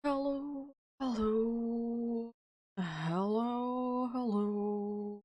Hello, hello, hello, hello.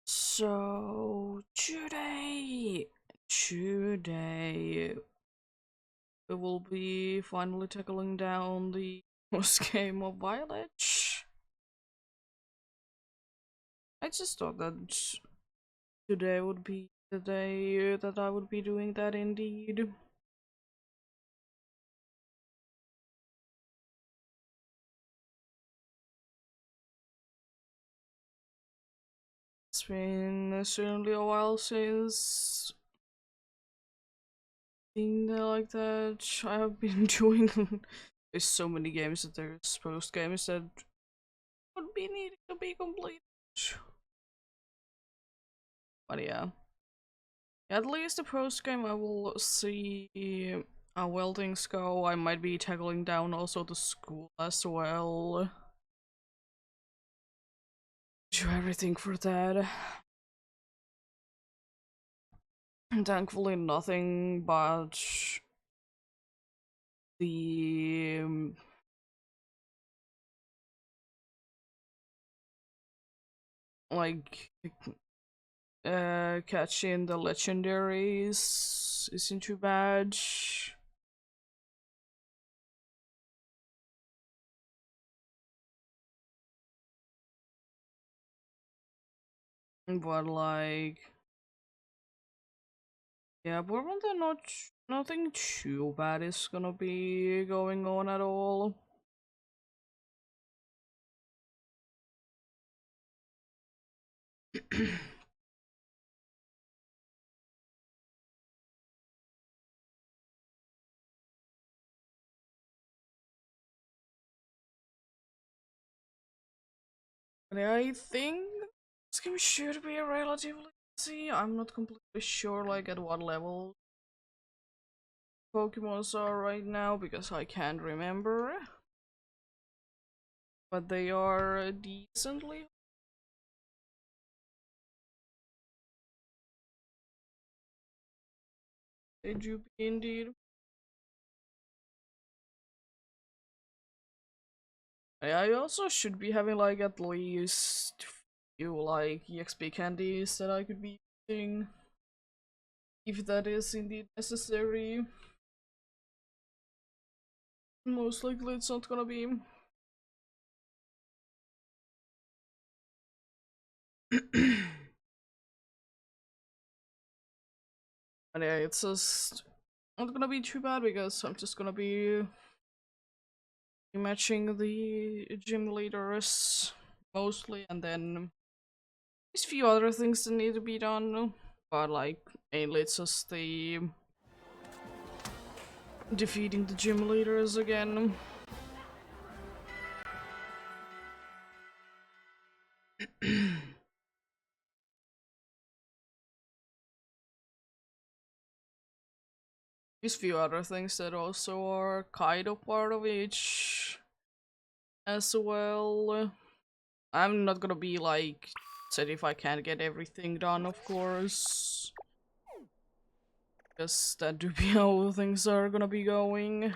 So today we will be finally tackling down the first game of Village. I just thought that today would be the day that I would be doing that indeed. It's been certainly a while since being there like that. I have been doing there's so many games that there's post games that would be needing to be completed. But yeah. At least the post game I will see how well things go. I might be tackling down also the school as well. Do everything for that. And thankfully nothing but the like catching the legendaries isn't too bad. But like yeah, but rather not nothing too bad is gonna be going on at all. But I think this game should be relatively easy. I'm not completely sure like at what level Pokemons are right now because I can't remember. But they are decently. Did you be indeed? I also should be having like at least few like EXP candies that I could be using if that is indeed necessary. Most likely it's not gonna be. But yeah, it's just not gonna be too bad because I'm just gonna be matching the gym leaders mostly, and then there's a few other things that need to be done. But like mainly it's just the defeating the gym leaders again. There's a few other things that also are kind of part of each as well. I'm not gonna be like said if I can't get everything done, of course. Because that do be how things are gonna be going.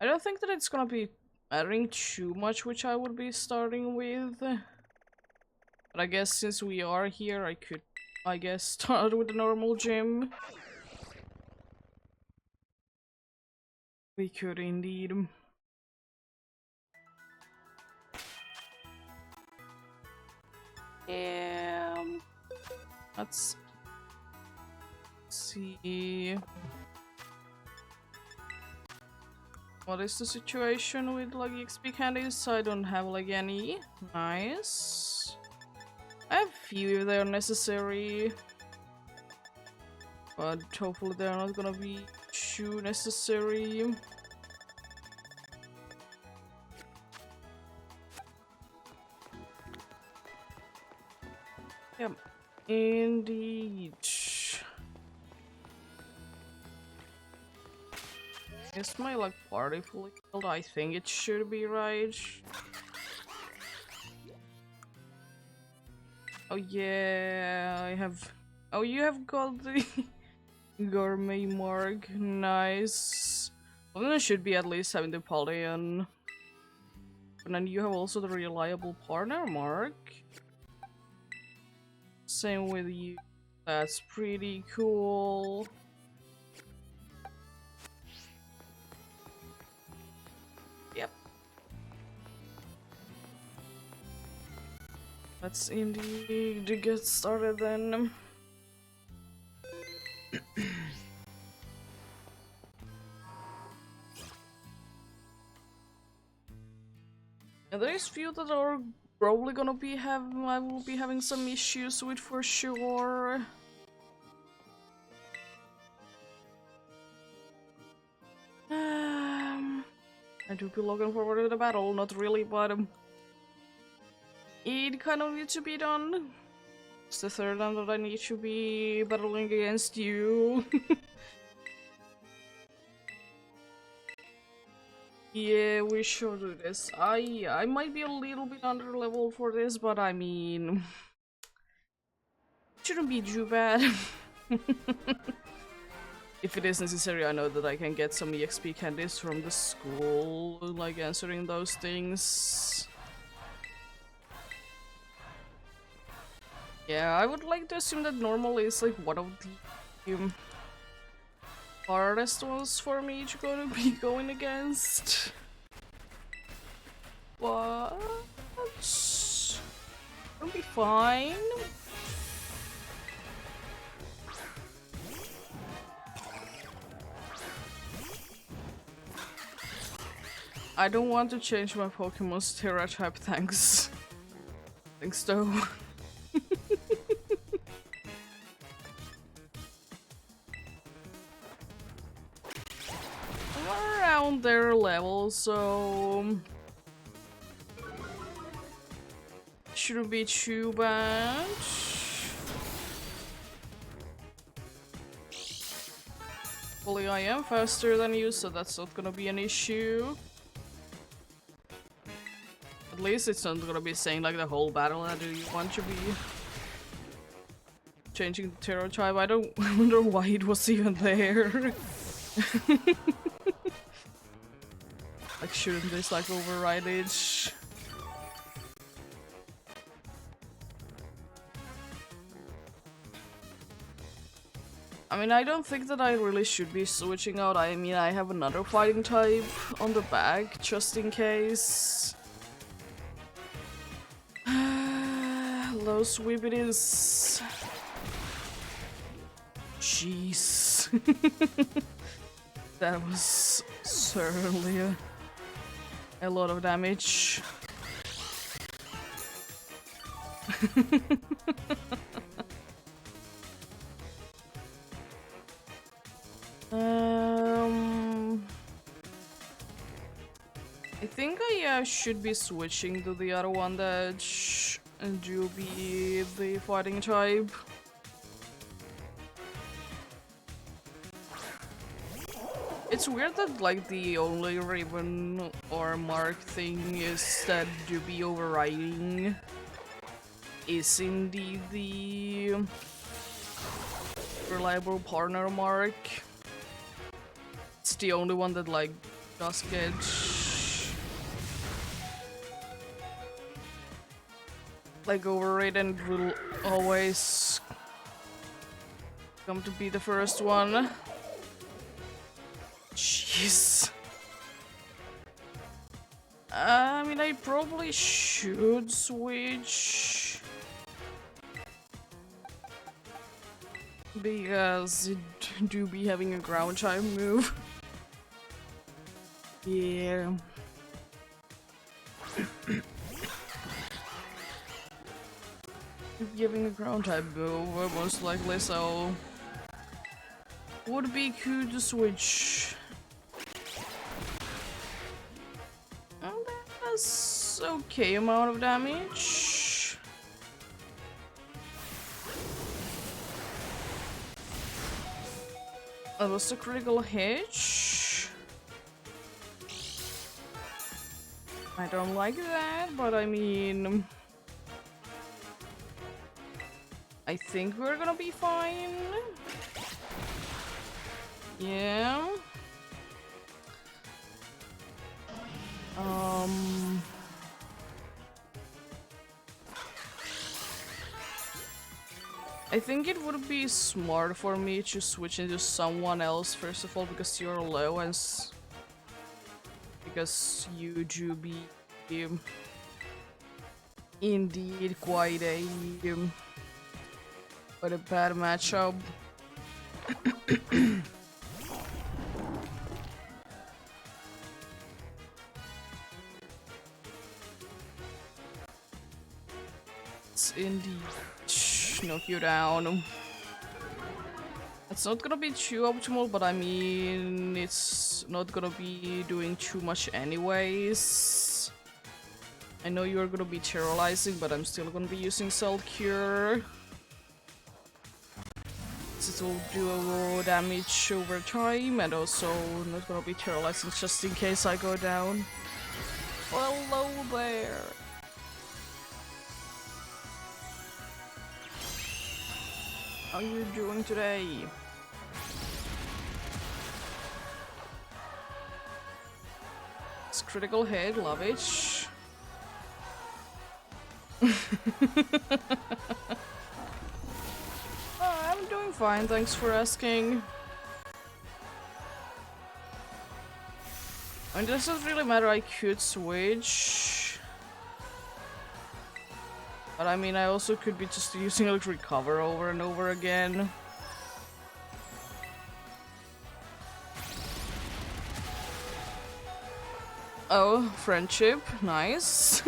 I don't think that it's gonna be mattering too much which I would be starting with. But I guess since we are here, I could, I guess, start with the normal gym. We could indeed. Let's see. What is the situation with like XP candies? I don't have like any. Nice. I have few if they are necessary. But hopefully they're not gonna be too necessary. Yep. Indeed. Is my like party fully killed? I think it should be right. Oh yeah, I have. Oh, you have got the gourmet mark. Nice. Well, then I should be at least having the Paldean. And then you have also the reliable partner mark. Same with you. That's pretty cool. Yep. Let's indeed get started then. And there's few that are probably gonna be I will be having some issues with for sure. I do be looking forward to the battle, not really, but it kind of needs to be done. It's the third time that I need to be battling against you. Yeah, we should do this. I might be a little bit under level for this, but I mean, it shouldn't be too bad. If it is necessary, I know that I can get some EXP candies from the school, like answering those things. Yeah, I would like to assume that normal is like one of the hardest ones for me to be going against. But it'll be fine. I don't want to change my Pokemon stereotype, thanks. Thanks though. I'm around their level, so shouldn't be too bad. Hopefully I am faster than you, so that's not gonna be an issue. At least it's not gonna be saying like the whole battle that you want to be changing the stereotype. I don't wonder why it was even there. Like, shouldn't this like override it? I mean, I don't think that I really should be switching out. I mean, I have another fighting type on the back, just in case. Hello, Sweepities. Jeez. That was certainly a lot of damage. I think I should be switching to the other one that do be the fighting type. It's weird that like the only ribbon or mark thing is that do be overriding is indeed the reliable partner mark. It's the only one that like does get like over it and will always come to be the first one. Jeez. I mean, I probably should switch because it do be having a ground type move. Yeah. Giving a ground type move, most likely, so would be cool to switch. And that's okay amount of damage. That was a critical hit. I don't like that, but I mean, I think we're gonna be fine. Yeah. I think it would be smart for me to switch into someone else first of all because you're low and because you do be indeed quite a bad matchup. It's indeed knock you down. It's not gonna be too optimal, but I mean, it's not gonna be doing too much anyways. I know you're gonna be terrorizing, but I'm still gonna be using Salt Cure. It will do a raw damage over time, and also not gonna be terrorizing just in case I go down. Hello there! How are you doing today? It's critical hit, love it. I'm doing fine, thanks for asking. And it doesn't really matter, I could switch. But I mean, I also could be just using electric cover over and over again. Oh, friendship, nice.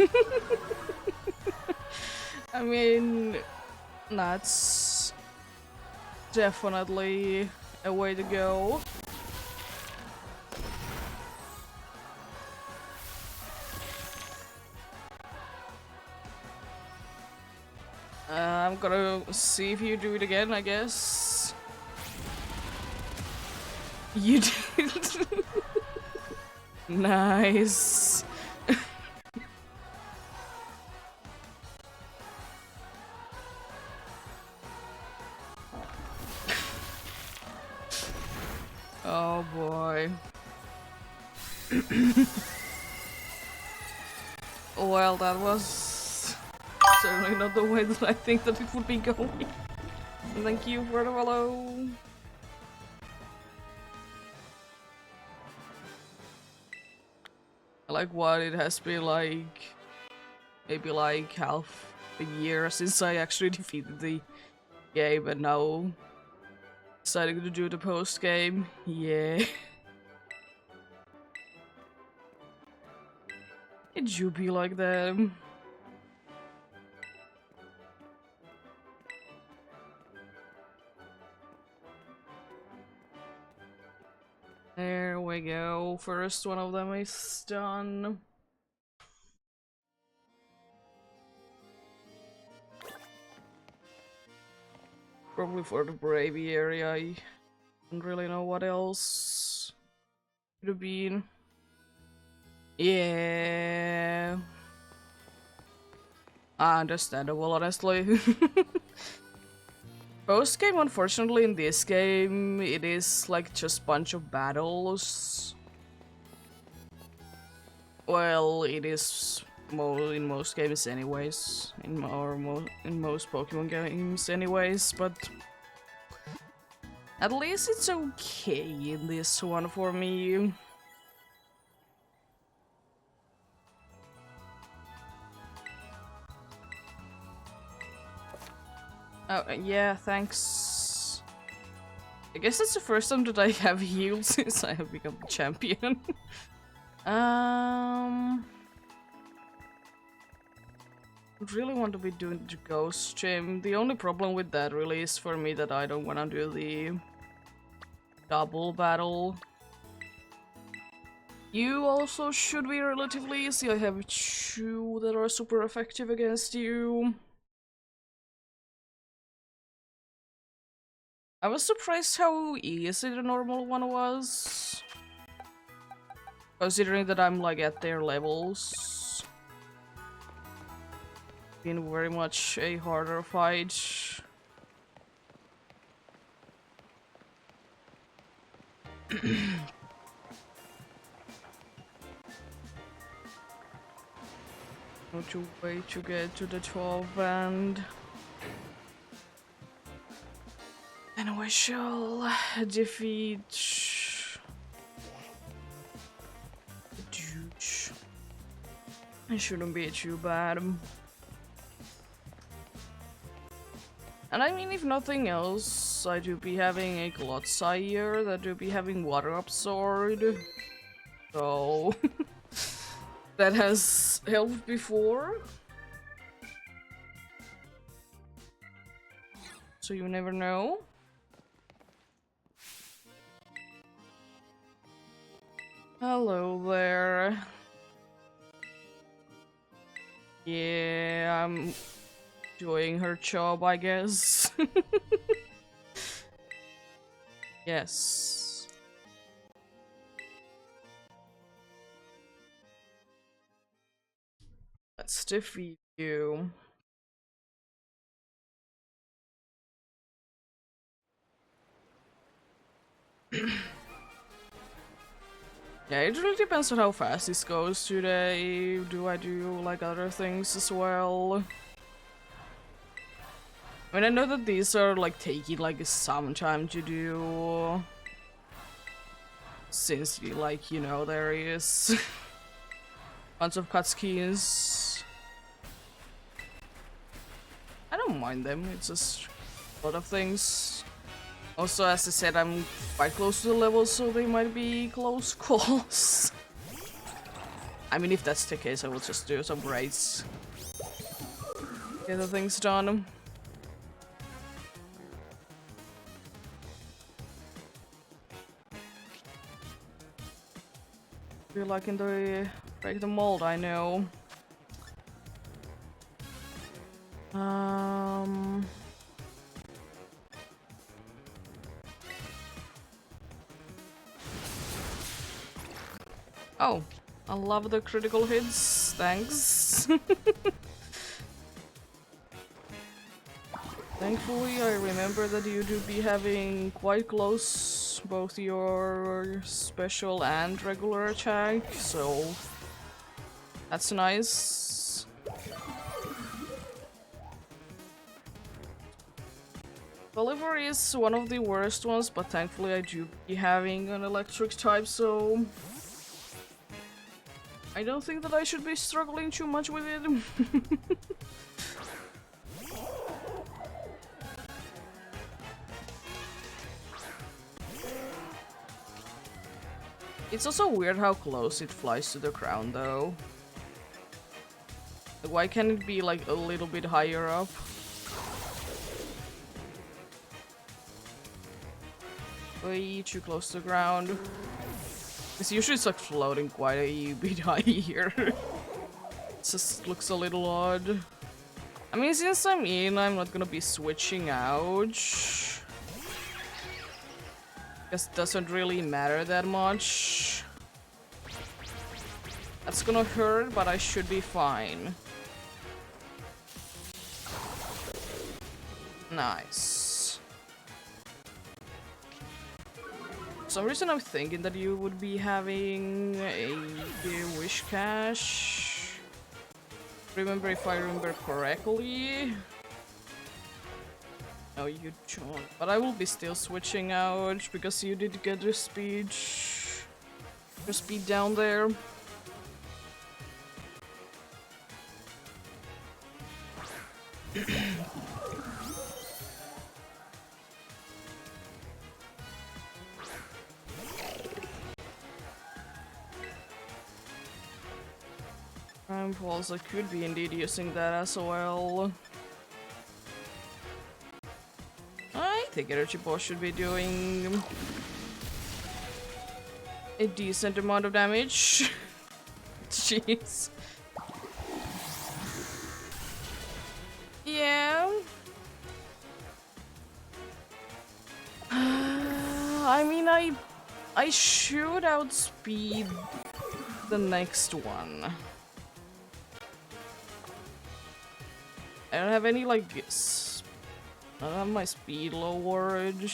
I mean, that's definitely a way to go. I'm gonna see if you do it again, I guess. You did. Nice. Oh boy. Well, that was certainly not the way that I think that it would be going. Thank you for the follow. Like what, it has been like maybe like half a year since I actually defeated the game, and now deciding to do the post game. Yeah. It do be like that. There we go. First one of them is done. Probably for the Bravey area. I don't really know what else could have been. Yeah. Understandable, honestly. Post game, unfortunately, in this game, it is like just bunch of battles. Well, it is in most games anyways, in most Pokemon games anyways, but at least it's okay in this one for me. Oh, yeah, thanks. I guess it's the first time that I have healed since I have become champion. I really want to be doing the ghost gym. The only problem with that really is for me that I don't want to do the double battle. You also should be relatively easy. I have 2 that are super effective against you. I was surprised how easy the normal one was, considering that I'm like at their levels. Been very much a harder fight. No way to get to the 12 band. And we shall defeat the douche. It shouldn't be too bad. And I mean, if nothing else, I do be having a Glotsire that do be having water absorbed. So that has helped before. So you never know. Hello there. Yeah, I'm doing her job, I guess. Yes. Let's defeat you. Yeah, it really depends on how fast this goes today. Do I do like other things as well? I mean, I know that these are like taking like some time to do, since like, you know, there is bunch of cutscenes. I don't mind them, it's just a lot of things. Also, as I said, I'm quite close to the level, so they might be close calls. I mean, if that's the case, I will just do some raids. Get the things done. Feel like in the break the mold, I know. Oh, I love the critical hits. Thanks. Thankfully, I remember that you do be having quite close both your special and regular attack, so that's nice. Oliver is one of the worst ones, but thankfully I do be having an electric type, so I don't think that I should be struggling too much with it. It's also weird how close it flies to the ground, though. Like, why can't it be like a little bit higher up? Way too close to the ground. It's usually like floating quite a bit higher. It just looks a little odd. I mean, since I'm in, I'm not gonna be switching out. Guess it doesn't really matter that much. That's gonna hurt, but I should be fine. Nice. For some reason I'm thinking that you would be having a wish cache. remember if I remember correctly. No, you don't. But I will be still switching out because you did get your speed down there. Time Pulse, I could be indeed using that as well. I think Energy Boss should be doing a decent amount of damage. Jeez. Yeah. I mean, I should outspeed the next one. I don't have any like I don't have my speed lowered.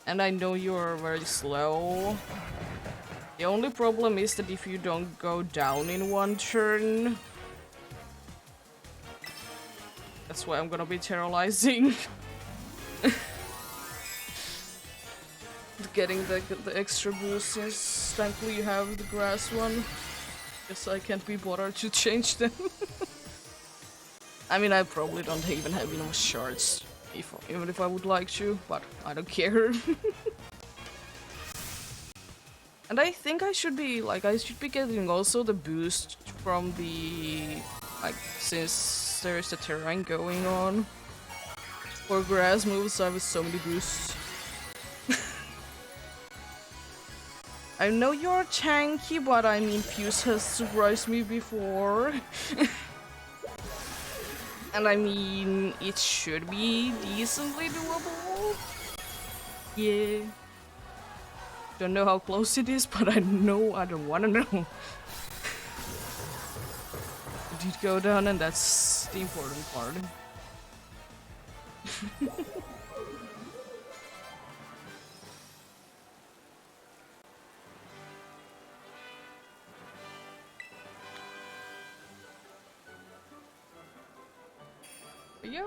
And I know you're very slow. The only problem is that if you don't go down in one turn, that's why I'm gonna be terrorizing. Getting the extra boosts, since thankfully you have the grass one. Guess I can't be bothered to change them. I mean, I probably don't even have enough shards, even if I would like to, but I don't care. And I think I should be getting also the boost from the, like, since there's a terrain going on. For grass moves, I have so many boosts. I know you're tanky, but I mean, Fuse has surprised me before. And I mean, it should be decently doable. Yeah. Don't know how close it is, but I know I don't wanna know. It did go down, and that's the important part. Yo.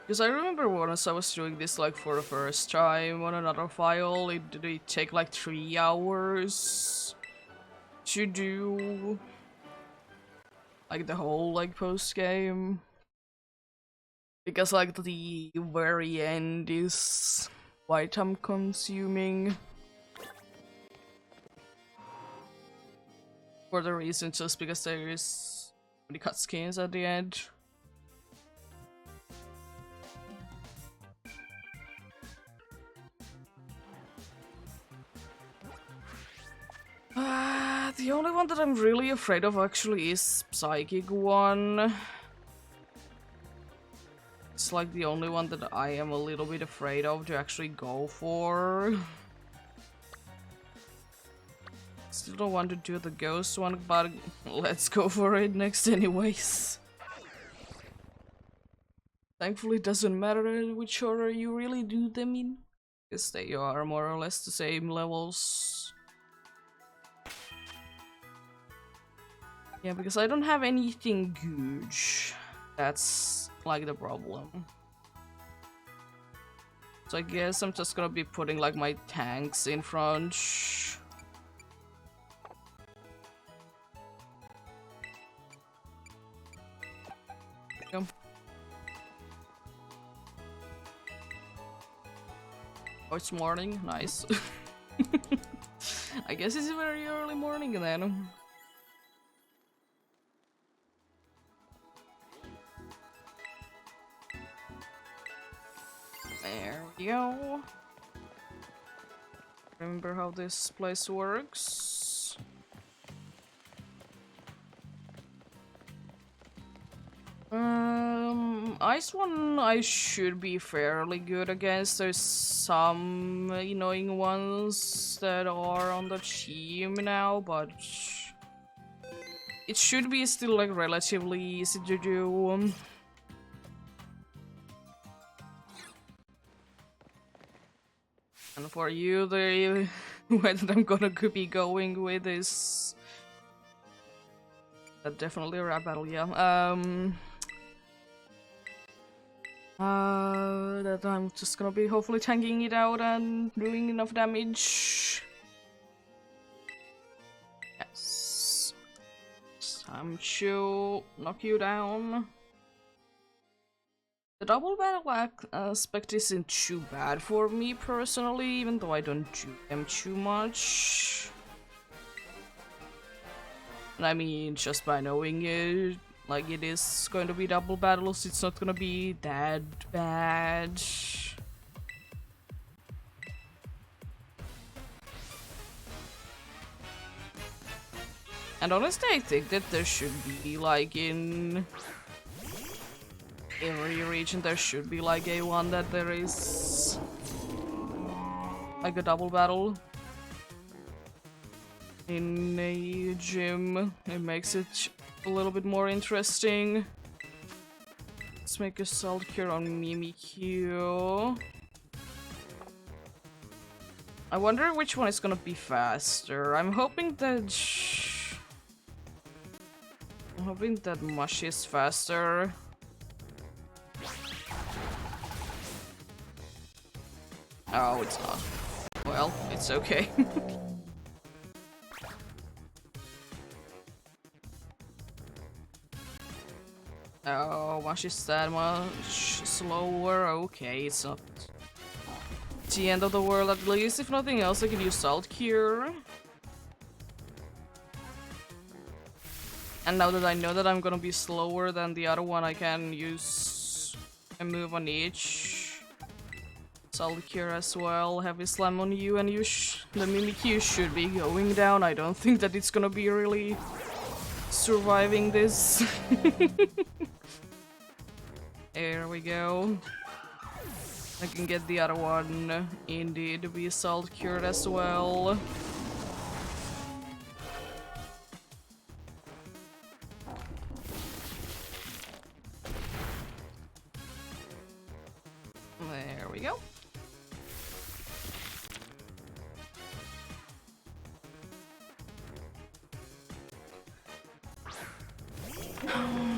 Because I remember once I was doing this like for the first time on another file, it did take like 3 hours to do like the whole like post game. Because like the very end is quite time consuming. For the reason just because there is many cutscenes at the end. The only one that I'm really afraid of actually is Psychic one. It's like the only one that I am a little bit afraid of to actually go for. Still don't want to do the ghost one, but let's go for it next anyways. Thankfully it doesn't matter which order you really do them in, because they are more or less the same levels. Yeah, because I don't have anything huge. That's like the problem. So I guess I'm just gonna be putting like my tanks in front. Yep. Oh, it's morning? Nice. I guess it's a very early morning then. There we go. Remember how this place works. Ice one I should be fairly good against. There's some annoying ones that are on the team now, but it should be still like relatively easy to do. And for you, the way that I'm gonna be going with is definitely a rap battle, yeah. That I'm just gonna be hopefully tanking it out and doing enough damage. Yes. It's time to knock you down. The double battle aspect isn't too bad for me personally, even though I don't do them too much. And I mean, just by knowing it, like it is going to be double battles, it's not gonna be that bad. And honestly, I think that there should be, like, in every region, there should be, like, a one that there is, like, a double battle in a gym. It makes it a little bit more interesting. Let's make a salt cure on Mimikyu. I wonder which one is gonna be faster. I'm hoping that Mush is faster. Oh, it's not. Well, it's okay. Oh, Mush is that much slower. Okay, it's not the end of the world. At least, if nothing else, I can use Salt Cure. And now that I know that I'm gonna be slower than the other one, I can use a move on each. Salt Cure as well, Heavy Slam on you, and the Mimikyu should be going down. I don't think that it's gonna be really surviving this. There we go. I can get the other one indeed to be Salt Cured as well. There we go.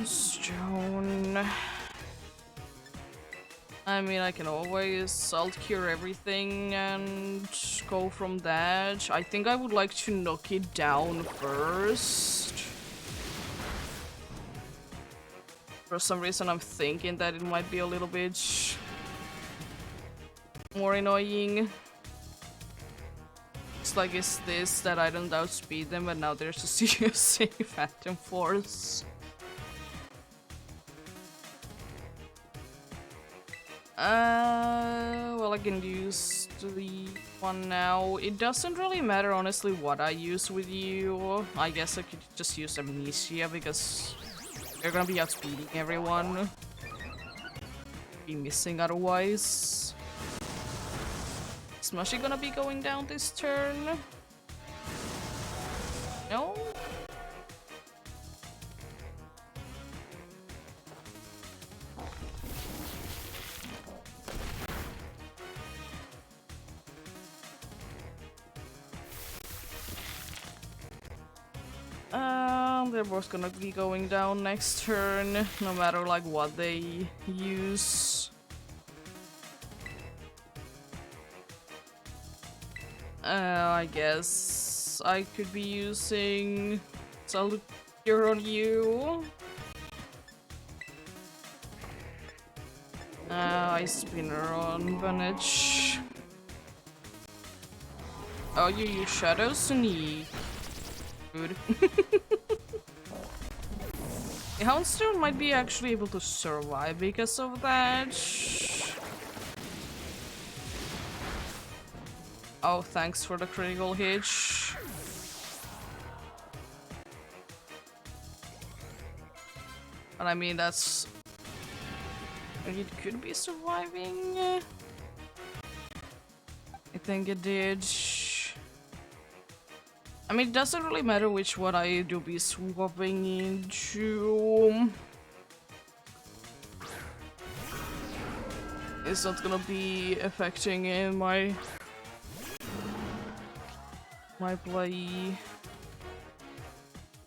Stone. I mean, I can always Salt Cure everything and go from that. I think I would like to knock it down first. For some reason, I'm thinking that it might be a little bit more annoying. It's like, is this that I don't outspeed them, but now there's a CSA Phantom Force. Well, I can use the one now. It doesn't really matter, honestly, what I use with you. I guess I could just use Amnesia, because they're gonna be outspeeding everyone. Be missing otherwise. Is Mushy gonna be going down this turn? No? They're both gonna be going down next turn, no matter like what they use. I guess I could be using Salute Cure on you. Ice Spinner on Vantage. Oh, you use Shadow Sneak. Good. The Houndstone might be actually able to survive because of that. Oh, thanks for the critical hit. But I mean, that's... It could be surviving. I think it did. I mean, it doesn't really matter which one I do be swapping into. It's not gonna be affecting my my play.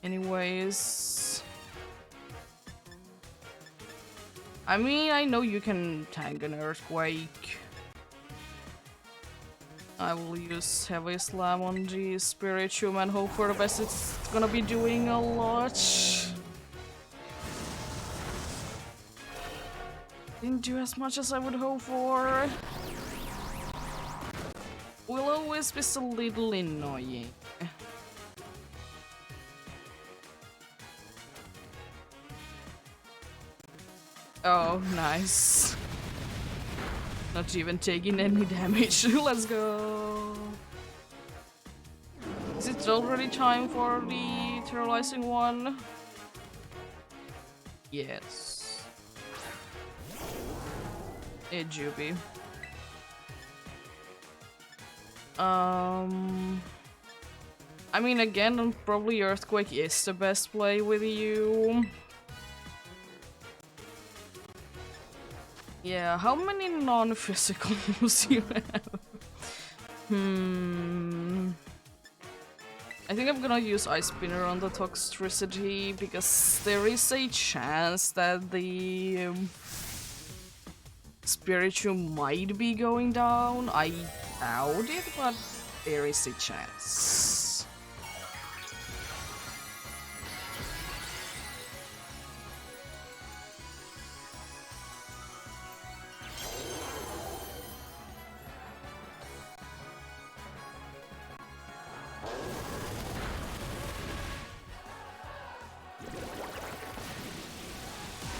Anyways. I mean, I know you can tank an earthquake. I will use Heavy Slam on the Spirituum and hope for the best. It's gonna be doing a lot. Didn't do as much as I would hope for. Will always be a little annoying. Oh, nice. Not even taking any damage. Let's go. Is it already time for the terrorizing one? Yes. Hey, Juby. I mean, again, probably Earthquake is the best play with you. Yeah, how many non-physicals you have? I think I'm gonna use Ice Spinner on the Toxtricity because there is a chance that the Spiritual might be going down. I doubt it, but there is a chance.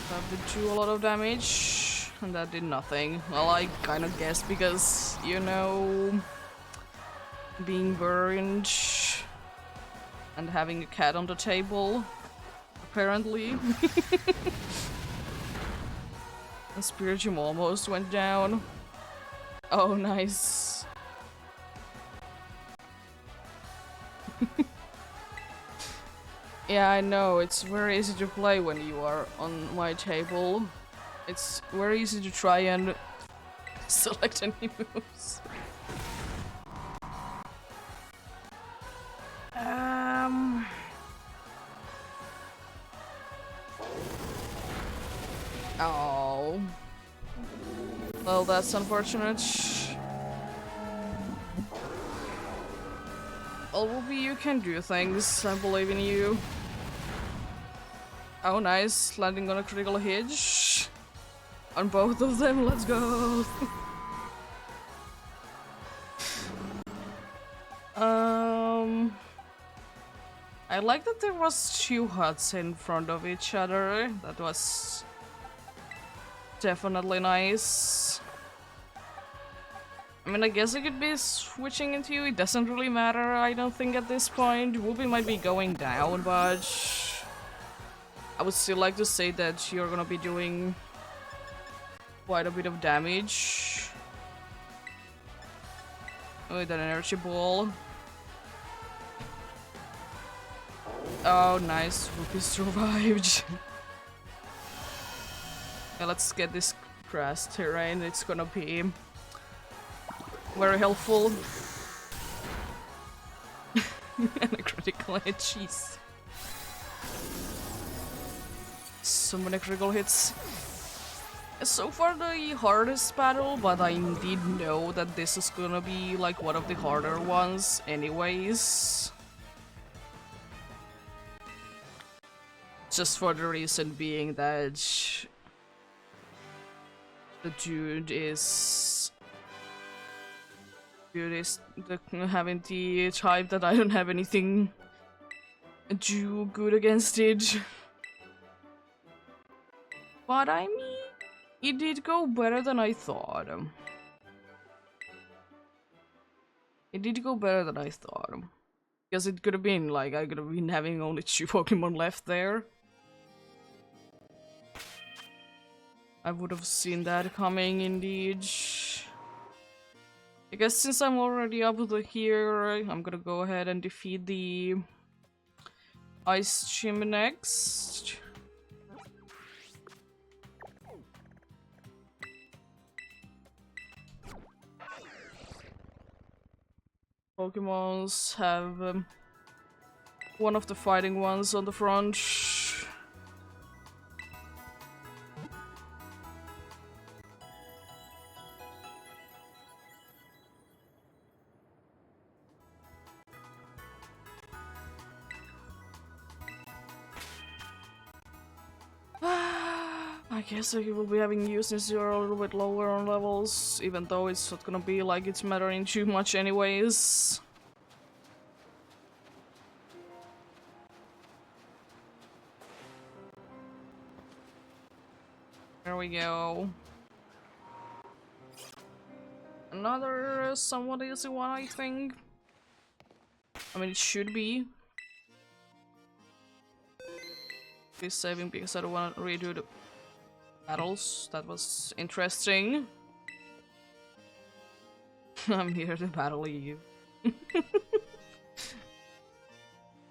That did do a lot of damage, and that did nothing. Well, I kind of guessed because, you know, being burned and having a cat on the table, apparently. The Spirituum almost went down. Oh, nice. Yeah, I know, it's very easy to play when you are on my table. It's very easy to try and select any moves. Oh. Well, that's unfortunate. Well, Whoopi, you can do things. I believe in you. Oh, nice. Landing on a critical hit. On both of them, let's go. I like that there was two huts in front of each other. That was definitely nice. I mean, I guess I could be switching into you. It doesn't really matter, I don't think, at this point. Whoopi might be going down, but I would still like to say that you're gonna be doing quite a bit of damage with an energy ball. Oh, nice. Whoopi survived. Yeah, let's get this grass terrain. It's gonna be very helpful. And a critical hit, jeez. So many critical hits. So far the hardest battle, but I did know that this is gonna be like one of the harder ones anyways. Just for the reason being that the dude is having the type that I don't have anything do good against it. But I mean, it did go better than I thought. It did go better than I thought. Because it could have been like I could have been having only 2 Pokemon left there. I would have seen that coming indeed. I guess since I'm already up to here, I'm gonna go ahead and defeat the Ice Gym next. Pokemons have one of the fighting ones on the front. I guess I will be having use since you're a little bit lower on levels, even though it's not gonna be like it's mattering too much anyways. There we go. Another somewhat easy one, I think. I mean, it should be. Be saving because I don't want to redo the battles. That was interesting. I'm here to battle you.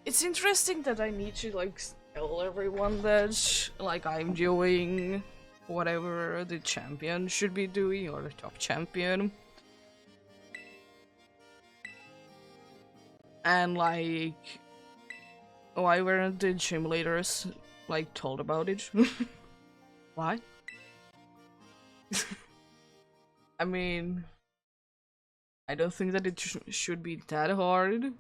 It's interesting that I need to like tell everyone that like I'm doing whatever the champion should be doing, or the top champion. And like, why weren't the gym leaders like told about it? Why? I mean, I don't think that it should be that hard,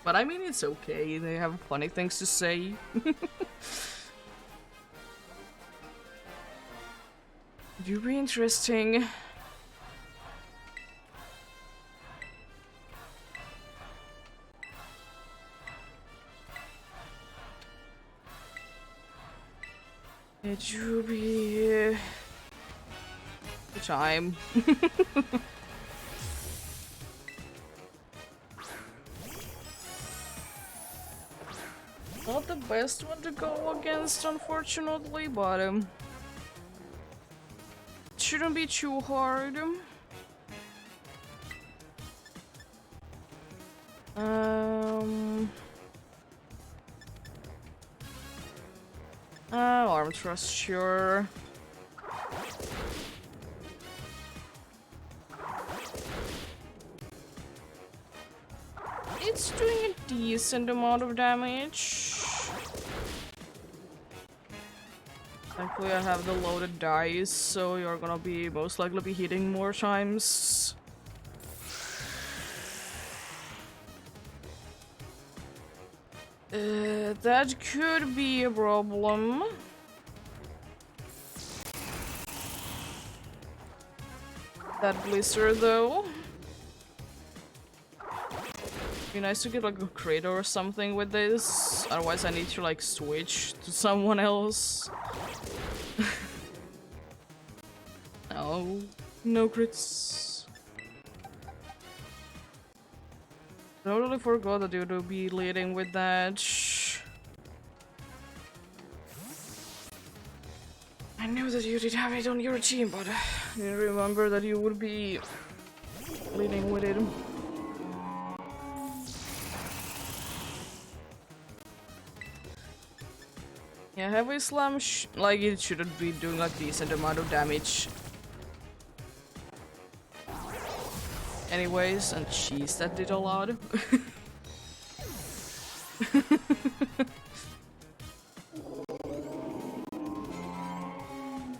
but I mean it's okay, they have funny things to say. It'd be interesting. It should be the time. Not the best one to go against, unfortunately, but it shouldn't be too hard. Arm thrust, sure. It's doing a decent amount of damage. Thankfully I have the loaded dice, so you're gonna be most likely be hitting more times. That could be a problem. That blizzard though. Be nice to get like a crit or something with this, otherwise I need to like switch to someone else. No, no crits. Totally forgot that you would be leading with that. I knew that you did have it on your team, but I didn't remember that you would be leading with it. Yeah, heavy slam, like it shouldn't be doing a decent amount of damage. Anyways, and jeez, that did a lot.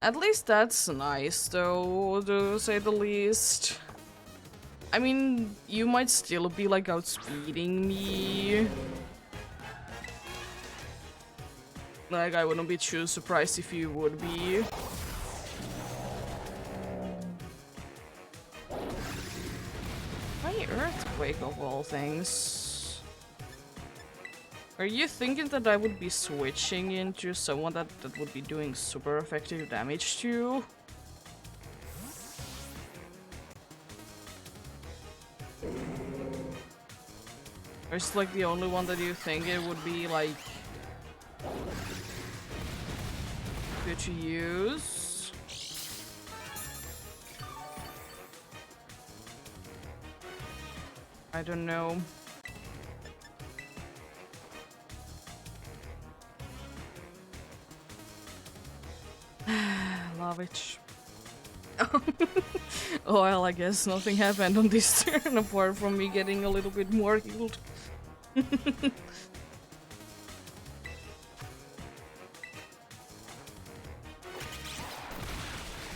At least that's nice, though, to say the least. I mean, you might still be like outspeeding me. Like, I wouldn't be too surprised if you would be. Why Earthquake of all things? Are you thinking that I would be switching into someone that would be doing super effective damage to? Or is it like the only one that you think it would be like good to use? I don't know. Love it. Oh, well, I guess nothing happened on this turn apart from me getting a little bit more healed.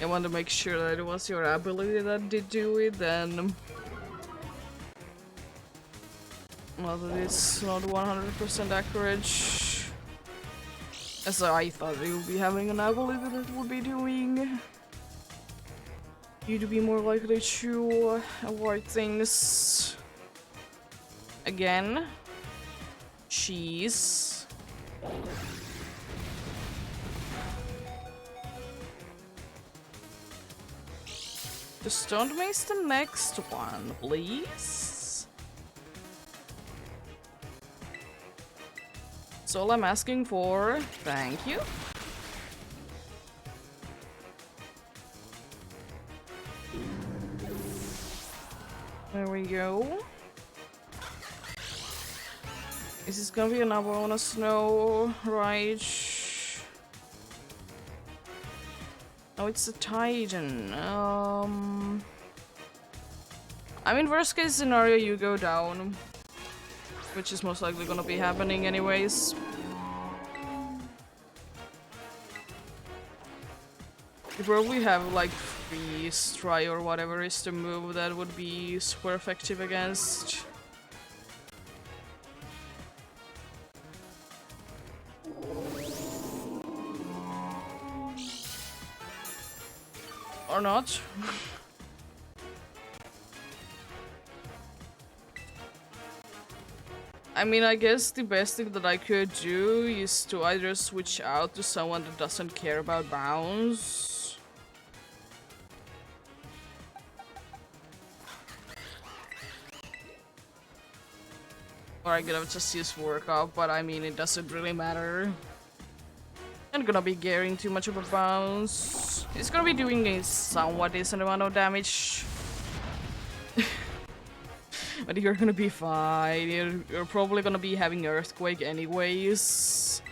I want to make sure that it was your ability that did do it, then... Well, that is not 100% accurate. As I thought it would be having an ability that it would be doing. You to be more likely to avoid things. Again. Cheese. Just don't miss the next one, please. That's all I'm asking for. Thank you. There we go. Is this gonna be another one of snow, right? Oh, it's a Titan. I mean, worst case scenario, you go down. Which is most likely gonna be happening anyways. You probably have like freeze, try, or whatever is the move that would be super effective against. Or not. I mean, I guess the best thing that I could do is to either switch out to someone that doesn't care about bounce. Or I could have just used workout, but I mean, it doesn't really matter. I'm gonna be gearing too much of a bounce. It's gonna be doing a somewhat decent amount of damage. But you're gonna be fine. You're probably gonna be having Earthquake anyways.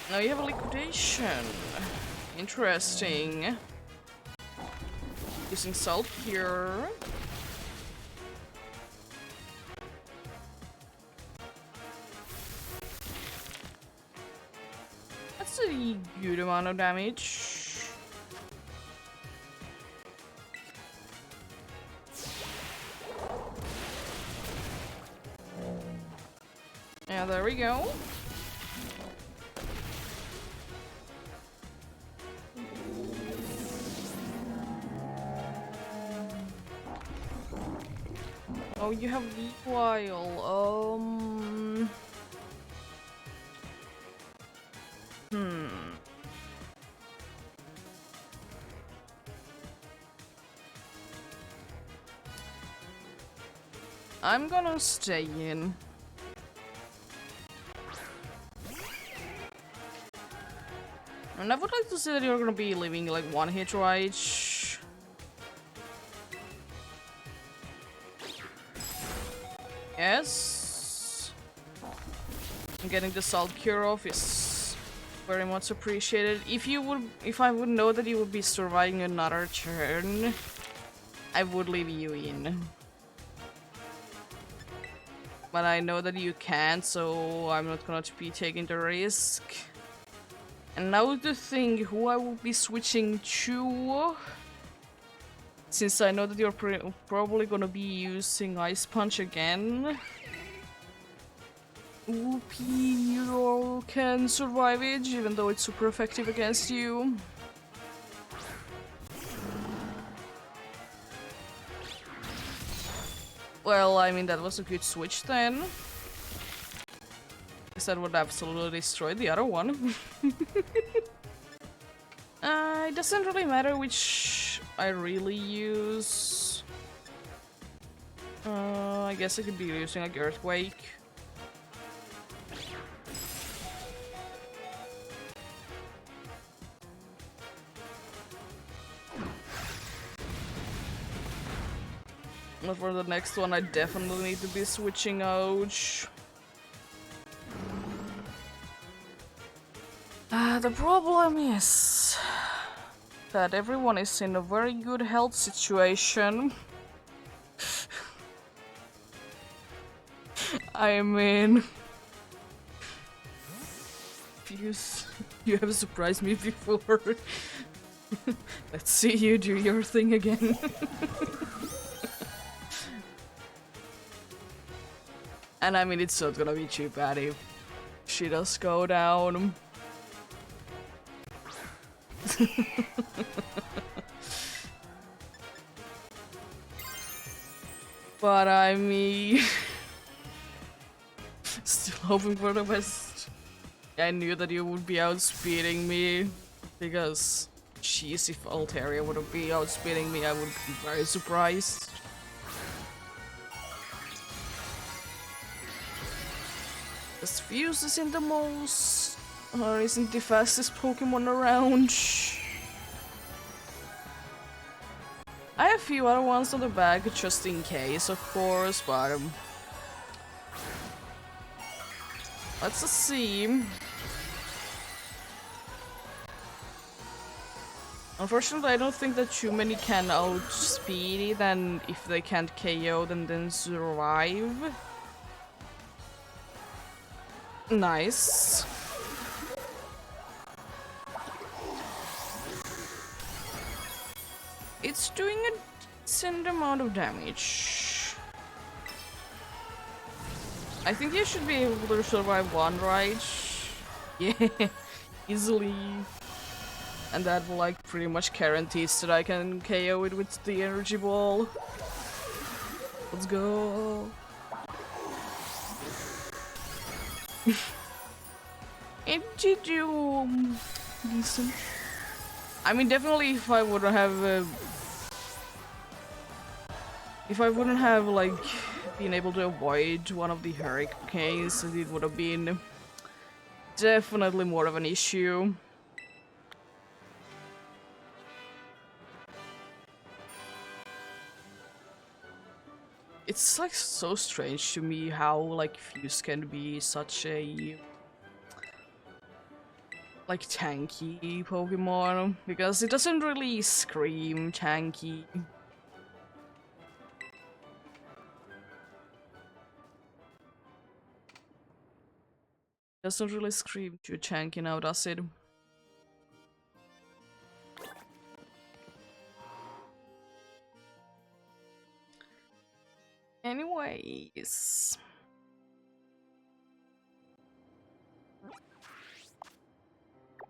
Now you have a liquidation. Interesting. Using salt here. That's a good amount of damage. Yeah, there we go. Oh, you have Recoil. I'm gonna stay in. And I would like to say that you're gonna be leaving like one hit, right? Yes. And getting the salt cure off is very much appreciated. If I would know that you would be surviving another turn, I would leave you in. But I know that you can't, so I'm not gonna be taking the risk. And now the thing, who I will be switching to, since I know that you're probably gonna be using Ice Punch again. Whoopee, you can survive it, even though it's super effective against you. Well, I mean, that was a good switch then. That would absolutely destroy the other one. It doesn't really matter which I really use. I guess I could be using like Earthquake. But for the next one, I definitely need to be switching out. The problem is... that everyone is in a very good health situation. I mean, you have surprised me before. Let's see you do your thing again. And I mean, it's not gonna be too bad if she does go down. But I mean, still hoping for the best. I knew that you would be outspeeding me, because jeez, if Altaria wouldn't be outspeeding me, I would be very surprised. This Fuse isn't the most, or isn't the fastest Pokemon around. I have a few other ones on the bag just in case, of course, but let's just see. Unfortunately, I don't think that too many can outspeed it, and if they can't KO, then survive. Nice. It's doing a decent amount of damage. I think you should be able to survive one, right? Yeah, easily. And that like pretty much guarantees that I can KO it with the energy ball. Let's go. It did do decent. I mean, definitely if I wouldn't have like been able to avoid one of the hurricanes, it would have been definitely more of an issue. It's like so strange to me how like Fuse can be such a like tanky Pokemon, because it doesn't really scream tanky. Doesn't really scream too tanky now, does it? Anyways.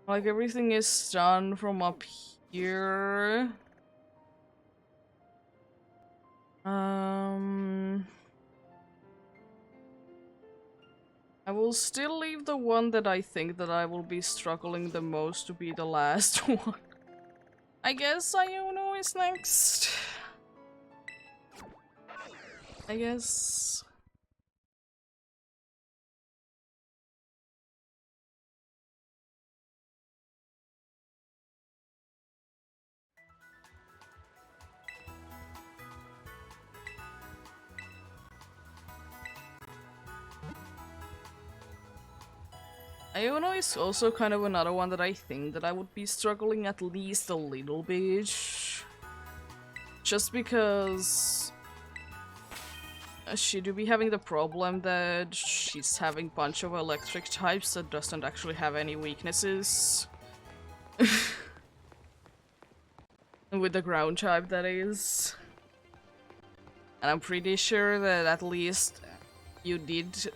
Like everything is done from up here. I will still leave the one that I think that I will be struggling the most to be the last one. I guess Iono is next. I guess. Iono is also kind of another one that I think that I would be struggling at least a little bit. Just because she do be having the problem that she's having a bunch of electric types that doesn't actually have any weaknesses. With the ground type, that is. And I'm pretty sure that at least you did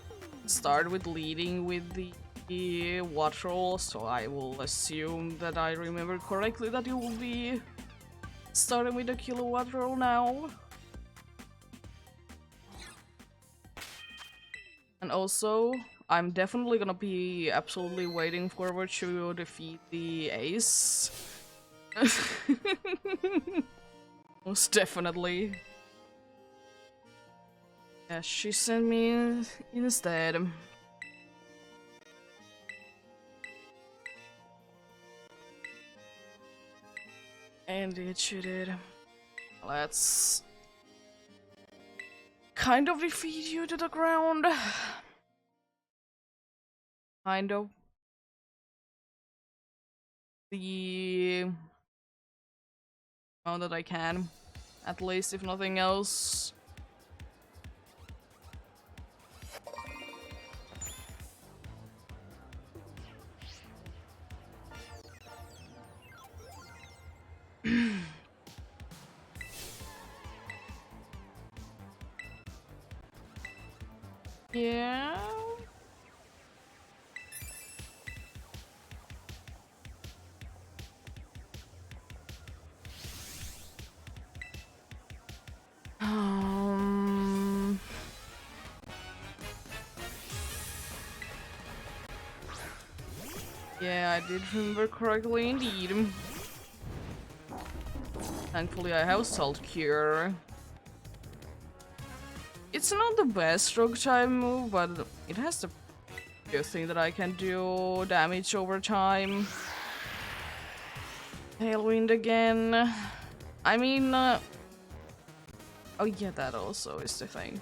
start with leading with the water roll, so I will assume that I remember correctly that you will be starting with the kilowatt roll now. And also, I'm definitely gonna be absolutely waiting forward to defeat the ace. Most definitely. Yeah, she sent me instead. Indeed, she did. Let's kind of defeat you to the ground. Kind of. The Now that I can. At least, if nothing else. Yeah. Yeah, I did remember correctly indeed. Thankfully I have Salt Cure. It's not the best rogue type move, but it has the good thing that I can do damage over time. Tailwind again. I mean, oh yeah, that also is the thing.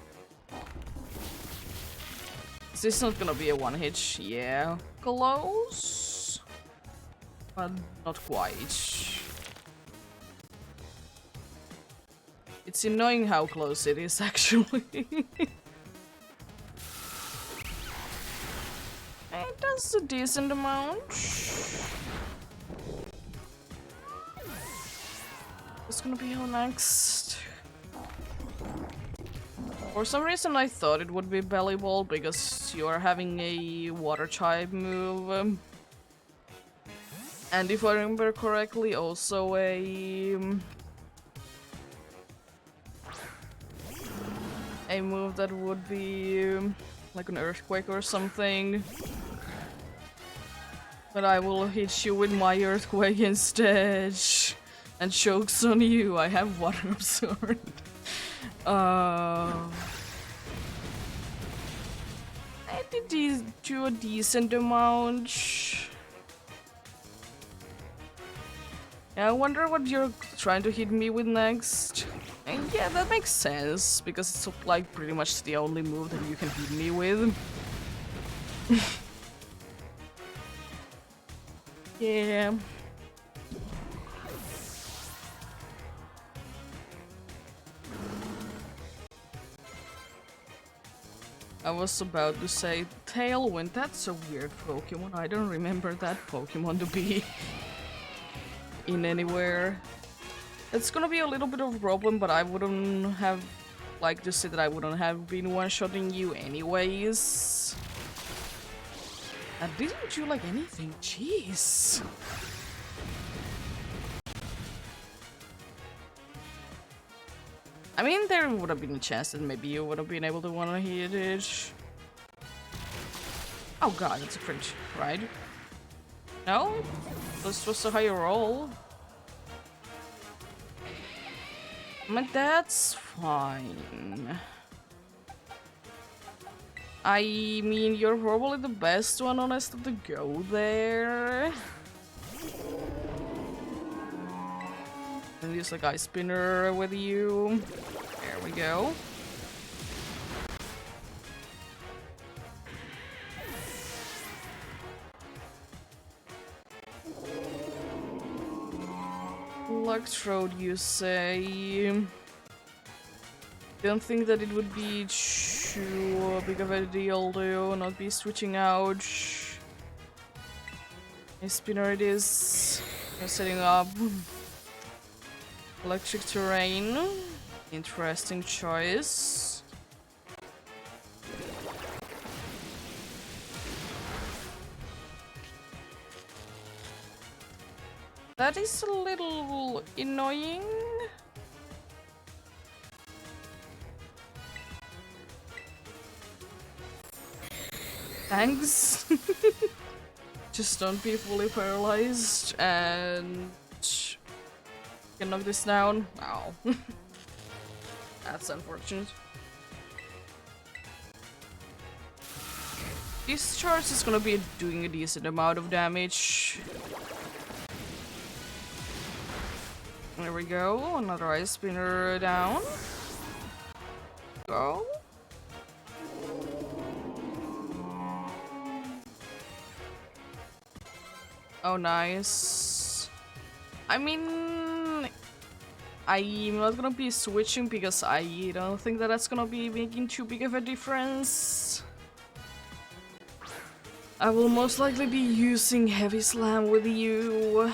Is this not gonna be a one-hit? Yeah, close, but not quite. It's annoying how close it is, actually. It does a decent amount. What's gonna be our next? For some reason I thought it would be Belly Ball because you are having a water type move. And if I remember correctly, also a move that would be like an earthquake or something. But I will hit you with my earthquake instead. And chokes on you. I have water absorbed. I did do a decent amount. Yeah, I wonder what you're trying to hit me with next. And yeah, that makes sense, because it's like pretty much the only move that you can hit me with. Yeah. I was about to say Tailwind, that's a weird Pokemon. I don't remember that Pokemon to be in anywhere. It's gonna be a little bit of a problem, but I wouldn't have liked to say that I wouldn't have been one-shotting you anyways. I didn't do like anything, jeez. I mean, there would have been a chance that maybe you would have been able to wanna hit it. Oh god, it's a crit, right? No? This was a higher roll. But that's fine. I mean, you're probably the best one, honestly, to go there. And use like Ice Spinner with you. There we go. Electrode, you say? Don't think that it would be too big of a deal to not be switching out. Ice Spinner it is. I'm setting up. Electric Terrain. Interesting choice. That is a little annoying. Thanks. Just don't be fully paralyzed and can knock this down. Wow. That's unfortunate. This charge is gonna be doing a decent amount of damage. There we go, another Ice Spinner down. Go. Oh, nice. I mean, I'm not gonna be switching because I don't think that that's gonna be making too big of a difference. I will most likely be using Heavy Slam with you.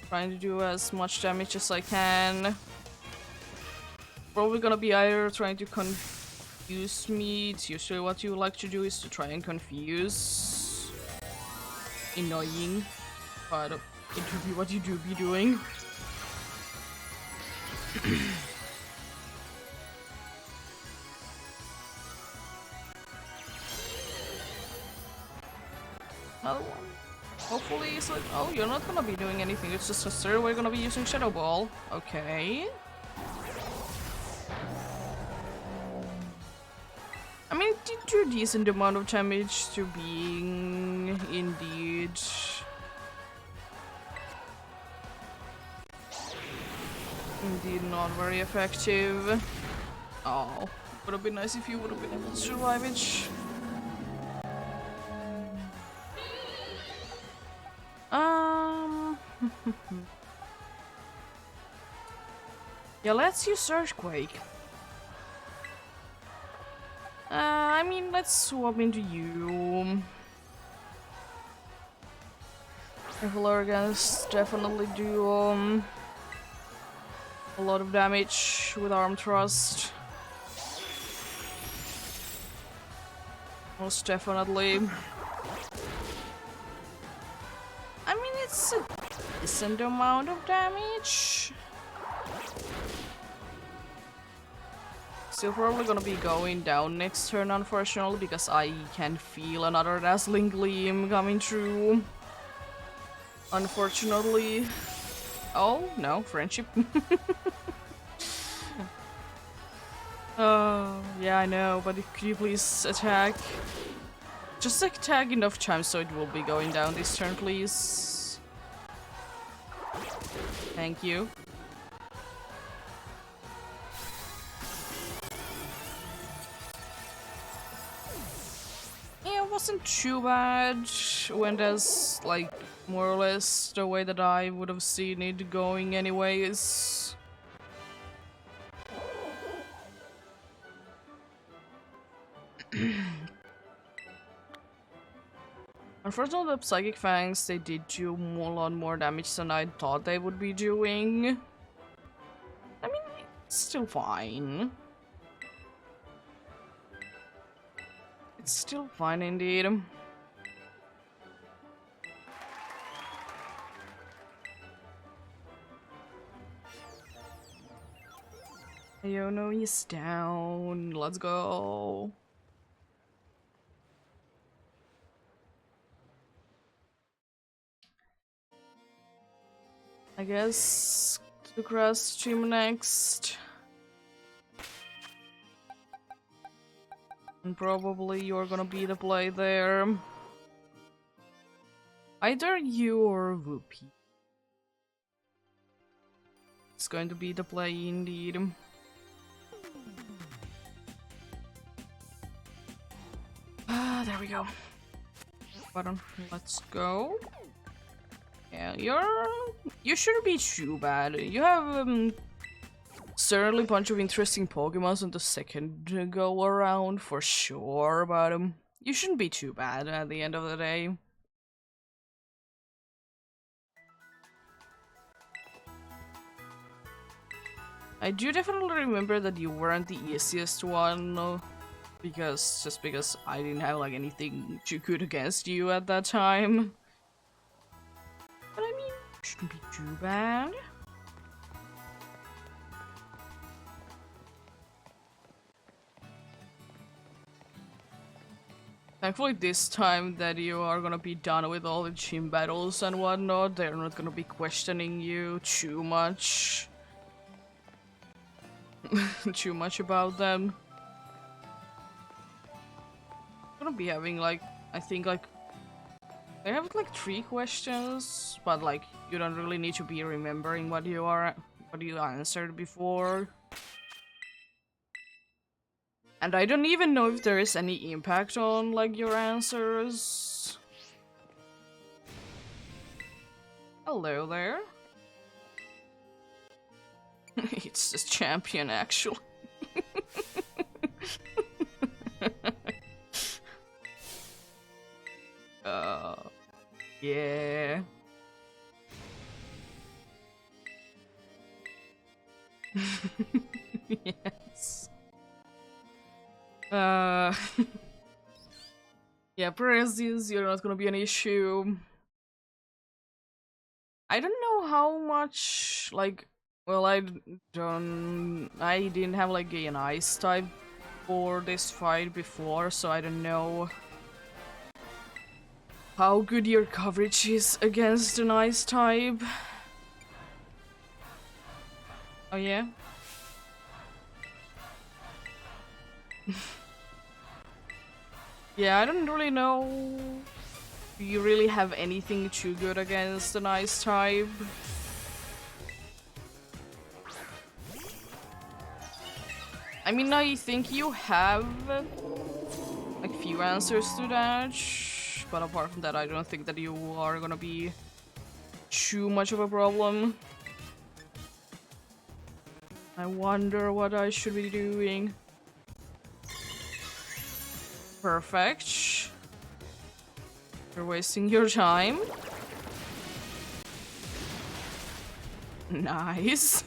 Trying to do as much damage as I can. Probably gonna be either trying to confuse me. It's usually what you like to do is to try and confuse. Annoying. But it would be what you do be doing. Another one. Hopefully it's like, oh, you're not gonna be doing anything, it's just a sir, we're gonna be using Shadow Ball. Okay. I mean, it did do a decent amount of damage to being indeed. Indeed not very effective. Oh, would have been nice if you would have been able to survive it. Yeah, let's use Earthquake. I mean, let's swap into you. Flurgans definitely do a lot of damage with Arm Thrust. Most definitely. I mean, it's a decent amount of damage. Still probably gonna be going down next turn, unfortunately, because I can feel another Dazzling Gleam coming through. Unfortunately. Oh, no, Friendship. Yeah, I know, but could you please attack? Just attack enough times so it will be going down this turn, please. Thank you. Yeah, it wasn't too bad. Went as, like, more or less the way that I would have seen it going anyways. Unfortunately, the Psychic Fangs, they did do a lot more damage than I thought they would be doing. I mean, it's still fine. It's still fine indeed. Iono is down. Let's go. I guess to cross stream next. And probably you're gonna be the play there. Either you or Whoopi. It's going to be the play indeed. There we go. Button. Let's go. Yeah, you shouldn't be too bad. You have certainly a bunch of interesting Pokemon on the second go around for sure, but you shouldn't be too bad at the end of the day. I do definitely remember that you weren't the easiest one, because I didn't have like anything too good against you at that time. But I mean, it shouldn't be too bad. Thankfully this time that you are gonna be done with all the gym battles and whatnot, they're not gonna be questioning you too much. Too much about them. I'm gonna be having like, I think like, they have like 3 questions, but like, you don't really need to be remembering what you answered before. And I don't even know if there is any impact on, like, your answers. Hello there. It's the champion, actually. Yeah. Yes. Yeah, Perez, you're not gonna be an issue. I don't know how much, like, well, I didn't have, like, an ice type for this fight before, so I don't know how good your coverage is against an ice type. Oh, yeah? Yeah, I don't really know. Do you really have anything too good against an ice type? I mean, I think you have like few answers to that, but apart from that, I don't think that you are gonna be too much of a problem. I wonder what I should be doing. Perfect. You're wasting your time. Nice.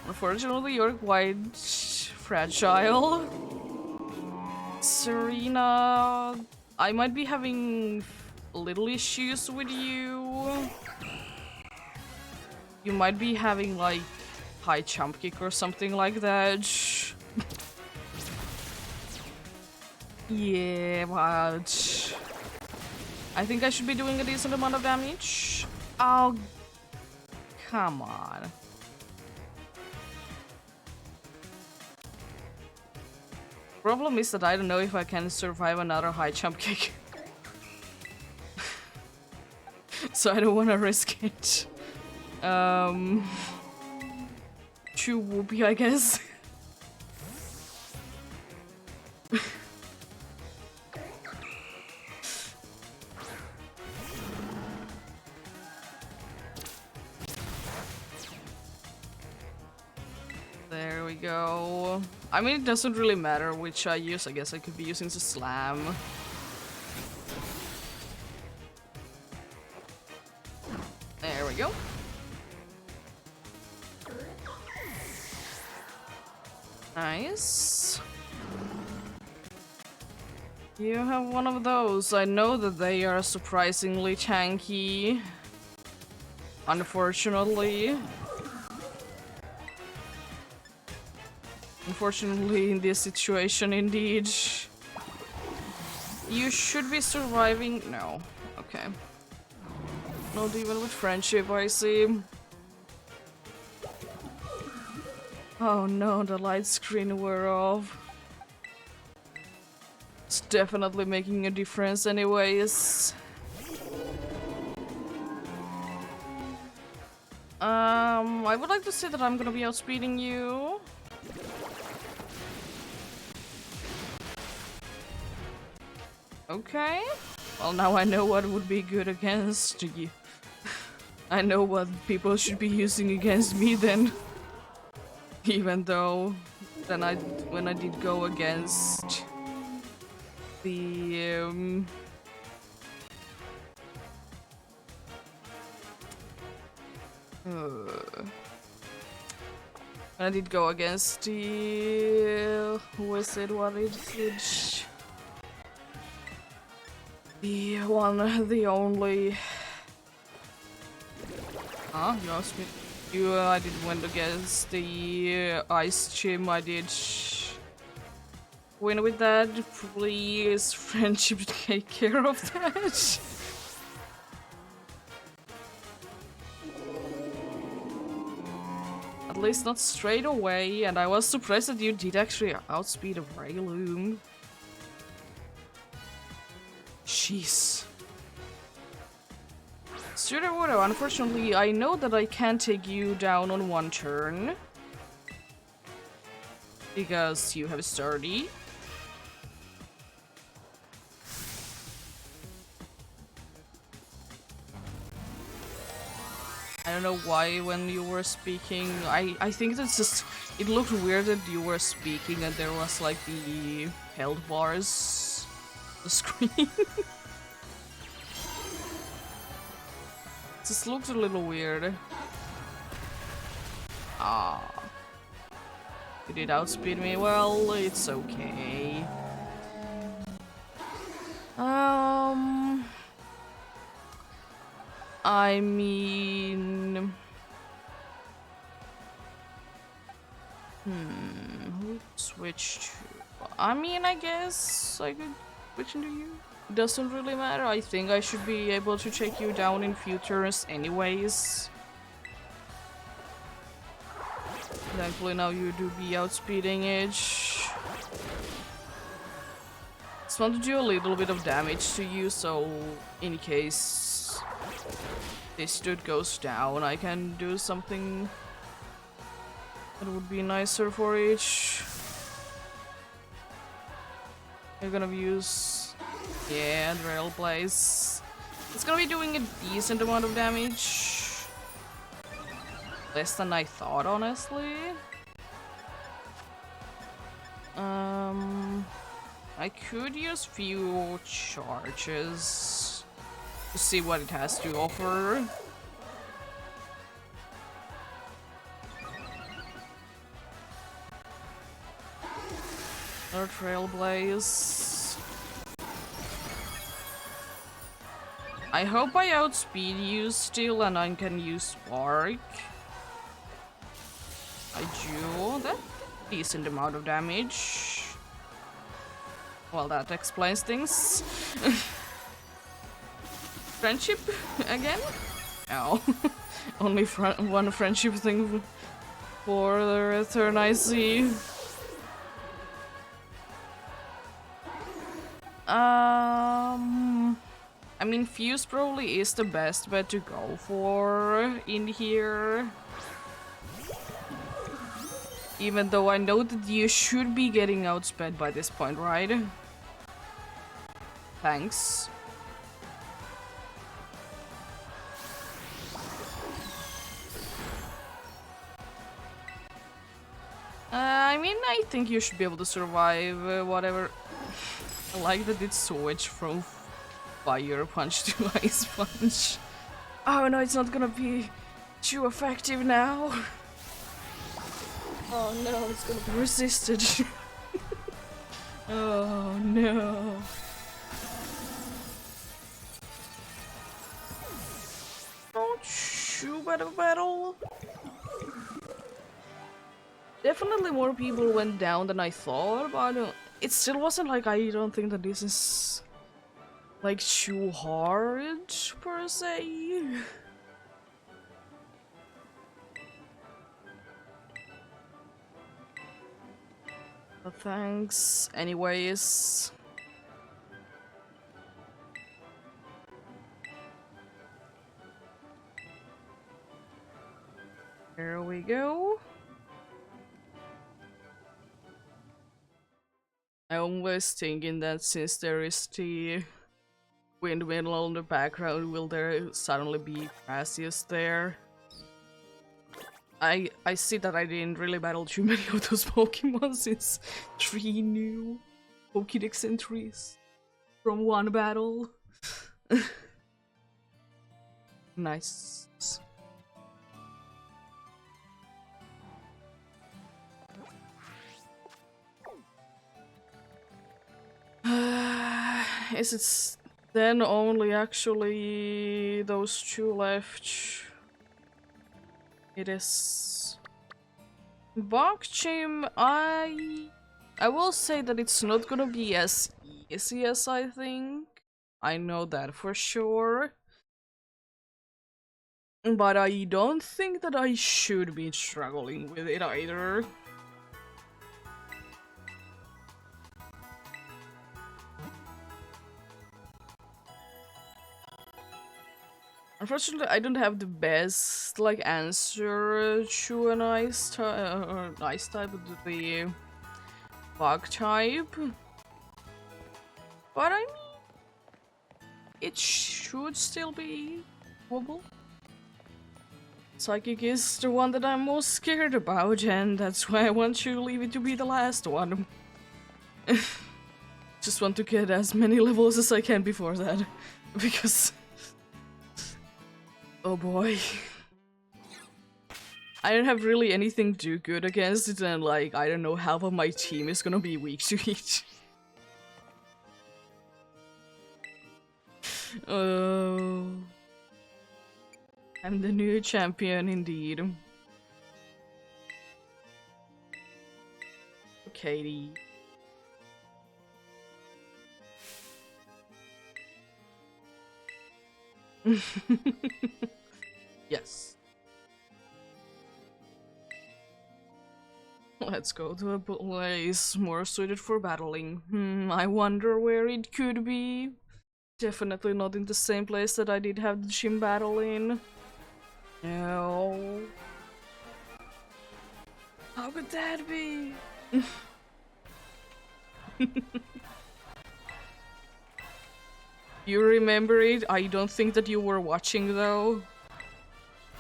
Unfortunately, you're quite fragile. Serena, I might be having little issues with you. You might be having like high jump kick or something like that. Yeah, but I think I should be doing a decent amount of damage. Oh, come on. Problem is that I don't know if I can survive another high jump kick. So I don't want to risk it. Too whoopee, I guess. There we go. I mean, it doesn't really matter which I use. I guess I could be using the slam. There we go. Nice. You have one of those. I know that they are surprisingly tanky. Unfortunately. Unfortunately, in this situation, indeed. You should be surviving. No. Okay. Not even with friendship, I see. Oh no, the light screen wore off. It's definitely making a difference anyways. I would like to say that I'm gonna be outspeeding you. Okay. Well, now I know what would be good against you. I know what people should be using against me then. Even though then when I did go against the when I did go against the who is it? What is it? The one, the only. Huh? You asked me. I did win against the Ice Gym. I did win with that. Please, friendship, take care of that. At least not straight away. And I was surprised that you did actually outspeed a Rayloom. Jeez. Studewood, unfortunately, I know that I can't take you down on one turn. Because you have sturdy. I don't know why when you were speaking, I think that's just, it looked weird that you were speaking and there was like the health bars on the screen. Just looked a little weird. Ah. You did outspeed me, well, it's okay. I mean... who switch to? I mean, I guess I could switch into you. Doesn't really matter. I think I should be able to take you down in futures anyways. Thankfully now you do be outspeeding Edge. Just want to do a little bit of damage to you, so in case this dude goes down, I can do something that would be nicer for Edge. You're gonna use... yeah, Rail Blaze. It's gonna be doing a decent amount of damage. Less than I thought, honestly. I could use few charges to see what it has to offer. Or Trailblaze. I hope I outspeed you still and I can use Spark. I do. That's a decent amount of damage. Well, that explains things. Friendship again? No. Only one friendship thing for the return I see. I mean, Fuse probably is the best bet to go for in here. Even though I know that you should be getting outsped by this point, right? Thanks. I mean, I think you should be able to survive whatever. I like that it switched from Fire Punch to Ice Punch. Oh no, it's not gonna be too effective now. Oh no, it's gonna be resisted. Oh no. Not too bad of a battle. Definitely more people went down than I thought, but it still wasn't like I don't think that this is like too hard per se. But thanks anyways. There we go. I'm always thinking that since there is the windmill in the background, will there suddenly be Gracias there? I see that I didn't really battle too many of those Pokemon since 3 new Pokédex entries from one battle. Nice. Is it then only actually those 2 left? It is. Bogchim, I will say that it's not gonna be as easy as I think. I know that for sure. But I don't think that I should be struggling with it either. Unfortunately, I don't have the best like answer to an ice type, the bug type. But I mean, it should still be doable. Psychic is the one that I'm most scared about, and that's why I want you to leave it to be the last one. Just want to get as many levels as I can before that, because... oh boy. I don't have really anything too good against it, and like, I don't know, half of my team is gonna be weak to it. Oh... I'm the new champion indeed. Katie. Yes. Let's go to a place more suited for battling. I wonder where it could be. Definitely not in the same place that I did have the gym battle in. No. How could that be? You remember it? I don't think that you were watching though.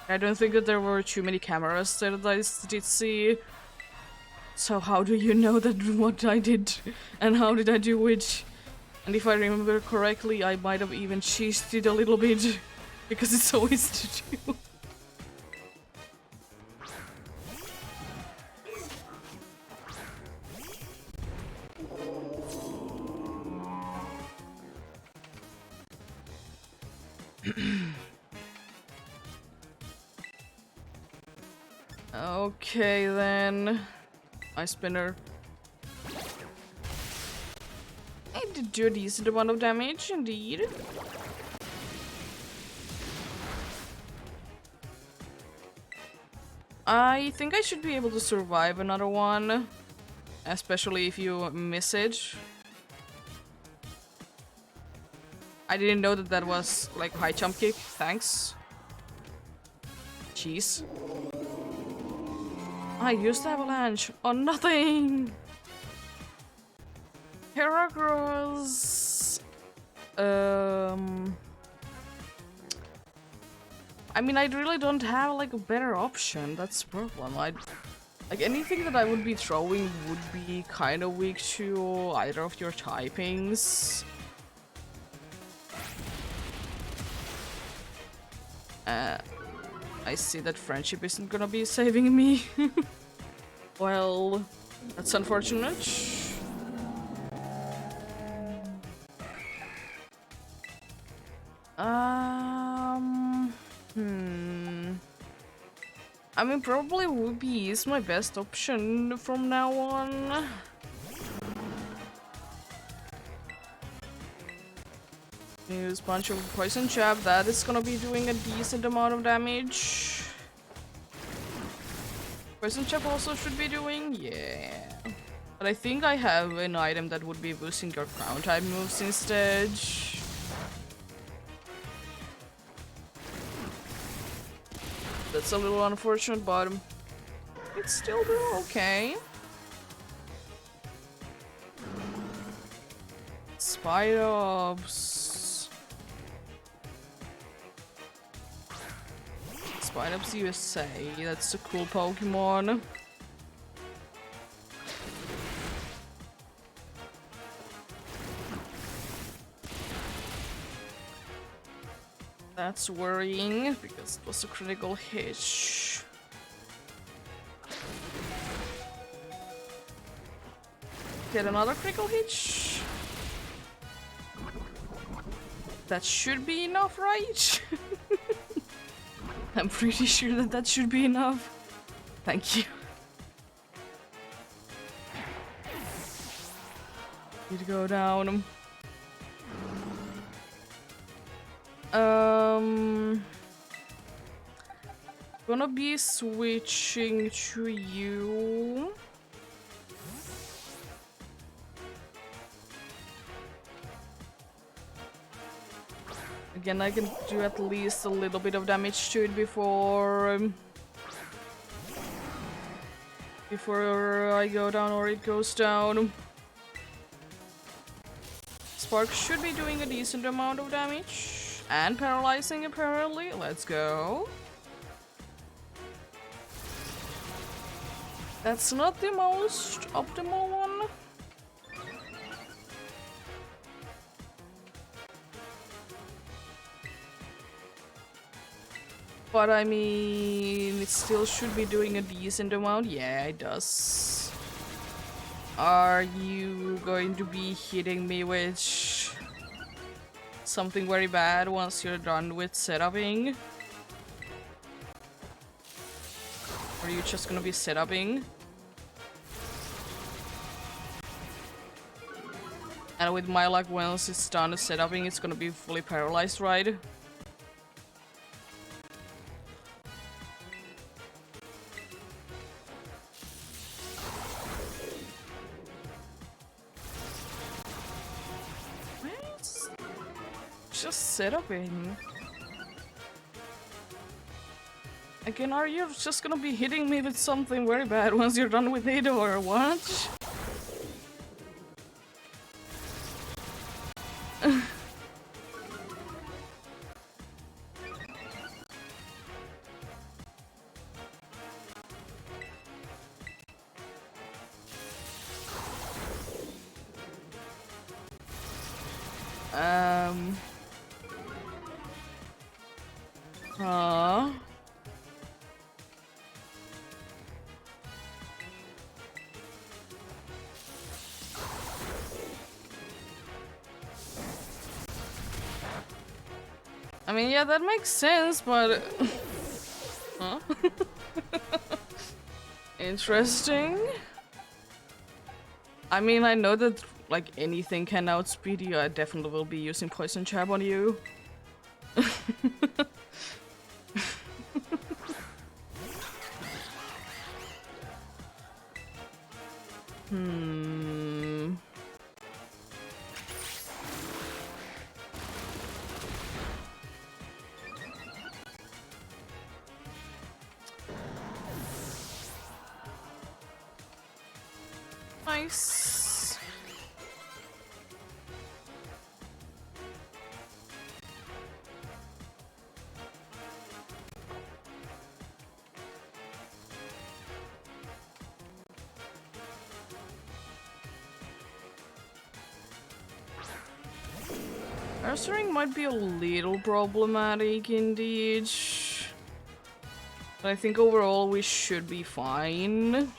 I don't think that there were too many cameras that I did see. So how do you know that what I did and how did I do it? And if I remember correctly, I might have even cheated a little bit because it's so easy to do. Okay then, my spinner. I did do a decent amount of damage, indeed. I think I should be able to survive another one, especially if you miss it. I didn't know that that was like high jump kick, thanks. Jeez. I used avalanche on nothing! Heracross... I mean, I really don't have like a better option, that's the problem. Like anything that I would be throwing would be kind of weak to either of your typings. I see that friendship isn't gonna be saving me. Well, that's unfortunate. I mean, probably Whoopi is my best option from now on. Use bunch of poison jab, that is gonna be doing a decent amount of damage. Poison jab also should be doing, yeah. But I think I have an item that would be boosting your ground type moves instead. That's a little unfortunate, but it's still doing okay. Spidops. Spidops USA, that's a cool Pokemon. That's worrying because it was a critical hit. Get another critical hit. That should be enough, right? I'm pretty sure that that should be enough. Thank you. Need to go down. Gonna be switching to you. Again, I can do at least a little bit of damage to it before I go down or it goes down. Spark should be doing a decent amount of damage and paralyzing apparently. Let's go. That's not the most optimal one. But I mean, it still should be doing a decent amount. Yeah, it does. Are you going to be hitting me with something very bad once you're done with setuping? Or are you just gonna be setuping? And with my luck, once it's done setuping, it's gonna be fully paralyzed, right? Just setuping. Again, are you just gonna be hitting me with something very bad once you're done with it, or what? Huh? I mean, yeah, that makes sense, but... Huh? Interesting. I mean, I know that, like, anything can outspeed you. I definitely will be using Poison Jab on you. Nice. Arsoring might be a little problematic indeed. But I think overall we should be fine.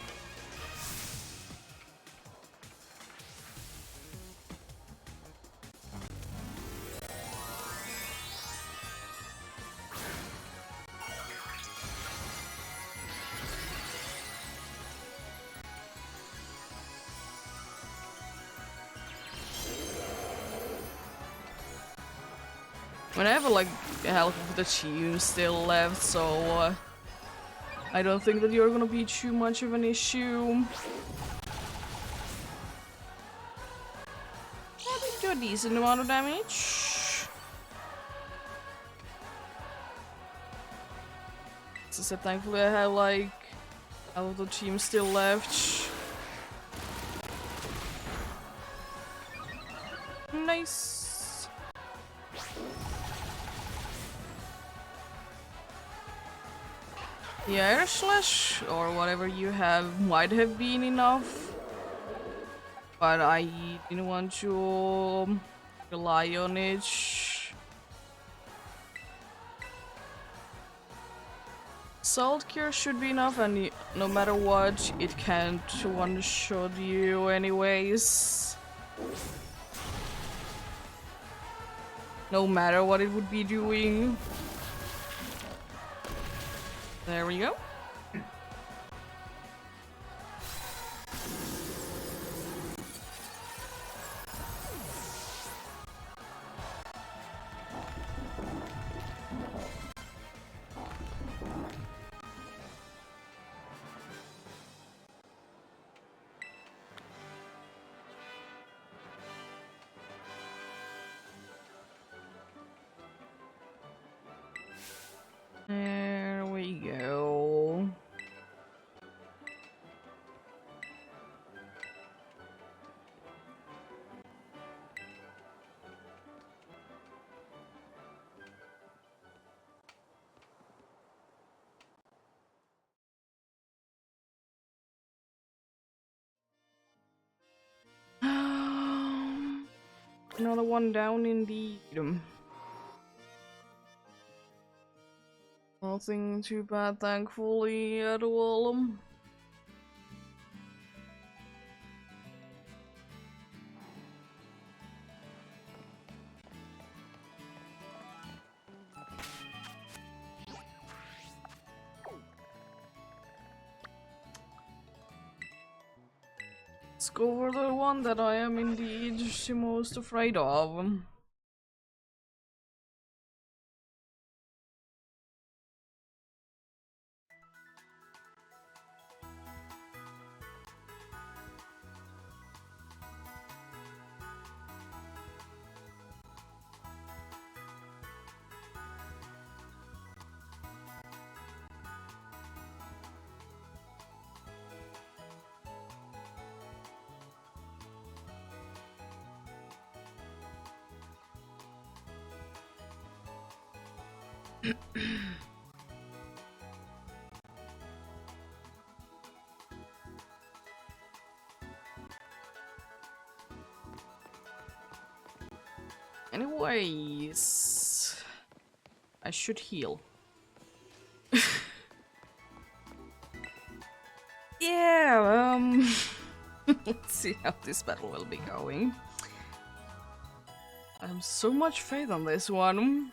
I mean, I have like half of the team still left, so I don't think that you're gonna be too much of an issue. I did do a decent amount of damage. As I said, thankfully I have like half of the team still left. Nice. The air slash or whatever you have might have been enough, but I didn't want to rely on it. Salt cure should be enough, and no matter what, it can't one-shot you anyways. No matter what it would be doing. There we go. There we go. Another one down indeed. Nothing too bad, thankfully, at all. Let's go for the one that I am indeed the most afraid of. Anyways, I should heal. Yeah, let's see how this battle will be going. I have so much faith on this one.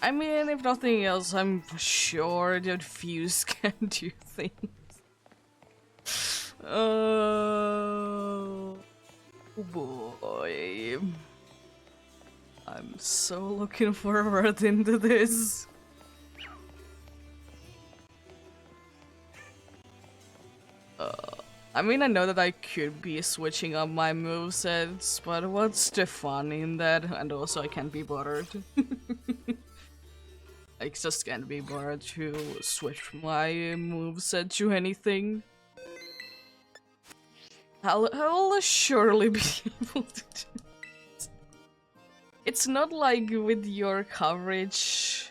I mean, if nothing else, I'm sure that Fuse can do things. Oh boy. I'm so looking forward into this. I mean, I know that I could be switching up my movesets, but what's the fun in that? And also, I can't be bothered. I just can't be bothered to switch my moveset to anything. I'll surely be able to do it. It's not like with your coverage,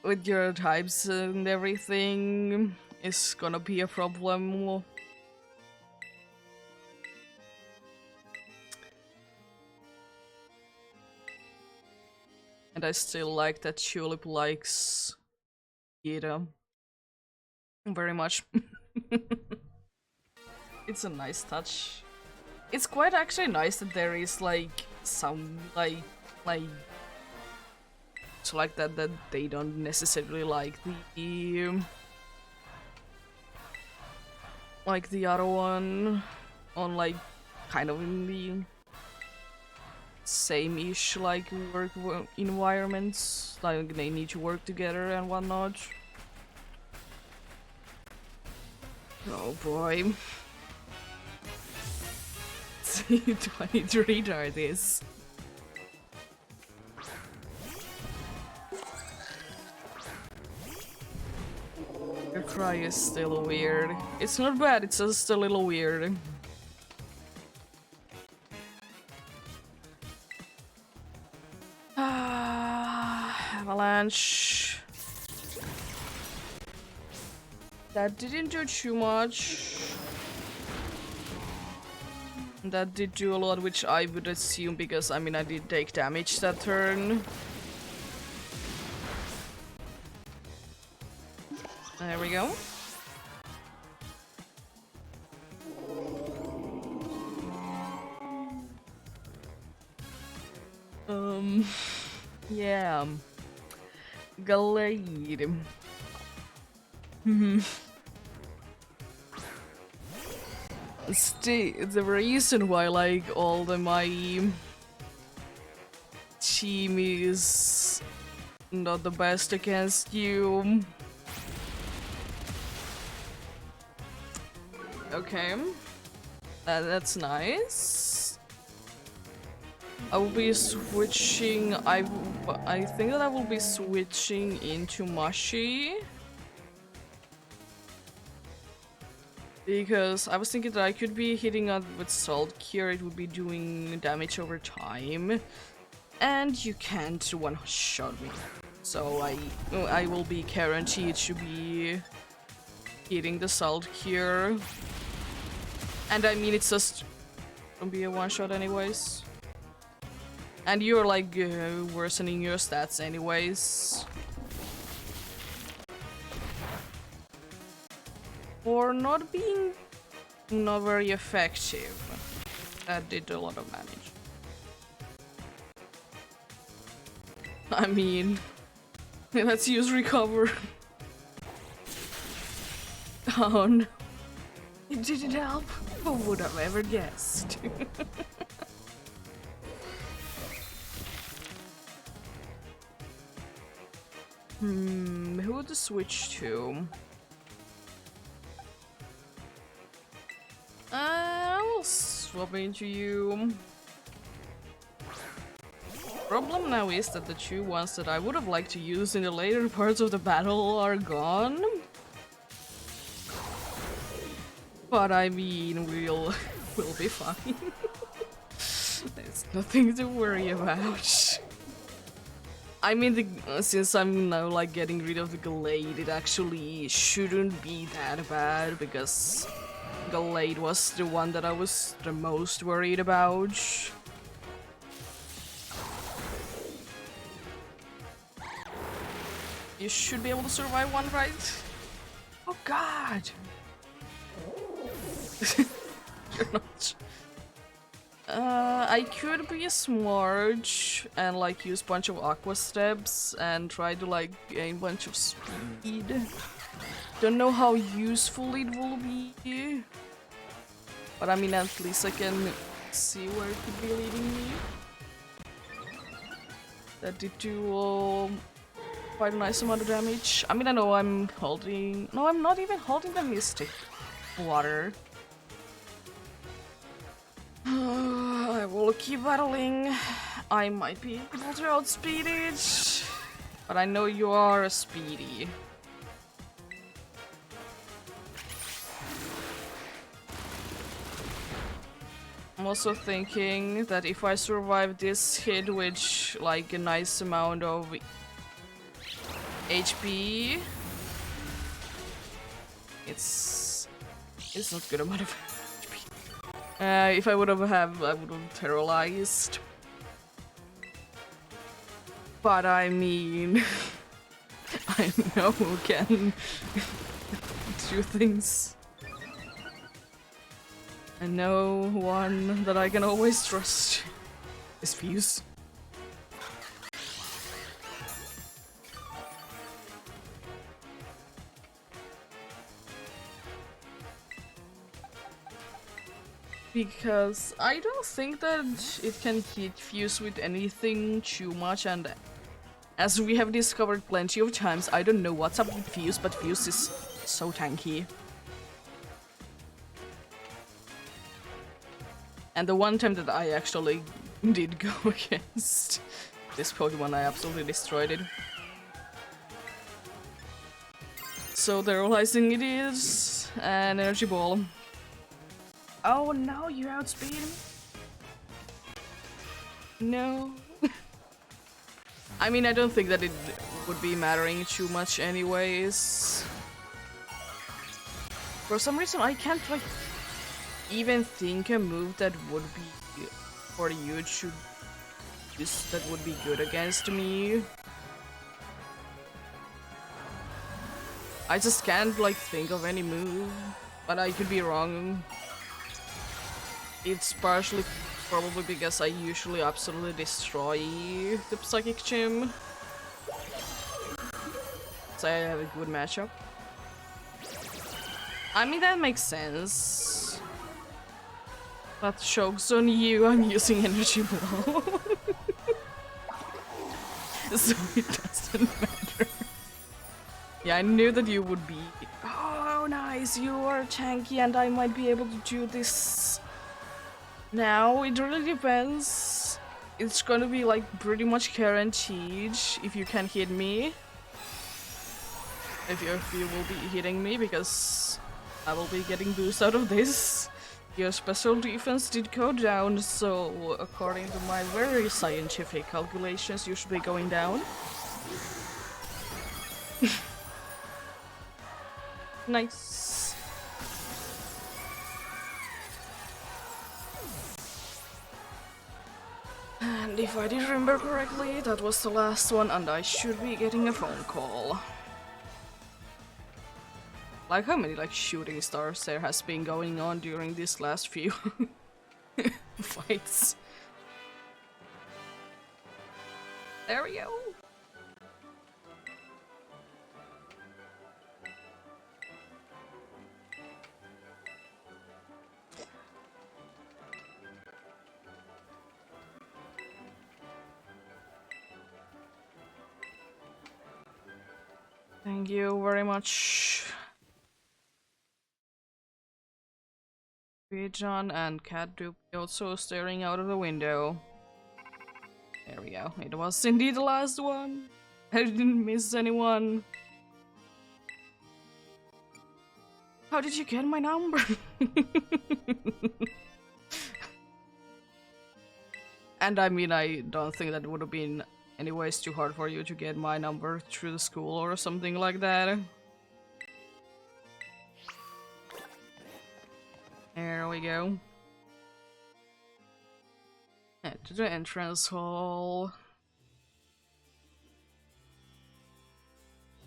with your types and everything, is gonna be a problem. And I still like that Tulip likes Ida very much. It's a nice touch. It's quite actually nice that there is like some like so like that they don't necessarily like the other one on like kind of in the same-ish like work environments, like they need to work together and whatnot. Oh boy. Do I need to retard this? Your cry is still weird. It's not bad, it's just a little weird. Avalanche. That didn't do too much. That did do a lot, which I would assume because, I mean, I did take damage that turn. There we go. Yeah. Glade. The reason why, like, all my team is not the best against you. Okay. That's nice. I will be switching. I think that I will be switching into Mushy. Because I was thinking that I could be hitting out with Salt Cure, it would be doing damage over time. And you can't one-shot me. So I will be guaranteed to be hitting the salt here. And I mean, it's just gonna be a one-shot anyways. And you're like worsening your stats anyways. For not being not very effective. That did a lot of damage. I mean, let's use recover. Oh no. It didn't help. Who would have ever guessed? Who to switch to? I will swap into you. Problem now is that the two ones that I would have liked to use in the later parts of the battle are gone. But I mean, we'll be fine. There's nothing to worry about. I mean, since I'm now like getting rid of the Glade, it actually shouldn't be that bad because Glade was the one that I was the most worried about. You should be able to survive one, right? Oh god! You're not. I could be smart and like use bunch of aqua steps and try to like gain bunch of speed. Don't know how useful it will be. But I mean, at least I can see where it could be leading me. That did do quite a nice amount of damage. I mean, I know I'm holding... No, I'm not even holding the Mystic Water. I will keep battling. I might be able to outspeed it. But I know you are a speedy. I'm also thinking that if I survive this hit with like a nice amount of HP, it's not good amount of HP. If I would have I would have terrorized. But I mean, I know who can do things. I know one that I can always trust is Fuse. Because I don't think that it can hit Fuse with anything too much, and as we have discovered plenty of times, I don't know what's up with Fuse, but Fuse is so tanky. And the one time that I actually did go against this Pokemon, I absolutely destroyed it. So the realizing it is an energy ball. Oh no, you outspeed him? No. I mean, I don't think that it would be mattering too much anyways. For some reason, I can't like even think a move that would be for you to use that would be good against me. I just can't like think of any move, but I could be wrong. It's partially probably because I usually absolutely destroy the Psychic Gym. So I have a good matchup. I mean, that makes sense. But joke's on you, I'm using Energy Blow. So it doesn't matter. Yeah, I knew that you would be. Oh, nice, you are tanky and I might be able to do this. Now, it really depends. It's gonna be like pretty much guaranteed if you can hit me. If you will be hitting me, because I will be getting boost out of this. Your special defense did go down, so according to my very scientific calculations, you should be going down. Nice. And if I did remember correctly, that was the last one, and I should be getting a phone call. Like how many like shooting stars there has been going on during these last few fights. There we go. Thank you very much. John and Cat Dupe also staring out of the window. There we go. It was indeed the last one. I didn't miss anyone. How did you get my number? And I mean, I don't think that would have been anyways too hard for you to get my number through the school or something like that. There we go. Head to the entrance hall.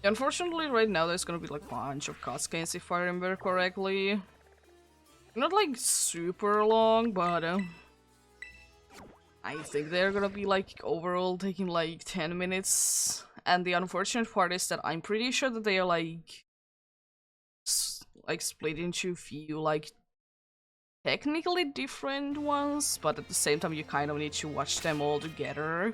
Unfortunately, right now there's gonna be like a bunch of cutscenes if I remember correctly. Not like super long, but I think they're gonna be like overall taking like 10 minutes. And the unfortunate part is that I'm pretty sure that they are like split into a few like technically different ones, but at the same time you kind of need to watch them all together.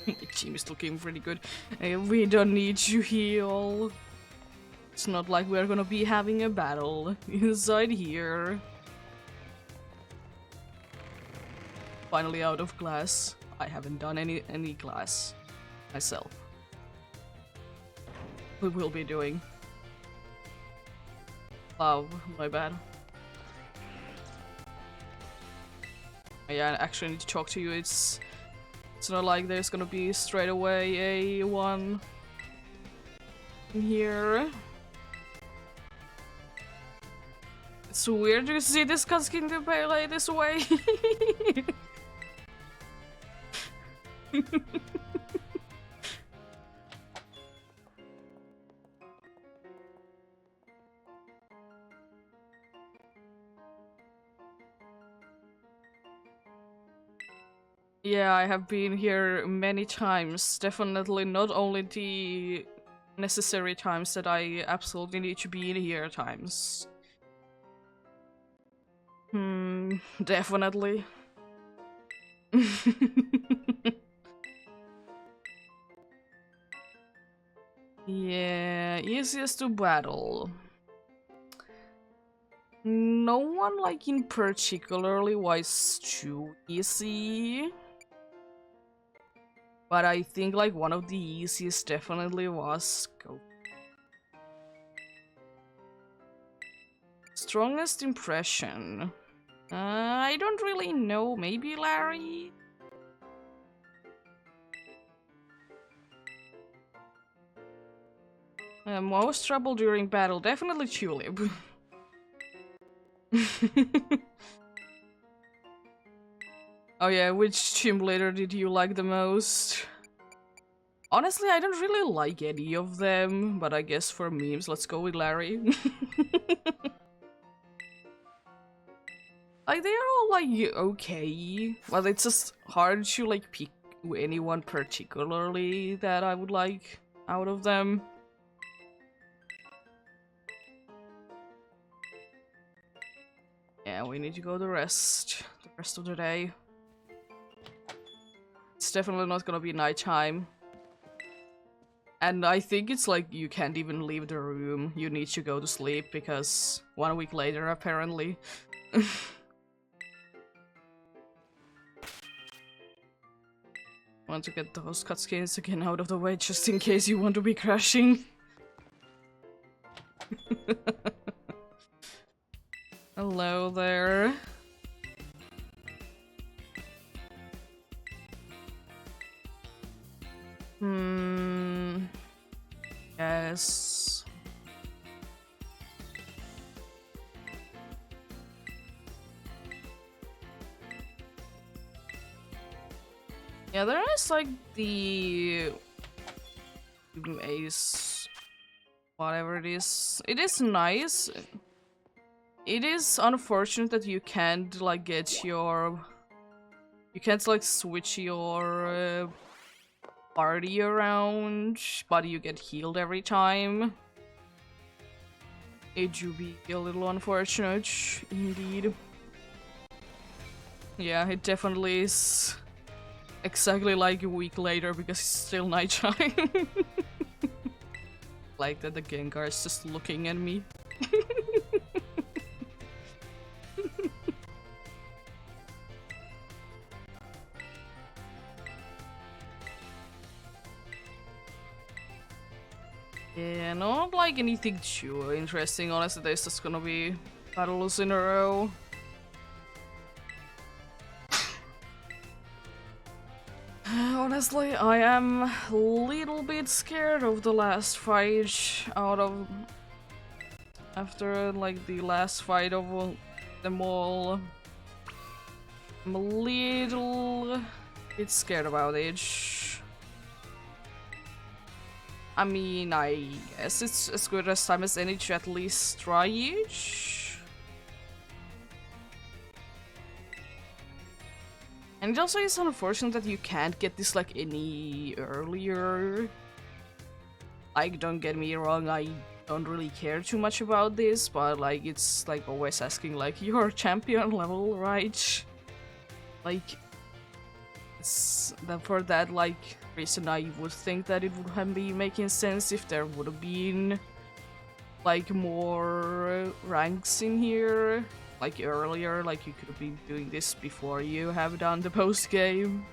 My team is looking pretty good. We don't need to heal. It's not like we're gonna be having a battle inside here. Finally out of class. I haven't done any class myself. We will be doing. Oh, my bad. Yeah, I actually need to talk to you. It's not like there's gonna be straight away a one in here. It's weird to see this cutscene to play this way. Yeah, I have been here many times. Definitely not only the necessary times that I absolutely need to be in here times. Definitely. Yeah, easiest to battle. No one like in particularly was too easy. But I think like one of the easiest definitely was Go. Strongest impression. I don't really know. Maybe Larry? Most trouble during battle. Definitely Tulip. Oh yeah, which gym leader did you like the most? Honestly, I don't really like any of them, but I guess for memes, let's go with Larry. Like, they're all like okay, but it's just hard to like pick anyone particularly that I would like out of them. Yeah, we need to go the rest of the day. It's definitely not gonna be nighttime. And I think it's like you can't even leave the room. You need to go to sleep because 1 week later, apparently. Want to get those cutscenes again out of the way just in case you want to be crashing. Hello there. Yes. Yeah, there is like the ace, whatever it is. It is nice. It is unfortunate that you can't like get your, you can't like switch your party around, but you get healed every time. It do be a little unfortunate, indeed. Yeah, it definitely is. Exactly like a week later because it's still nighttime. Like that the Gengar is just looking at me. Yeah, not like anything too interesting, honestly. There's just gonna be battles in a row. Honestly, I am a little bit scared of the last fight after like the last fight of them all. I'm a little bit scared about it. I mean, I guess it's as good as time as any to at least try it. And it also is unfortunate that you can't get this like any earlier. Like, don't get me wrong, I don't really care too much about this, but like it's like always asking like your champion level, right? Like, it's that for that like reason I would think that it would have been making sense if there would have been like more ranks in here. Like earlier, like you could have been doing this before you have done the post game.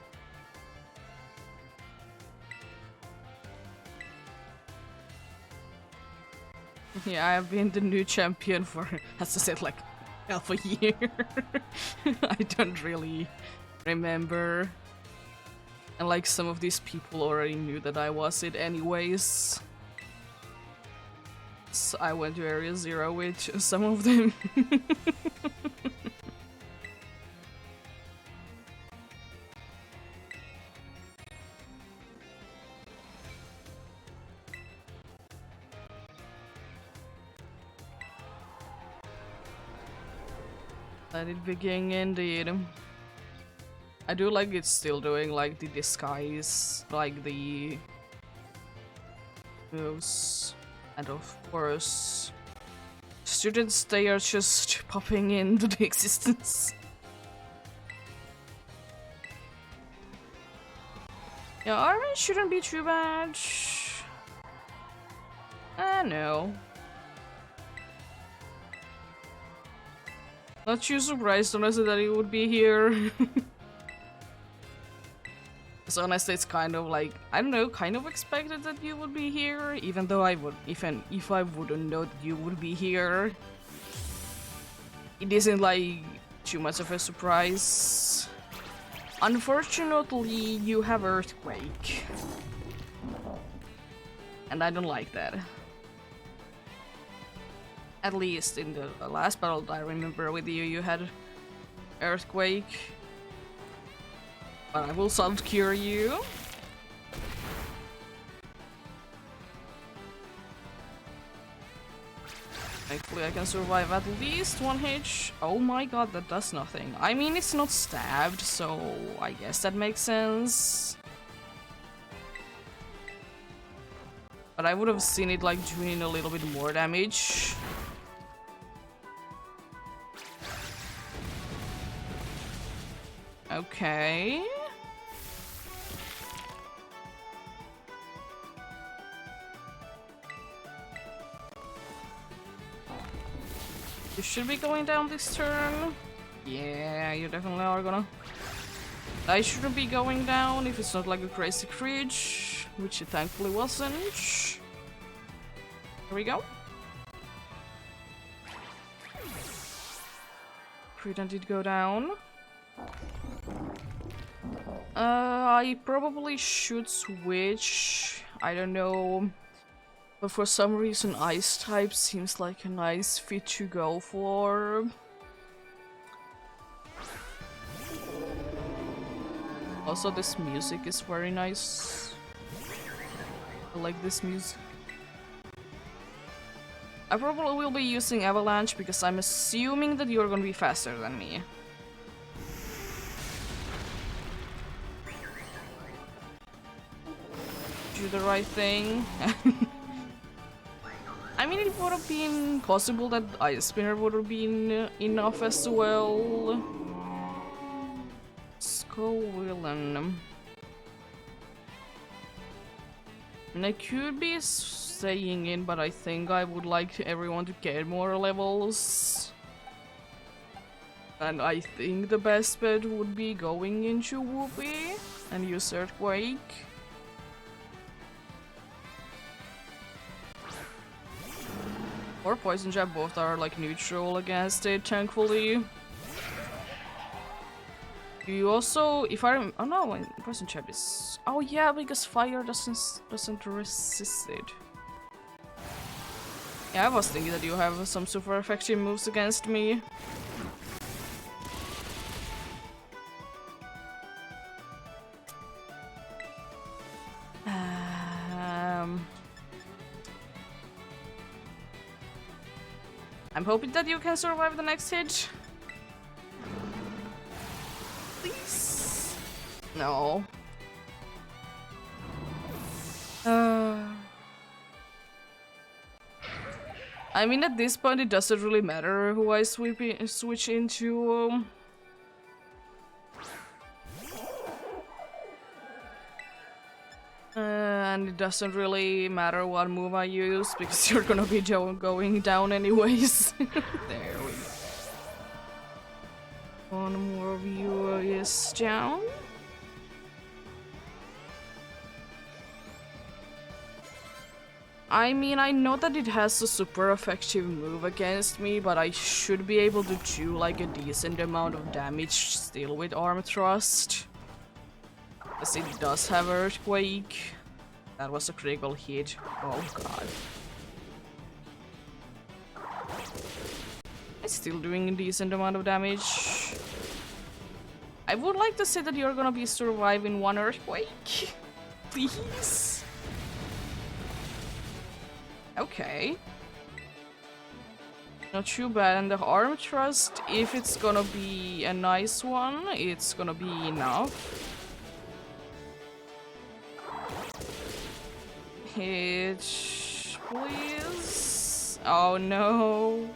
Yeah, I have been the new champion for, as I said, like half a year. I don't really remember. And like some of these people already knew that I was it anyways. So I went to Area Zero with some of them. Let it begin indeed. I do like it's still doing like the disguise, like the moves, and of course students, they are just popping into the existence. Yeah, orange shouldn't be too bad. No. Not too surprised, honestly, that it would be here. So honestly, it's kind of like, I don't know, kind of expected that you would be here, even though I would, even if I wouldn't know that you would be here. It isn't like too much of a surprise. Unfortunately, you have Earthquake. And I don't like that. At least in the last battle that I remember with you, you had Earthquake. But I will Salt Cure you. Thankfully I can survive at least one hit. Oh my god, that does nothing. I mean, it's not stabbed, so I guess that makes sense. But I would have seen it like doing a little bit more damage. Okay. You should be going down this turn. Yeah, you definitely are gonna. I shouldn't be going down if it's not like a crazy cringe, which it thankfully wasn't. Here we go. crit did go down. I probably should switch. I don't know. But for some reason, ice type seems like a nice fit to go for. Also, this music is very nice. I like this music. I probably will be using Avalanche because I'm assuming that you're gonna be faster than me. Do the right thing. I mean, it would have been possible that Ice Spinner would have been enough as well. Skull Villain. And I could be staying in, but I think I would like everyone to get more levels. And I think the best bet would be going into Whoopee and use Earthquake. Or Poison Jab, both are like neutral against it, thankfully. You also, if I oh no, Poison Jab is, oh yeah, because fire doesn't resist it. Yeah, I was thinking that you have some super effective moves against me. I'm hoping that you can survive the next hit. Please. No. I mean, at this point, it doesn't really matter who I switch into. And it doesn't really matter what move I use because you're gonna be going down anyways. There we go. One more of you is down. I mean, I know that it has a super effective move against me, but I should be able to do like a decent amount of damage still with Arm Thrust. Because it does have Earthquake. That was a critical hit. Oh god. It's still doing a decent amount of damage. I would like to say that you're gonna be surviving one Earthquake. Please. Okay. Not too bad. And the Arm Thrust, if it's gonna be a nice one, it's gonna be enough. Hit, please. Oh no.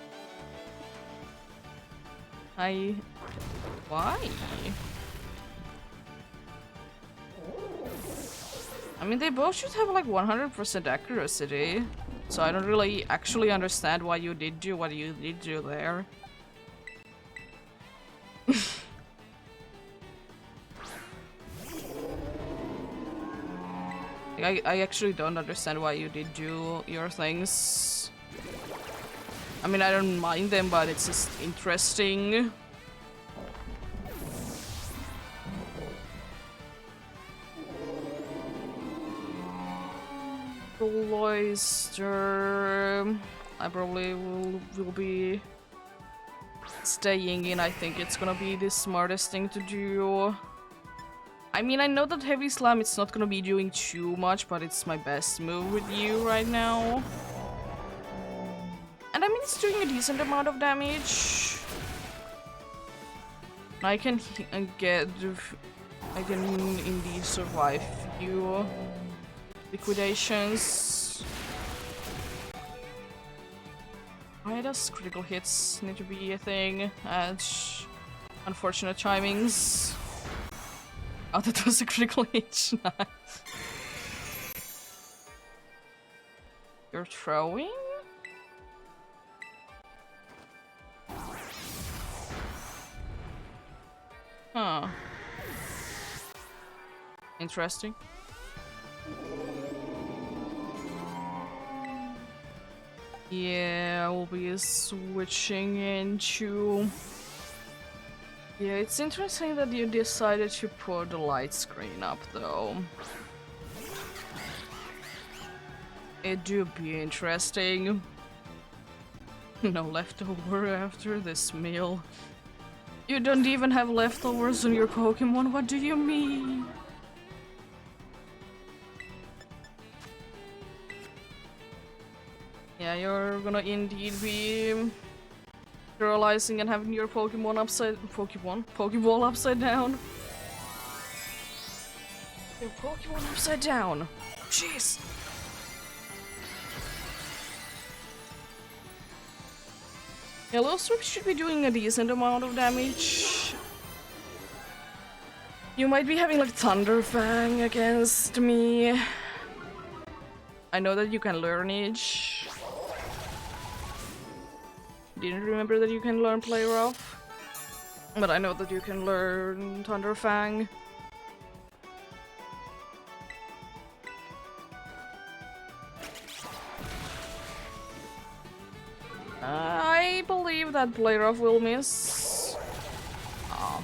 Why? I mean, they both should have like 100% accuracy. So I don't really actually understand why you did do what you did do there. I actually don't understand why you did do your things. I mean, I don't mind them, but it's just interesting. Cloister. I probably will be staying in. I think it's gonna be the smartest thing to do. I mean, I know that Heavy Slam it's not gonna be doing too much, but it's my best move with you right now. And I mean, it's doing a decent amount of damage. I can indeed survive few liquidations. Why does critical hits need to be a thing? Unfortunate timings. Oh, that was a critical hit. Nice. You're throwing? Huh. Interesting. Yeah, I will be switching into Yeah, it's interesting that you decided to put the light screen up, though. It do be interesting. No leftover after this meal. You don't even have leftovers on your Pokemon, what do you mean? Yeah, you're gonna indeed be paralyzing and having your Pokeball upside down. Your Pokemon upside down. Jeez. Yellow Switch should be doing a decent amount of damage. You might be having like Thunder Fang against me. I know that you can learn each. Didn't remember that you can learn Play Rough. But I know that you can learn Thunder Fang. I believe that Play Rough will miss. Oh.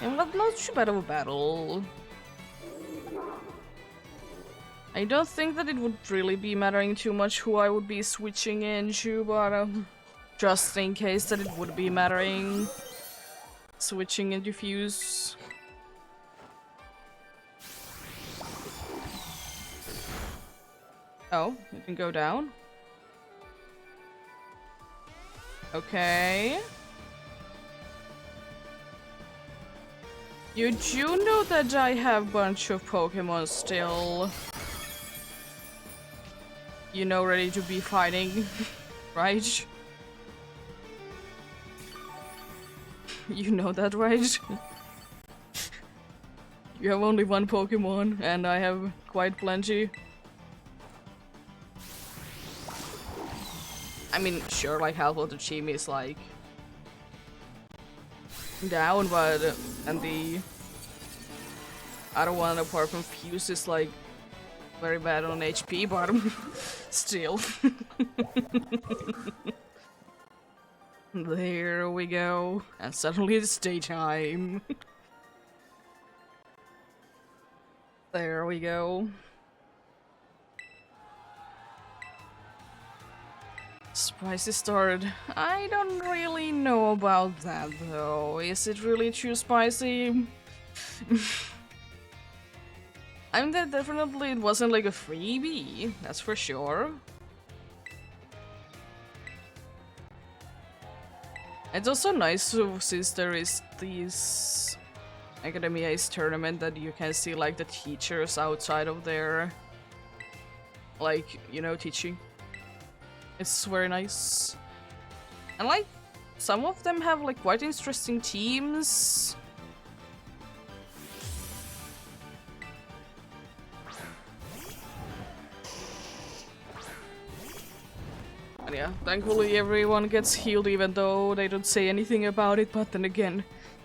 And not too bad of a battle. I don't think that it would really be mattering too much who I would be switching into, but just in case that it would be mattering, switching into Fuse. Oh, you can go down? Okay. You do know that I have a bunch of Pokemon still, you know, ready to be fighting, right? You know that, right? You have only one Pokemon, and I have quite plenty. I mean, sure, like half of the team is like down, but and the other one apart from Fuse is like very bad on HP, but still. There we go, and suddenly it's daytime. There we go. Spicy started. I don't really know about that though. Is it really too spicy? I mean, that definitely it wasn't like a freebie, that's for sure. It's also nice since there is this Academia EEST tournament that you can see like the teachers outside of there, like, you know, teaching. It's very nice. And like, some of them have like quite interesting teams. And yeah, thankfully everyone gets healed even though they don't say anything about it, but then again,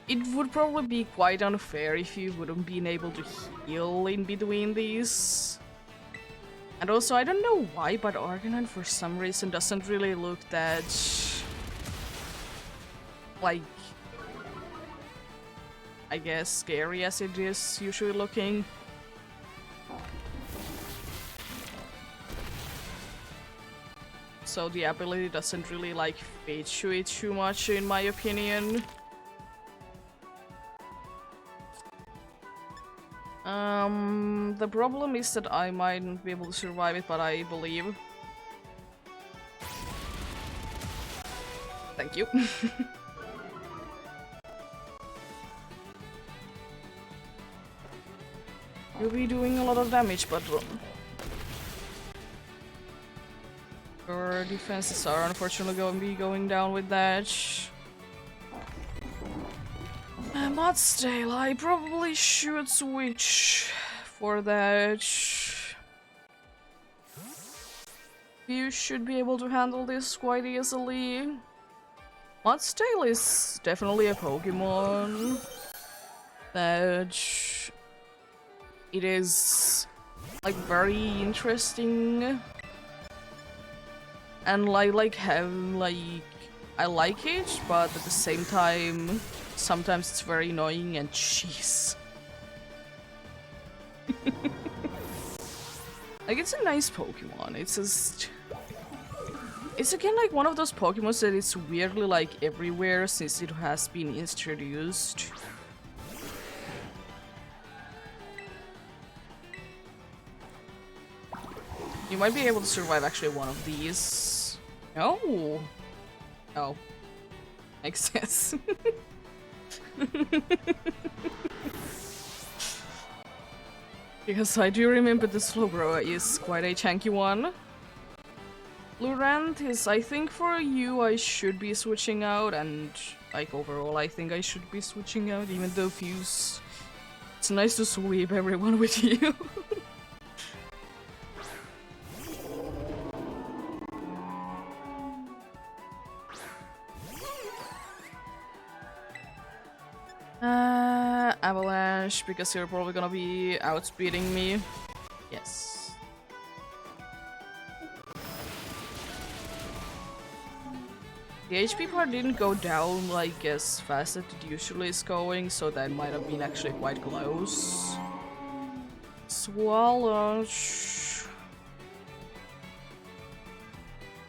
it would probably be quite unfair if you wouldn't been able to heal in between these. And also, I don't know why, but Arcanine for some reason doesn't really look that like, I guess, scary as it is usually looking. So the ability doesn't really like feature it too much in my opinion. The problem is that I might not be able to survive it, but I believe. Thank you. You'll be doing a lot of damage, but your defenses are unfortunately going to be going down with that. But still, I probably should switch for that. You should be able to handle this quite easily. Mudstail is definitely a Pokemon that it is like very interesting, and like have like I like it, but at the same time, sometimes it's very annoying and jeez. Like, it's a nice Pokemon. It's just... It's again like one of those Pokemon that it's weirdly like everywhere since it has been introduced. You might be able to survive actually one of these. Oh. Oh. Makes sense. Because I do remember the Slowbro is quite a chunky one. Lurant is, I think for you I should be switching out, and like overall I think I should be switching out, even though Fuse... It's nice to sweep everyone with you. Avalanche, because you're probably gonna be outspeeding me. Yes. The HP part didn't go down like as fast as it usually is going, so that might have been actually quite close. Swallow.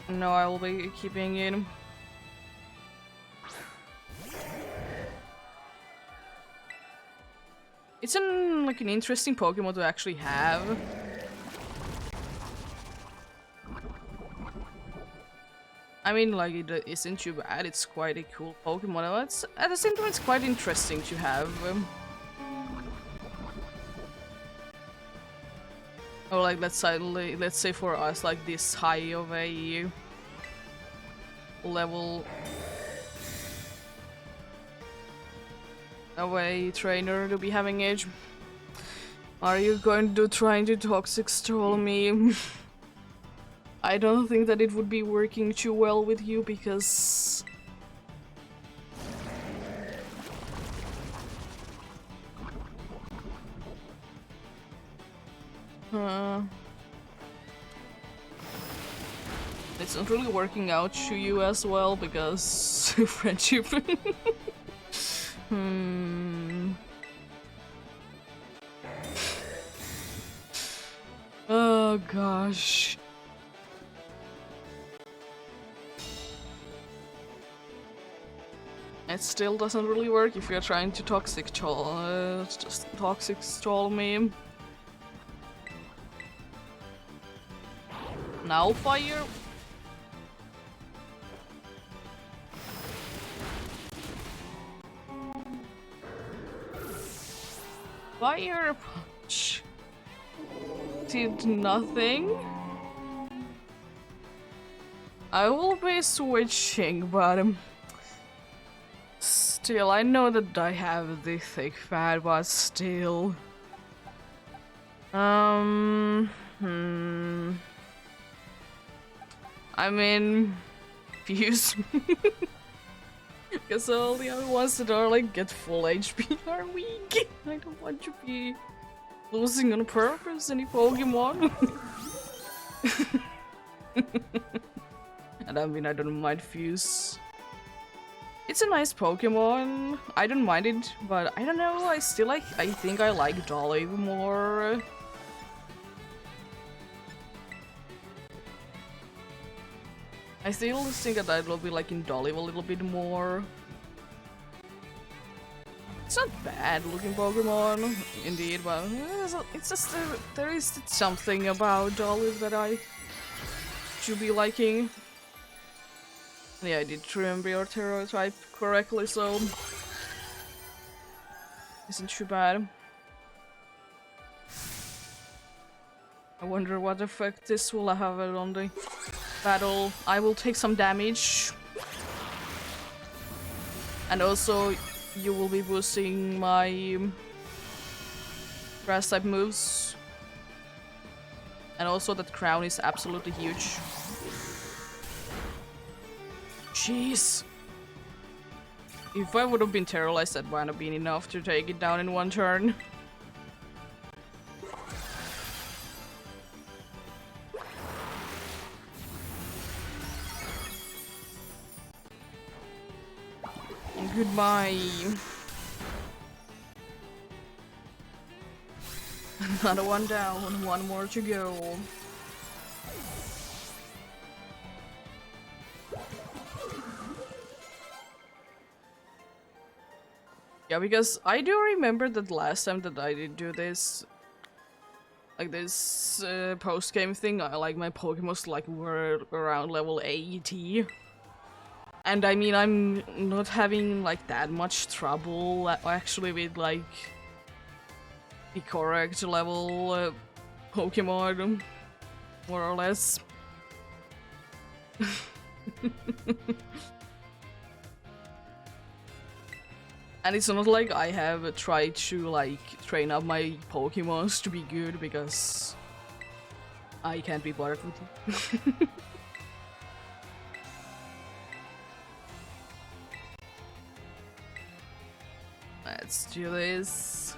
No, I will be keeping it. It's like an interesting Pokemon to actually have. I mean, like, it isn't too bad. It's quite a cool Pokemon. It's, at the same time, it's quite interesting to have. Or like, let's say for us, like this high of a level of a trainer to be having age. Are you going to trying to toxic troll me? I don't think that it would be working too well with you because... It's not really working out to you as well because... friendship. Oh gosh. It still doesn't really work if you're trying to toxic troll. Just toxic troll me. Now fire. Fire punch. Did nothing. I will be switching, but still, I know that I have the thick fat, but still. I mean, Fuse. Because all the other ones that are like get full HP are weak. I don't want to be losing on purpose any Pokemon. And I mean, I don't mind Fuse. It's a nice Pokemon. I don't mind it, but I don't know. I think I like Dolly more. I still think that I will be liking Dolly a little bit more. It's not bad looking Pokemon, indeed, but it's just there is something about Dolly that I should be liking. Yeah, I did remember your Terror type correctly, so isn't too bad. I wonder what effect this will have on the battle. I will take some damage. And also, you will be boosting my grass type moves. And also that crown is absolutely huge. Jeez. If I would have been terrorized, that might have been enough to take it down in one turn. Goodbye. Another one down, one more to go. Yeah, because I do remember that last time that I did do this, like this post-game thing, like my Pokemons like were around level 80. And I mean, I'm not having like that much trouble actually with like the correct level Pokemon, more or less. And it's not like I have tried to like train up my Pokemons to be good because I can't be bothered with it. Let's do this.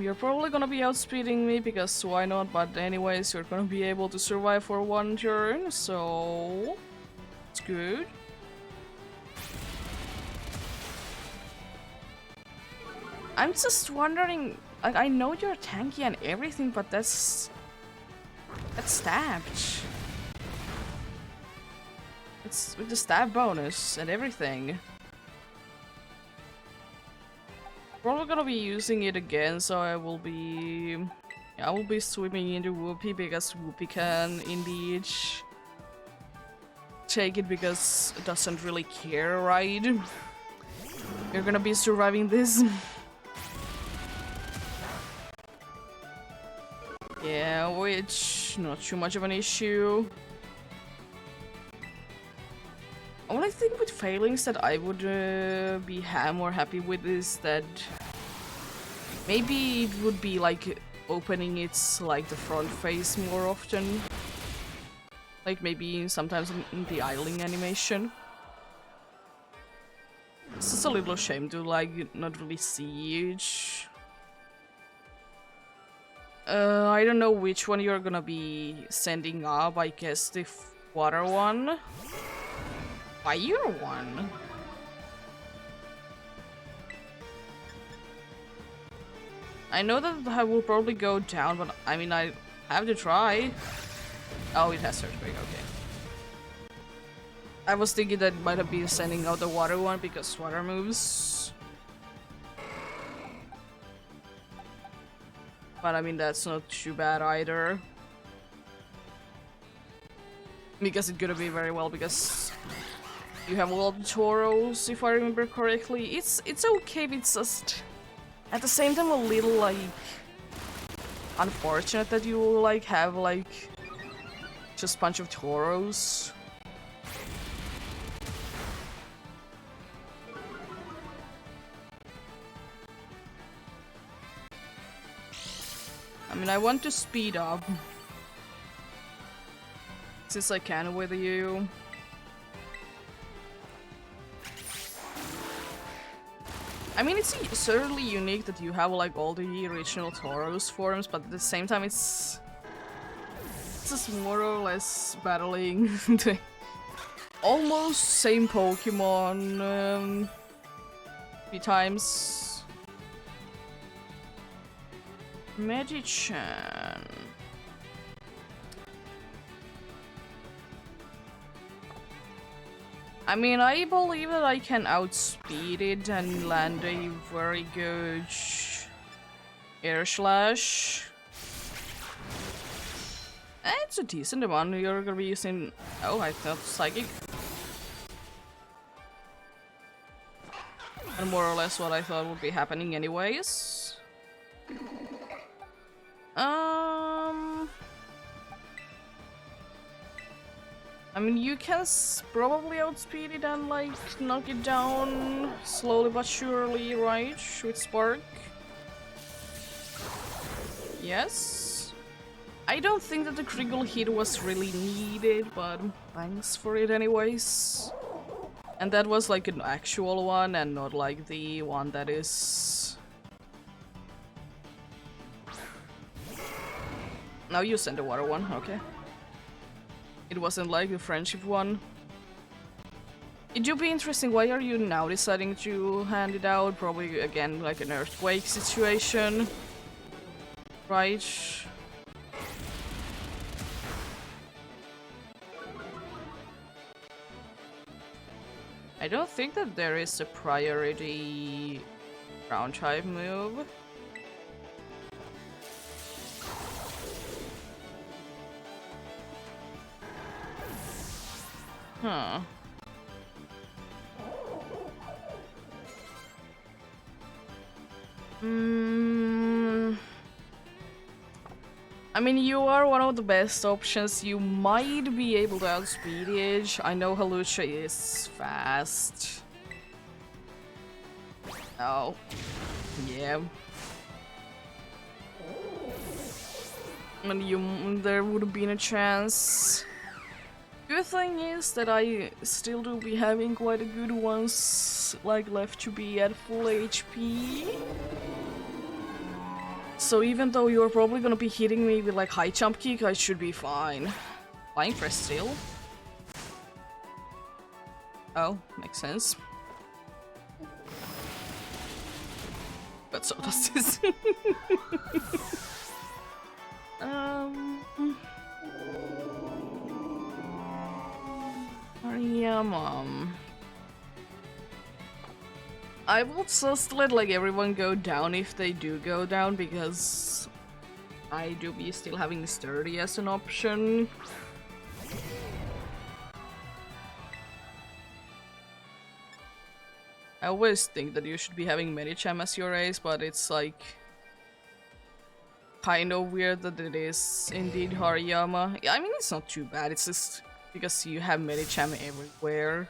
You're probably gonna be outspeeding me because why not, but anyways, you're gonna be able to survive for one turn, so it's good. I'm just wondering, like, I know you're tanky and everything, but that's stabbed. It's with the stab bonus and everything. Probably gonna be using it again, so I will be swimming into Whoopi because Whoopi can indeed take it because it doesn't really care, right? You're gonna be surviving this. Yeah, which not too much of an issue. Only thing with failings that I would be more happy with is that maybe it would be like opening its like the front face more often. Like maybe sometimes in the idling animation. It's just a little shame to like not really see it. I don't know which one you're gonna be sending up. I guess the water one. Fire one. I know that I will probably go down, but I mean I have to try. Oh, it has Searchbreak, okay. I was thinking that it might have been sending out the water one because water moves. But I mean that's not too bad either. Because it's gonna be very well because you have a lot of Tauros, if I remember correctly. It's okay, it's just at the same time a little like unfortunate that you like have like just a bunch of Tauros. I mean, I want to speed up since I can with you. I mean, it's certainly unique that you have like all the original Tauros forms, but at the same time it's just more or less battling the almost same Pokemon 3 times. Magician. I mean, I believe that I can outspeed it and land a very good air slash. It's a decent one. You're gonna be using. Oh, I thought psychic. And more or less what I thought would be happening, anyways. I mean, you can probably outspeed it and like knock it down slowly but surely, right? With Spark. Yes. I don't think that the critical hit was really needed, but thanks for it anyways. And that was like an actual one and not like the one that is Now you send the water one, okay. It wasn't like the friendship one. It would be interesting, why are you now deciding to hand it out? Probably again like an earthquake situation. Right? I don't think that there is a priority ground type move. Huh. I mean, you are one of the best options. You might be able to outspeed Edge. I know Halucha is fast. Oh. Yeah. And there would have been a chance. Good thing is that I still do be having quite a good ones, like left to be at full HP. So even though you're probably gonna be hitting me with like high jump kick, I should be fine. Flying press still. Oh, makes sense. But so does this. Yeah, Mom. I will just let like everyone go down if they do go down, because I do be still having sturdy as an option. I always think that you should be having Medicham as your ace, but it's like kind of weird that it is indeed Hariyama. Yeah, I mean, it's not too bad, it's just because you have Medicham everywhere.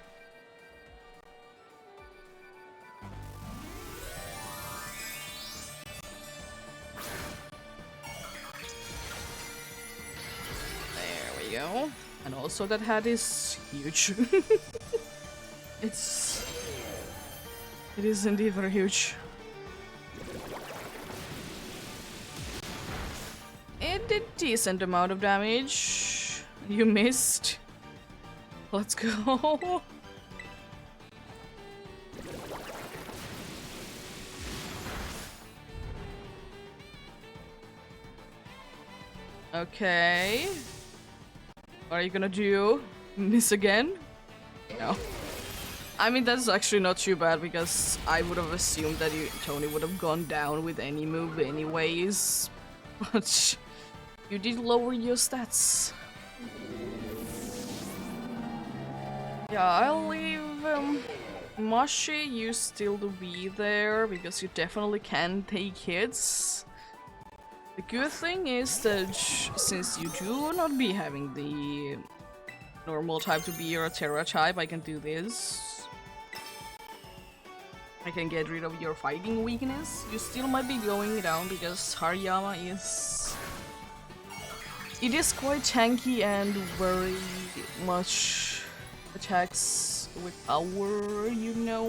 There we go. And also that hat is huge. It is indeed very huge. It did decent amount of damage. You missed. Let's go. Okay. What are you gonna do? Miss again? No. I mean, that's actually not too bad, because I would have assumed that Tony would have gone down with any move anyways. But you did lower your stats. Yeah, I'll leave Mashi, you still to be there, because you definitely can take hits. The good thing is that since you do not be having the normal type to be your Terra type, I can do this. I can get rid of your fighting weakness. You still might be going down because Hariyama is... It is quite tanky and very much attacks with power, you know.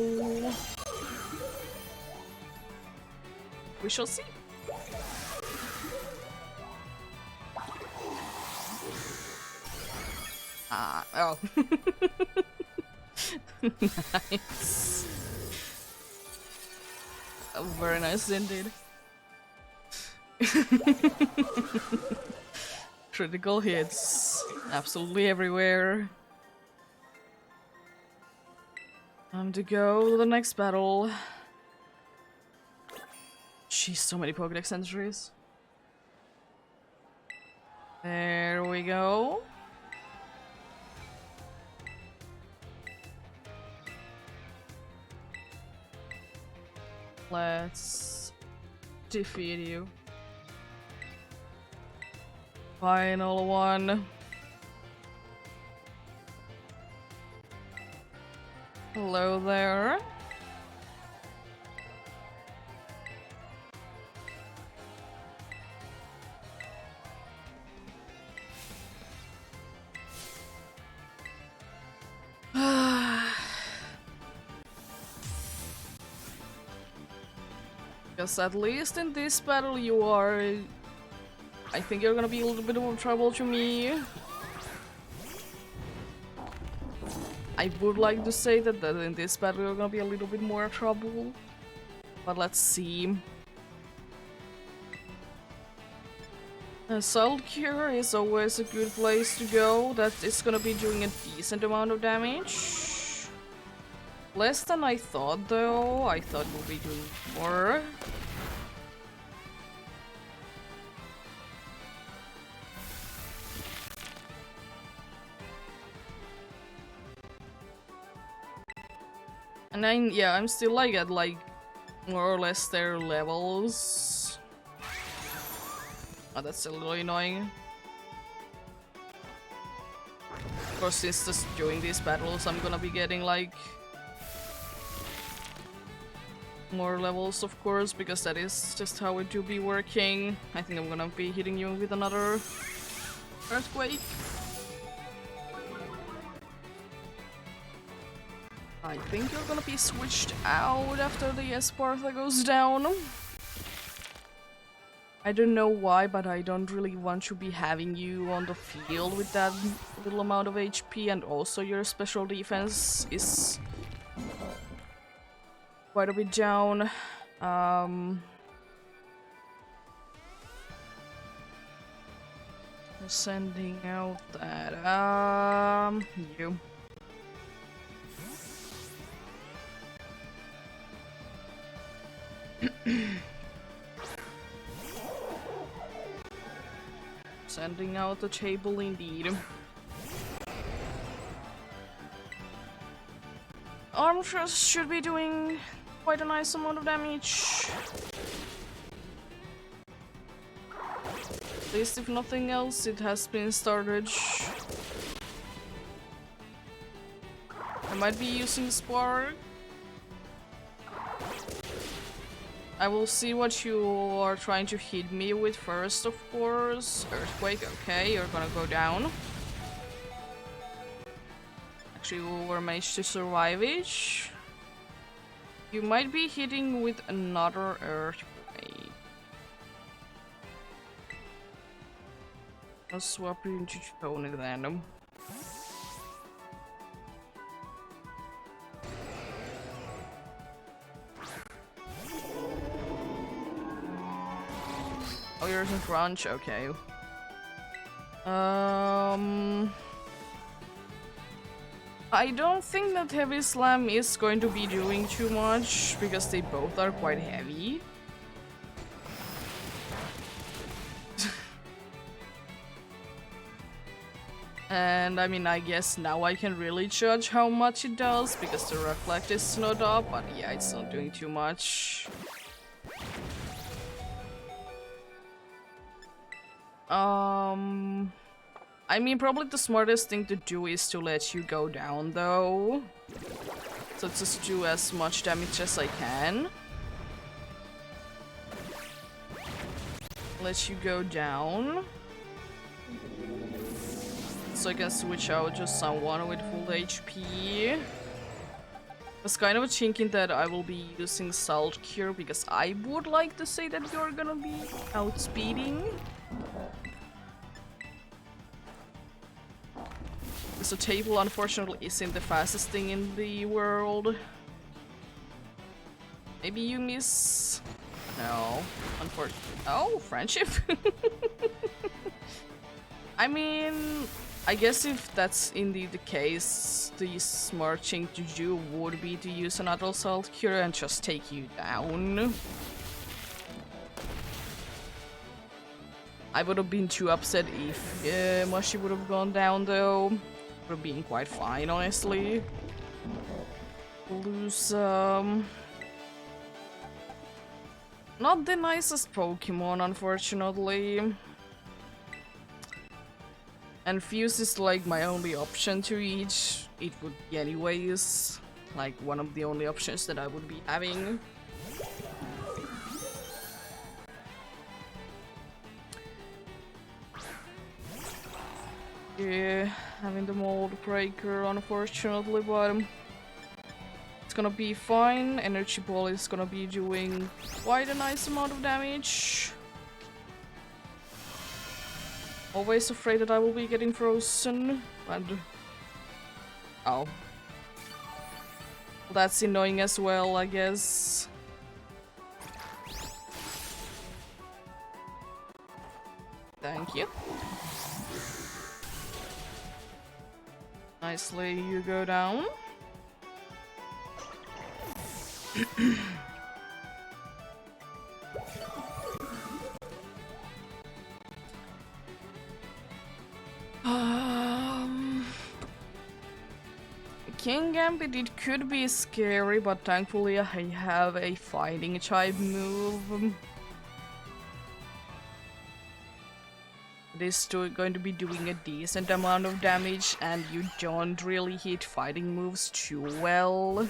We shall see. Oh. Nice. Oh, very nice indeed. Critical hits. Absolutely everywhere. Time to go to the next battle. Jeez, so many Pokédex entries. There we go. Let's defeat you. Final one. Hello there. Because at least in this battle you are I think you're gonna be a little bit more trouble to me. I would like to say that in this battle you're gonna be a little bit more trouble. But let's see. Salt Cure is always a good place to go. That is gonna be doing a decent amount of damage. Less than I thought though. I thought we'll be doing more. And I'm still like at like more or less their levels. Oh, that's a little annoying. Of course, since just during these battles I'm gonna be getting like more levels, of course, because that is just how it do be working. I think I'm gonna be hitting you with another earthquake. I think you're gonna be switched out after the Esparta goes down. I don't know why, but I don't really want to be having you on the field with that little amount of HP, and also your special defense is quite a bit down. Sending out that, you. Sending out the table indeed. Arm thrust should be doing quite a nice amount of damage. At least if nothing else, it has been started. I might be using Spark. I will see what you are trying to hit me with first, of course. Earthquake, okay, you're gonna go down. Actually, you were managed to survive it. You might be hitting with another earthquake. I'll swap you into Tony then. Oh, yours is crunch? Okay. I don't think that Heavy Slam is going to be doing too much, because they both are quite heavy. And I mean, I guess now I can really judge how much it does, because the reflect is not up, but yeah, it's not doing too much. I mean, probably the smartest thing to do is to let you go down, though. So just do as much damage as I can. Let you go down. So I can switch out to someone with full HP. I was kind of thinking that I will be using Salt Cure, because I would like to say that you're gonna be outspeeding. So table unfortunately isn't the fastest thing in the world. Maybe you miss? No, unfortunately. Oh, friendship. I mean, I guess if that's indeed the case, the smart thing to do would be to use another Salt Cure and just take you down. I would have been too upset if Mashi would have gone down, though. Would have been quite fine, honestly. Lose, not the nicest Pokemon, unfortunately. And Fuse is like my only option to reach. It would be anyways. Like one of the only options that I would be having. Yeah, having the Mold Breaker, unfortunately, but it's gonna be fine. Energy Ball is gonna be doing quite a nice amount of damage. Always afraid that I will be getting frozen, and oh, that's annoying as well, I guess. Thank you. Nicely, you go down. King Gambit, it could be scary, but thankfully I have a fighting type move. It is going to be doing a decent amount of damage, and you don't really hit fighting moves too well.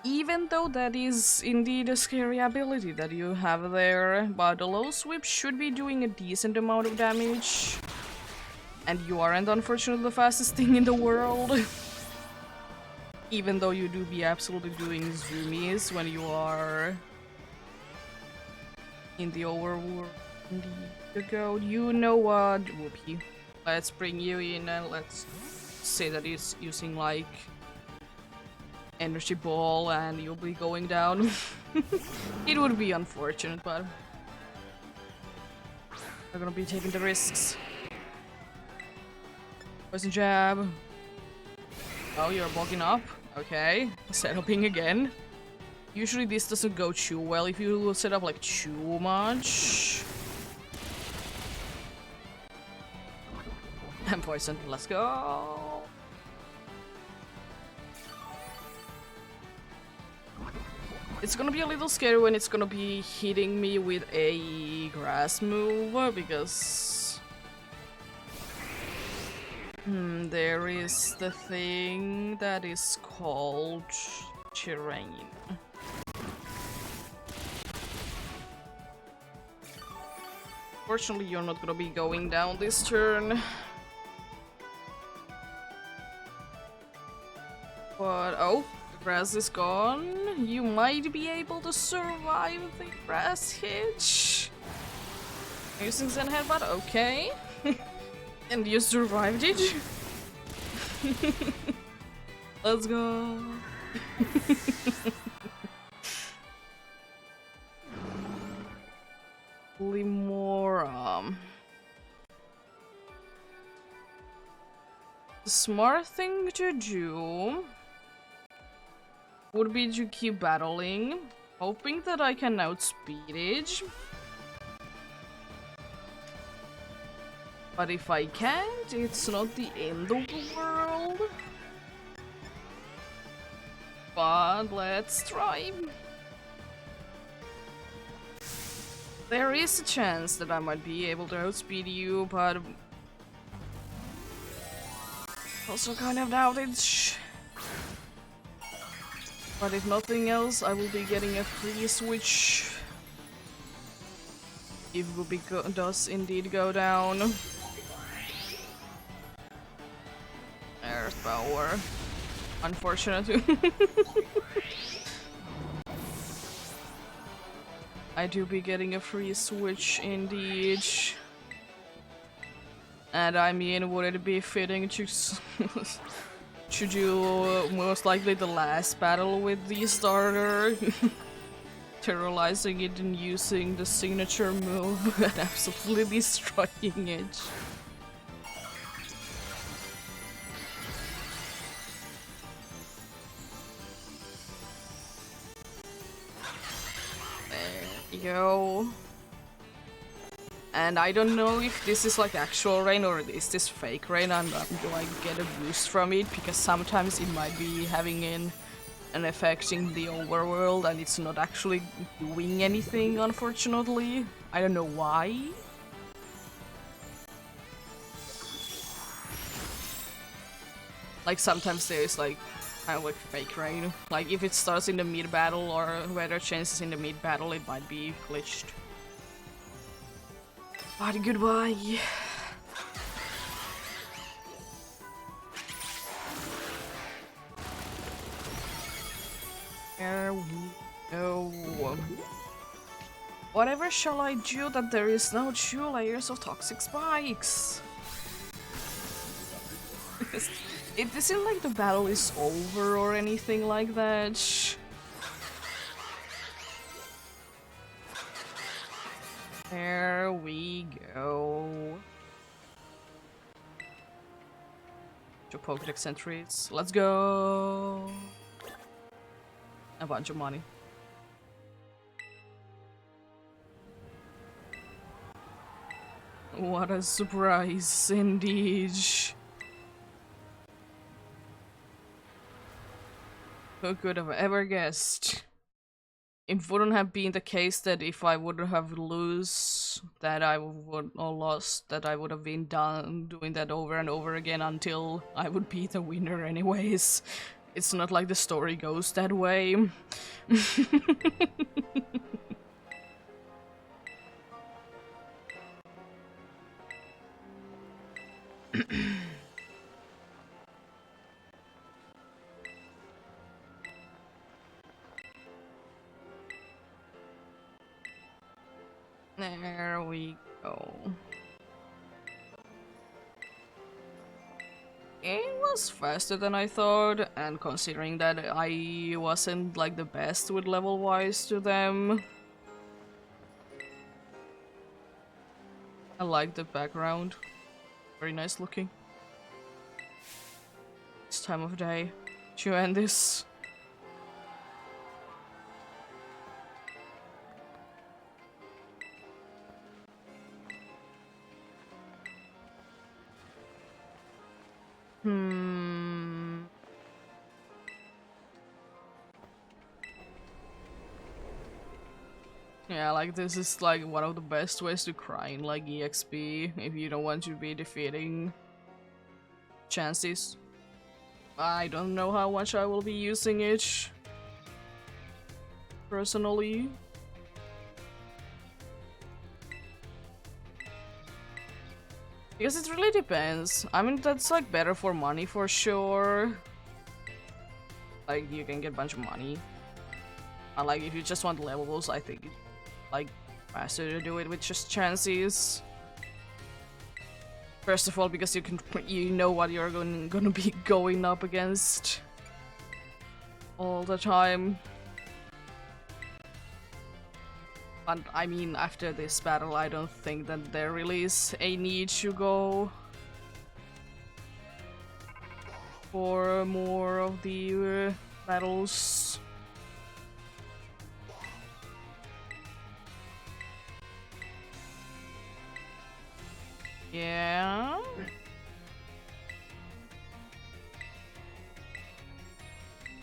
Even though that is indeed a scary ability that you have there, but the low sweep should be doing a decent amount of damage. And you aren't unfortunately the fastest thing in the world. Even though you do be absolutely doing zoomies when you are in the overworld. Go, you know what? Whoopee. Let's bring you in and let's say that he's using like energy ball and you'll be going down. It would be unfortunate, but we're gonna be taking the risks. Poison jab. Oh, you're blocking up. Okay, setuping again. Usually this doesn't go too well if you set up like too much. And poison, let's go. It's gonna be a little scary when it's gonna be hitting me with a grass move because there is the thing that is called terrain. Fortunately, you're not gonna be going down this turn. But oh, the grass is gone. You might be able to survive the grass hitch. Using Zen Headbutt, okay. And you survived it. Let's go. Limora. The smart thing to do would be to keep battling, hoping that I can outspeed it. But if I can't, it's not the end of the world. But let's try. There is a chance that I might be able to outspeed you, but also kind of doubt it. But if nothing else, I will be getting a free switch. If Ruby does indeed go down. Earth power. Unfortunate. I do be getting a free switch indeed. And I mean, would it be fitting to to do most likely the last battle with the starter? Terrorizing it and using the signature move and absolutely destroying it. Go. And I don't know if this is like actual rain or is this fake rain and do I get a boost from it, because sometimes it might be having an effect in the overworld and it's not actually doing anything, unfortunately. I don't know why. Like sometimes there's like kind of like fake rain. Like if it starts in the mid-battle or weather changes in the mid-battle, it might be glitched. But goodbye. There we go. Whatever shall I do that there is no 2 layers of toxic spikes? It isn't like the battle is over or anything like that. There we go. 2 Pokédex entries. Let's go! A bunch of money. What a surprise, indeed. Who could have ever guessed? It wouldn't have been the case that if I would have lost, that I would, or lost, that I would have been done doing that over and over again until I would be the winner anyways. It's not like the story goes that way. There we go. It was faster than I thought, and considering that I wasn't like the best with level wise to them. I like the background. Very nice looking. It's time of day to end this. Yeah, like this is like one of the best ways to grind like EXP if you don't want to be defeating chances. I don't know how much I will be using it personally. Because it really depends. I mean, that's like better for money for sure. Like, you can get a bunch of money. And like, if you just want levels, I think it's like faster to do it with just chances. First of all, because you know what you're gonna be going up against all the time. But I mean, after this battle, I don't think that there really is a need to go for more of the battles. Yeah.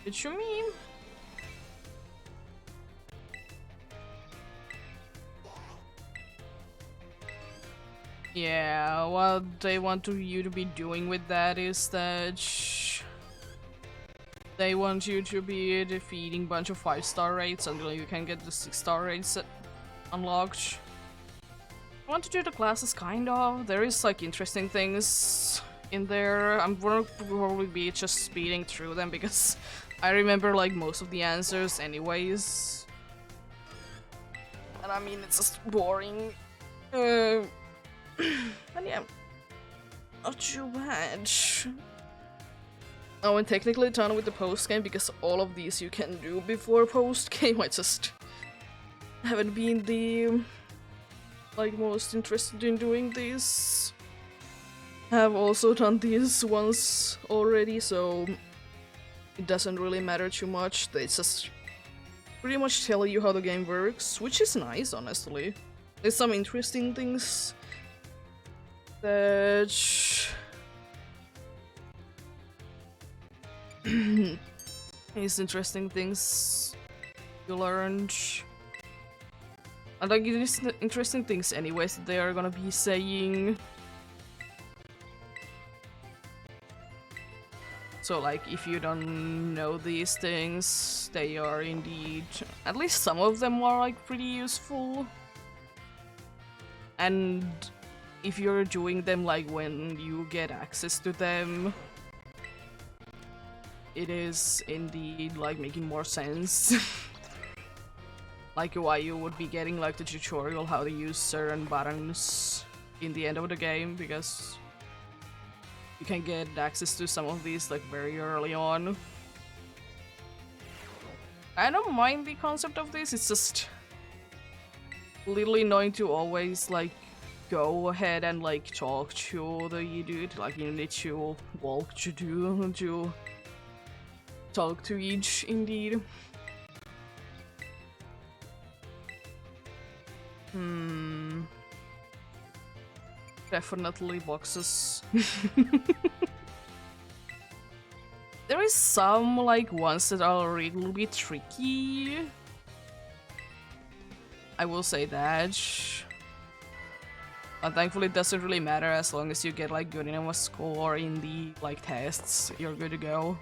What you mean? Yeah, what they want you to be doing with that is that they want you to be defeating a bunch of 5-star rates until you can get the 6-star rates unlocked. I want to do the classes, kind of. There is like interesting things in there. I'm gonna probably be just speeding through them because I remember like most of the answers anyways. And I mean, it's just boring. And yeah, not too bad. Oh, and technically done with the post-game because all of these you can do before post-game. I just haven't been the like most interested in doing these. Have also done these once already, so it doesn't really matter too much. They just pretty much tell you how the game works, which is nice, honestly. There's some interesting things that is interesting things you learned. And like, it is interesting things anyways that they are gonna be saying. So like, if you don't know these things, they are indeed, at least some of them are like pretty useful. And if you're doing them like when you get access to them, it is indeed like making more sense. like why you would be getting like the tutorial how to use certain buttons in the end of the game, because you can get access to some of these like very early on. I don't mind the concept of this, it's just a little annoying to always like go ahead and like talk to the dude, like you need to walk to talk to each indeed. Definitely boxes. There is some like ones that are a little bit tricky. I will say that. But thankfully it doesn't really matter as long as you get like good enough a score in the like tests, you're good to go.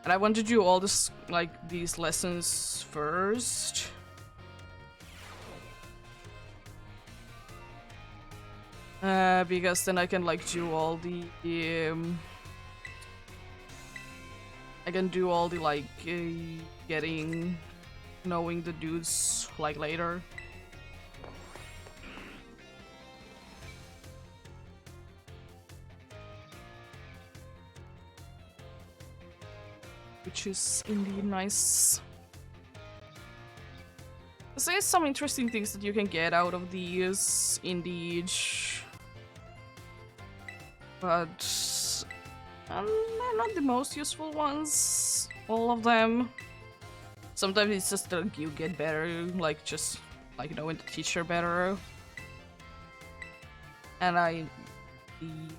And I want to do all this like these lessons first. Because then I can like do all the I can do all the like knowing the dudes like later. Which is indeed nice. So there's some interesting things that you can get out of these, indeed. But they're not the most useful ones, all of them. Sometimes it's just that you get better, like just like knowing the teacher better. And I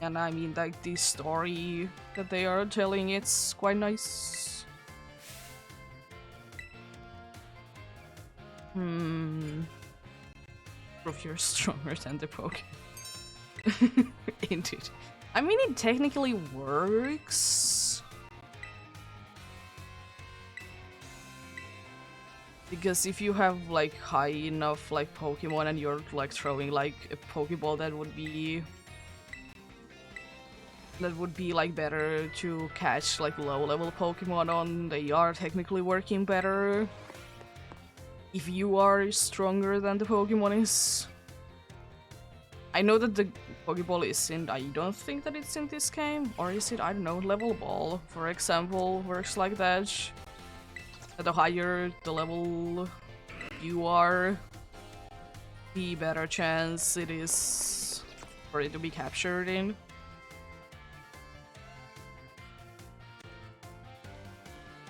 mean like the story that they are telling, it's quite nice. Prove you're stronger than the poke. Indeed. I mean, it technically works. Because if you have like high enough like Pokemon and you're like throwing like a Pokeball, that would be like better to catch like low level Pokemon on, they are technically working better. If you are stronger than the Pokemon is. I know that the Pokeball isn't, I don't think that it's in this game, or is it? I don't know, Level Ball, for example, works like that. The higher the level you are, the better chance it is for it to be captured in.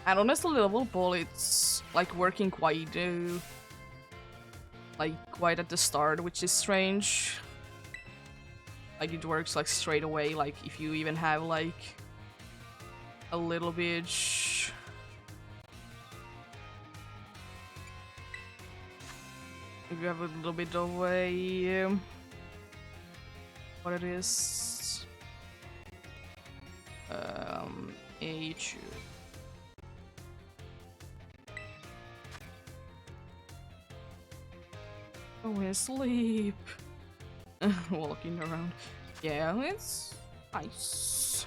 And honestly, Level Ball, it's like working quite at the start, which is strange. Like it works like straight away, like if you even have like a little bit if you have a little bit of a what it is H oh, sleep. Walking around. Yeah, it's nice.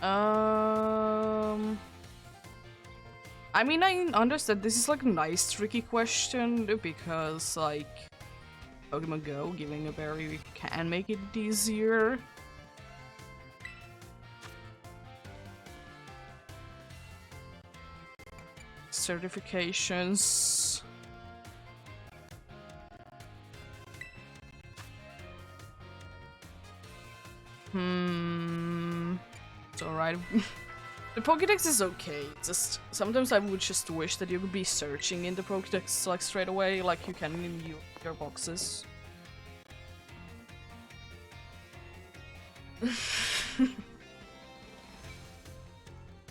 I mean, I understand this is like a nice tricky question because like Pokemon Go giving a berry can make it easier. Certifications. It's alright. The Pokédex is okay, just sometimes I would just wish that you could be searching in the Pokédex like straight away, like you can in your boxes.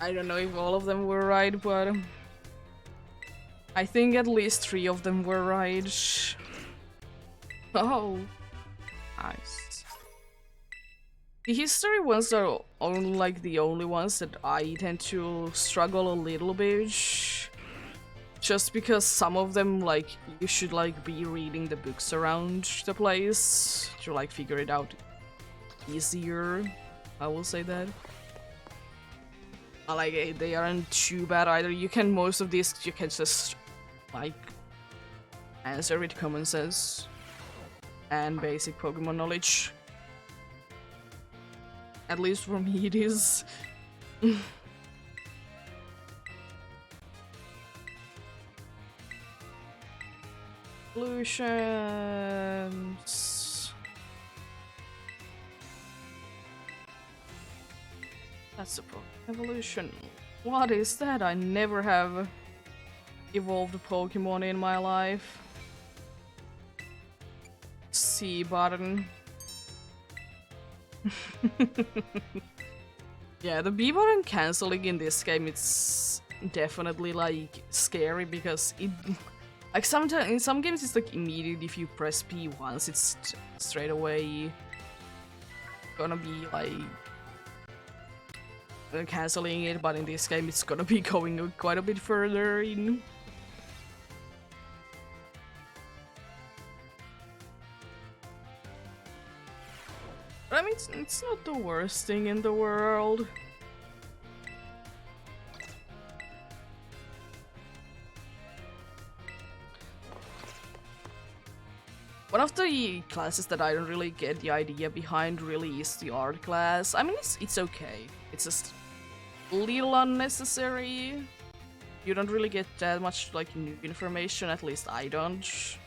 I don't know if all of them were right, but I think at least 3 of them were right. Oh, nice. The history ones are only like the only ones that I tend to struggle a little bit. Just because some of them, like, you should like be reading the books around the place to like figure it out easier. I will say that. Like, they aren't too bad either. You can, most of these, you can just, like, answer with common sense and basic Pokemon knowledge. At least for me it is. Evolutions. That's a problem. Evolution. What is that? I never have evolved a Pokemon in my life. C button. Yeah, the B button canceling in this game, it's definitely like scary because it, like, sometimes in some games it's like immediate. If you press P once, it's straight away gonna be like canceling it, but in this game it's gonna be going quite a bit further in. I mean, it's not the worst thing in the world. One of the classes that I don't really get the idea behind really is the art class. I mean, it's okay. It's just a little unnecessary. You don't really get that much like new information, at least I don't.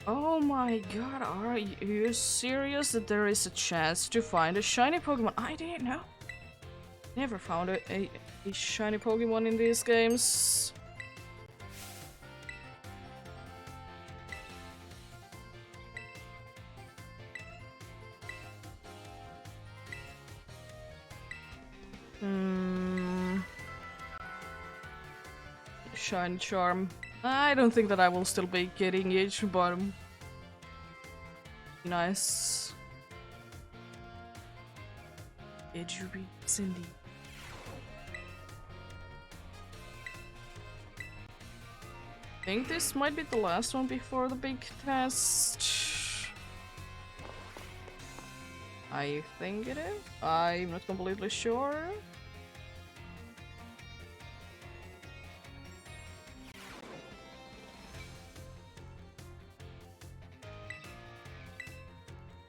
Oh my god, are you serious that there is a chance to find a shiny Pokemon? I didn't know. Never found a shiny Pokemon in these games. Shiny Charm. I don't think that I will still be getting it, but nice. Edgery Cindy. I think this might be the last one before the big test. I think it is. I'm not completely sure.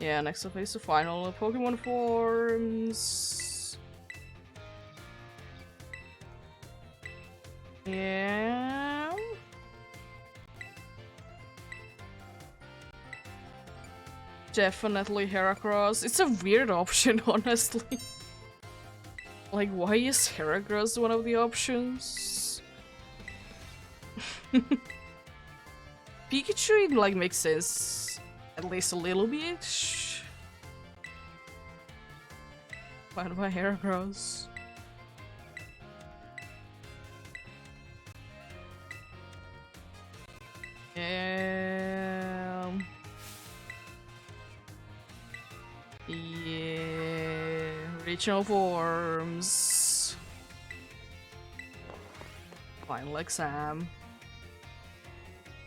Yeah, next up is the final Pokemon forms. Yeah. Definitely Heracross. It's a weird option, honestly. Like, why is Heracross one of the options? Pikachu, like, makes sense. At least a little bit. Why do I Heracross? Yeah. Regional forms. Final exam.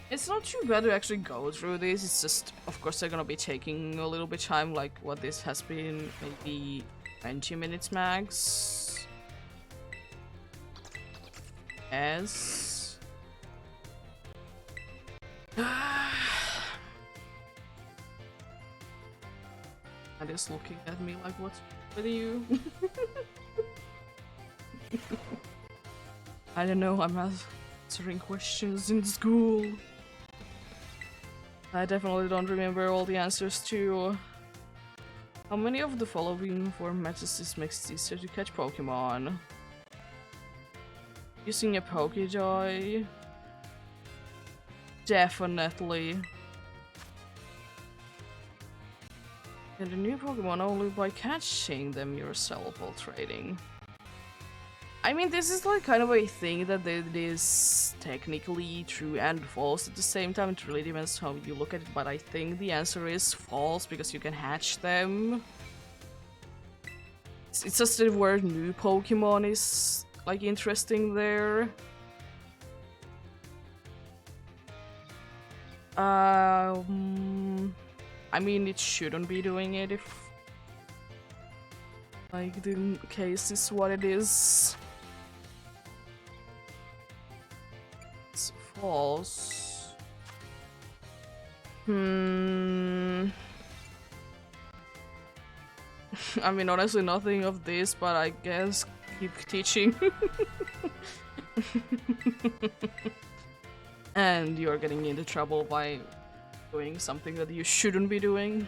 It's not too bad to actually go through this. It's just, of course, they're gonna be taking a little bit time, like what this has been, maybe 20 minutes max. Yes. And is looking at me like, what's with you? I don't know, I'm answering questions in school. I definitely don't remember all the answers to. How many of the following form matches makes it easier to catch Pokemon? Using a Pokéjoy? Definitely. Get a new Pokemon only by catching them yourself while trading. I mean, this is like kind of a thing that it is technically true and false at the same time. It really depends how you look at it, but I think the answer is false because you can hatch them. It's just the word new Pokemon is like interesting there. I mean, it shouldn't be doing it if, like, the case is what it is. It's false. I mean, honestly, nothing of this, but I guess keep teaching. And you're getting into trouble by doing something that you shouldn't be doing,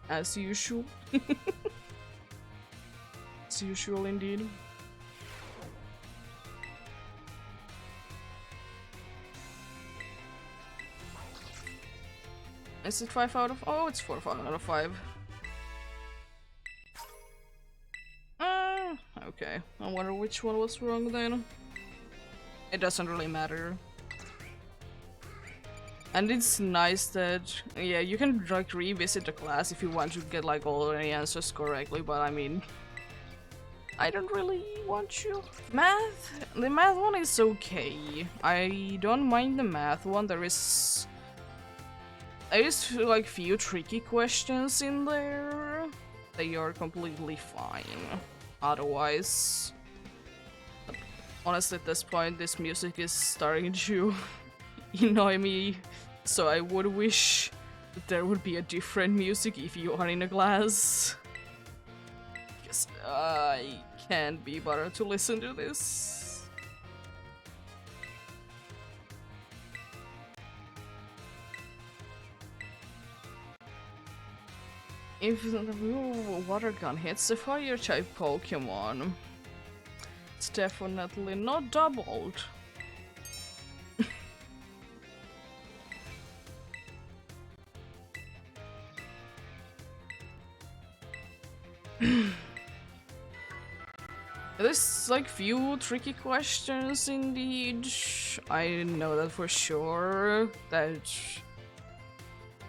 as usual. As usual, indeed. Is it 5 out of... Oh, it's 4 out of 5. Okay. I wonder which one was wrong then. It doesn't really matter. And it's nice that, yeah, you can like revisit the class if you want to get like all the answers correctly, but I mean, I don't really want to. Math? The math one is okay. I don't mind the math one. There is like few tricky questions in there. They are completely fine. Otherwise, but honestly, at this point, this music is starting to annoy me, so I would wish that there would be a different music if you are in a class, because I can't be bothered to listen to this. If the water gun hits a fire type Pokemon, it's definitely not doubled. There's like few tricky questions indeed. I know that for sure. That,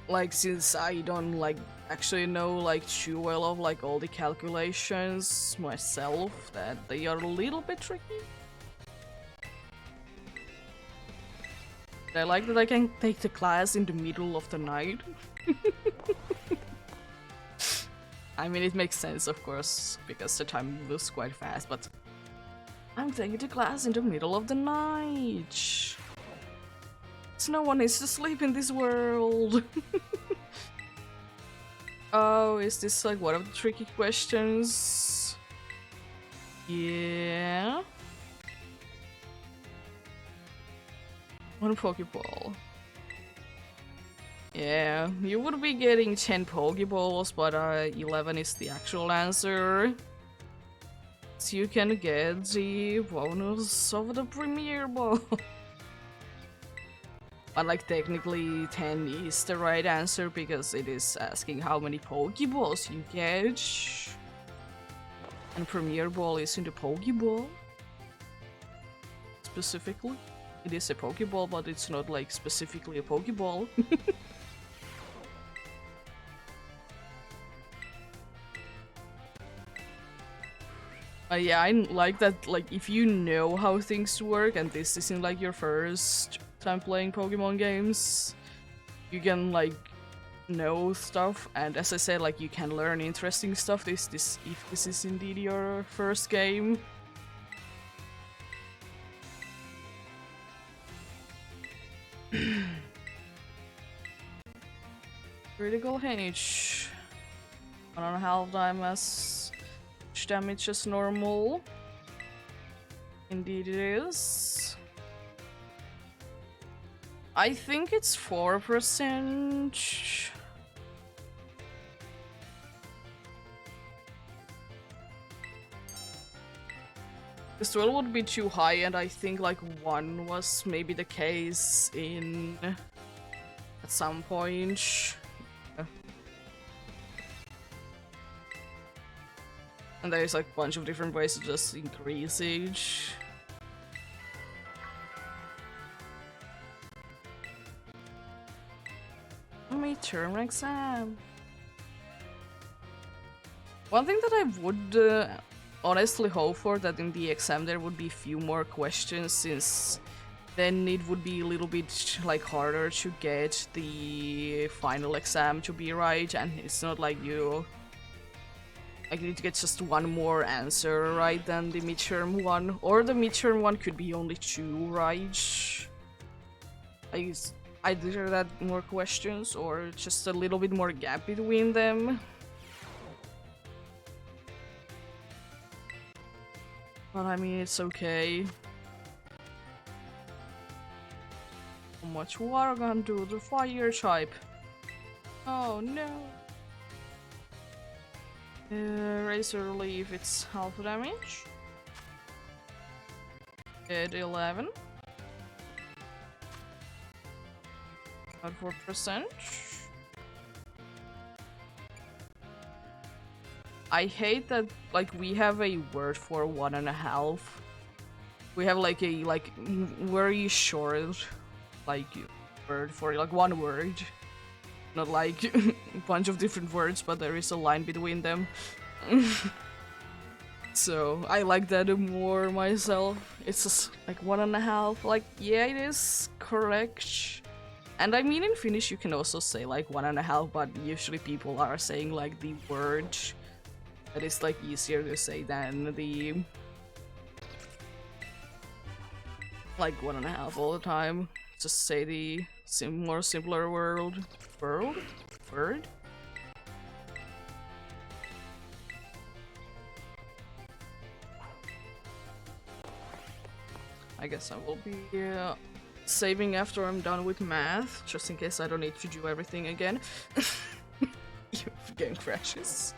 like, since I don't like actually know like too well of like all the calculations myself, that they are a little bit tricky. I like that I can take the class in the middle of the night. I mean, it makes sense, of course, because the time moves quite fast, but I'm taking the class in the middle of the night. So no one needs to sleep in this world. Oh, is this like one of the tricky questions? Yeah. One Pokeball. Yeah, you would be getting 10 Pokeballs, but 11 is the actual answer. So you can get the bonus of the Premier Ball. But like technically 10 is the right answer because it is asking how many Pokeballs you get. And Premier Ball is in the Pokeball. Specifically. It is a Pokeball, but it's not like specifically a Pokeball. Yeah, I like that, like, if you know how things work and this isn't like your first time playing Pokemon games, you can like know stuff, and as I said, like, you can learn interesting stuff if this is indeed your first game. Critical H. 1.5 damage. Damage as normal. Indeed it is. I think it's 4%. This 12 would be too high, and I think like 1 was maybe the case at some point. And there's like a bunch of different ways to just increase age. Midterm exam. One thing that I would honestly hope for, that in the exam there would be few more questions, since then it would be a little bit like harder to get the final exam to be right, and it's not like you need to get just one more answer right than the midterm one, or the midterm one could be only 2 right. Either that more questions or just a little bit more gap between them. But I mean, it's okay. How much water gonna do the fire type? Oh no. Razor Leaf, it's half damage. At 11. About 4%. I hate that, like, we have a word for 1.5. We have like a very short like word for like one word, not like a bunch of different words, but there is a line between them. So I like that more myself. It's just like 1.5. Like, yeah, it is correct. And I mean, in Finnish you can also say like 1.5, but usually people are saying like the word that is like easier to say than the like 1.5 all the time. Just say the more simpler word. I guess I will be saving after I'm done with math, just in case I don't need to do everything again. If game crashes.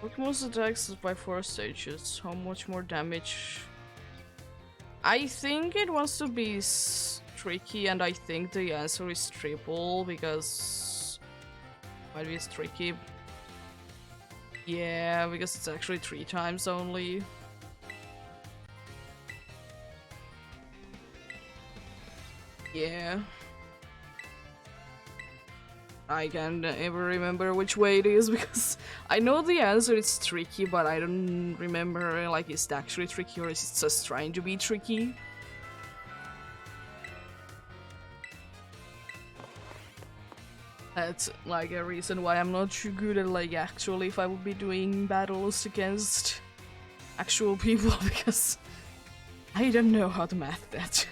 What most attacks is by 4 stages? How much more damage? I think it wants to be tricky, and I think the answer is triple, because might be tricky. Yeah, because it's actually 3 times only. Yeah. I can't ever remember which way it is, because I know the answer is tricky, but I don't remember, like, is it actually tricky or is it just trying to be tricky? That's like a reason why I'm not too good at, like, actually if I would be doing battles against actual people, because I don't know how to math that.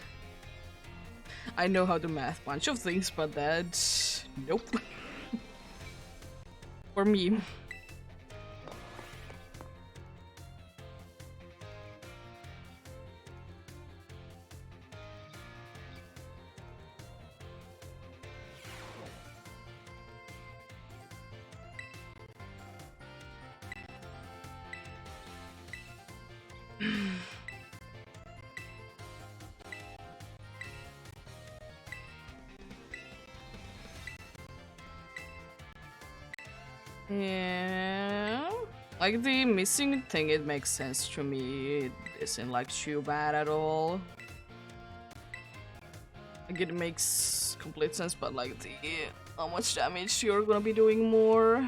I know how to math a bunch of things, but that... nope. For me. Yeah, like the missing thing, it makes sense to me. It isn't like too bad at all. Like, it makes complete sense, but like the how much damage you're gonna be doing more.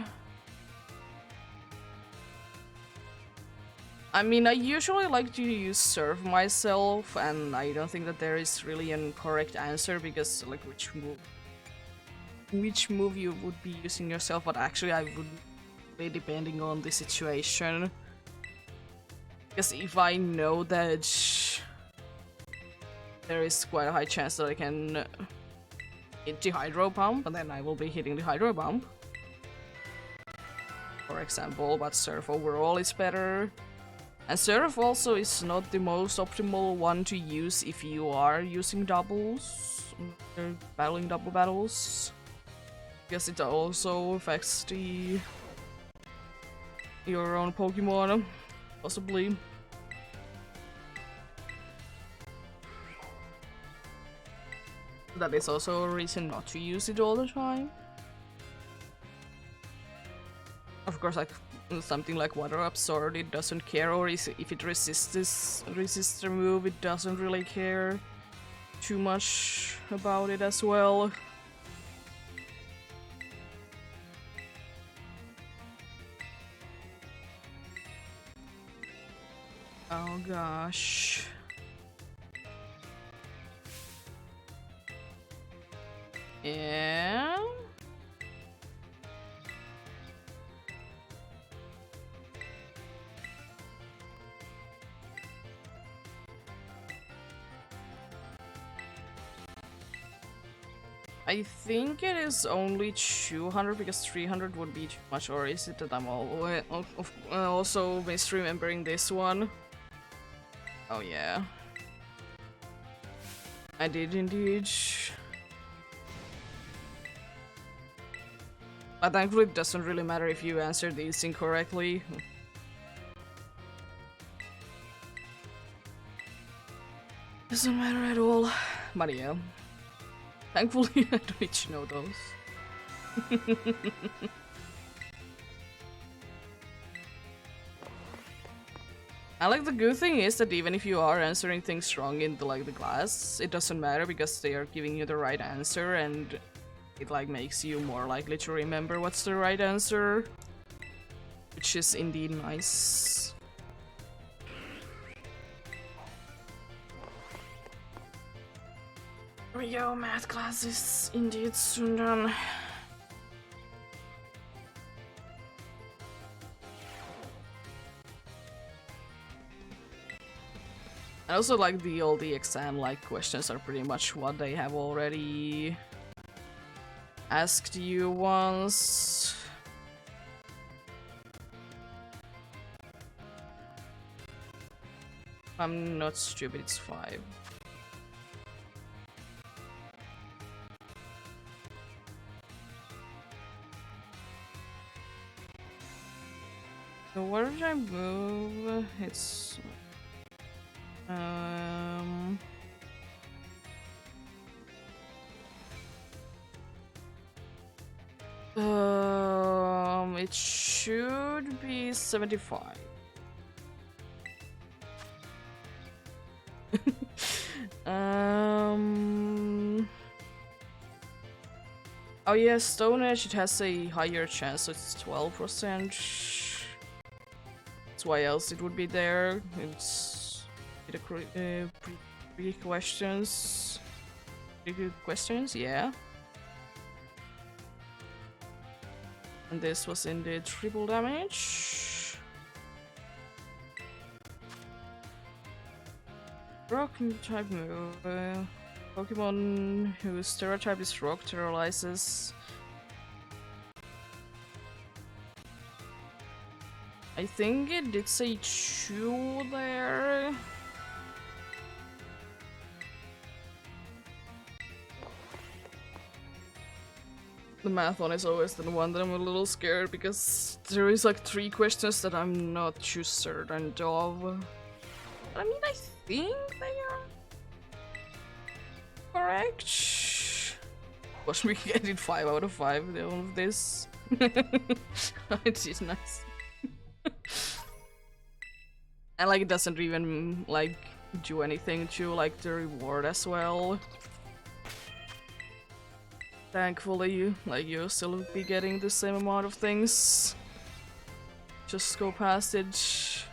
I mean, I usually like to use serve myself, and I don't think that there is really an correct answer, because like which move you would be using yourself, but actually I would be depending on the situation. Because if I know that there is quite a high chance that I can hit the hydro pump, and then I will be hitting the hydro pump, for example, but surf overall is better. And surf also is not the most optimal one to use if you are using doubles, battling double battles. Because it also affects your own Pokemon, possibly. that is also a reason not to use it all the time. Of course, like something like water absorb, it doesn't care, or if it resists the move, it doesn't really care too much about it as well. Oh gosh. Yeah. I think it is only 200 because 300 would be too much, or is it that I'm also misremembering this one? Oh yeah. I did indeed. But thankfully it doesn't really matter if you answer these incorrectly. Doesn't matter at all. But yeah. Thankfully I don't need to know those. And like the good thing is that even if you are answering things wrong in the class, it doesn't matter because they are giving you the right answer and it like makes you more likely to remember what's the right answer, which is indeed nice. There we go, math class is indeed soon done. I also like all the exam like questions are pretty much what they have already asked you once. I'm not stupid, it's 5. So where did I move? It's it should be 75. Oh yeah, Stone Age, it has a higher chance, so it's 12%. That's why else it would be there. It's pretty questions. Pretty good questions, yeah. And this was in the triple damage. Rock type move. Pokemon whose terra type is rock terrorizes. I think it did say 2 there. The math one is always the one that I'm a little scared because there is like 3 questions that I'm not too certain of. I mean, I think they are correct. Watch me get it 5 out of 5 of this. It is nice. And like it doesn't even like do anything to like the reward as well. Thankfully, like you'll still be getting the same amount of things. Just go past it.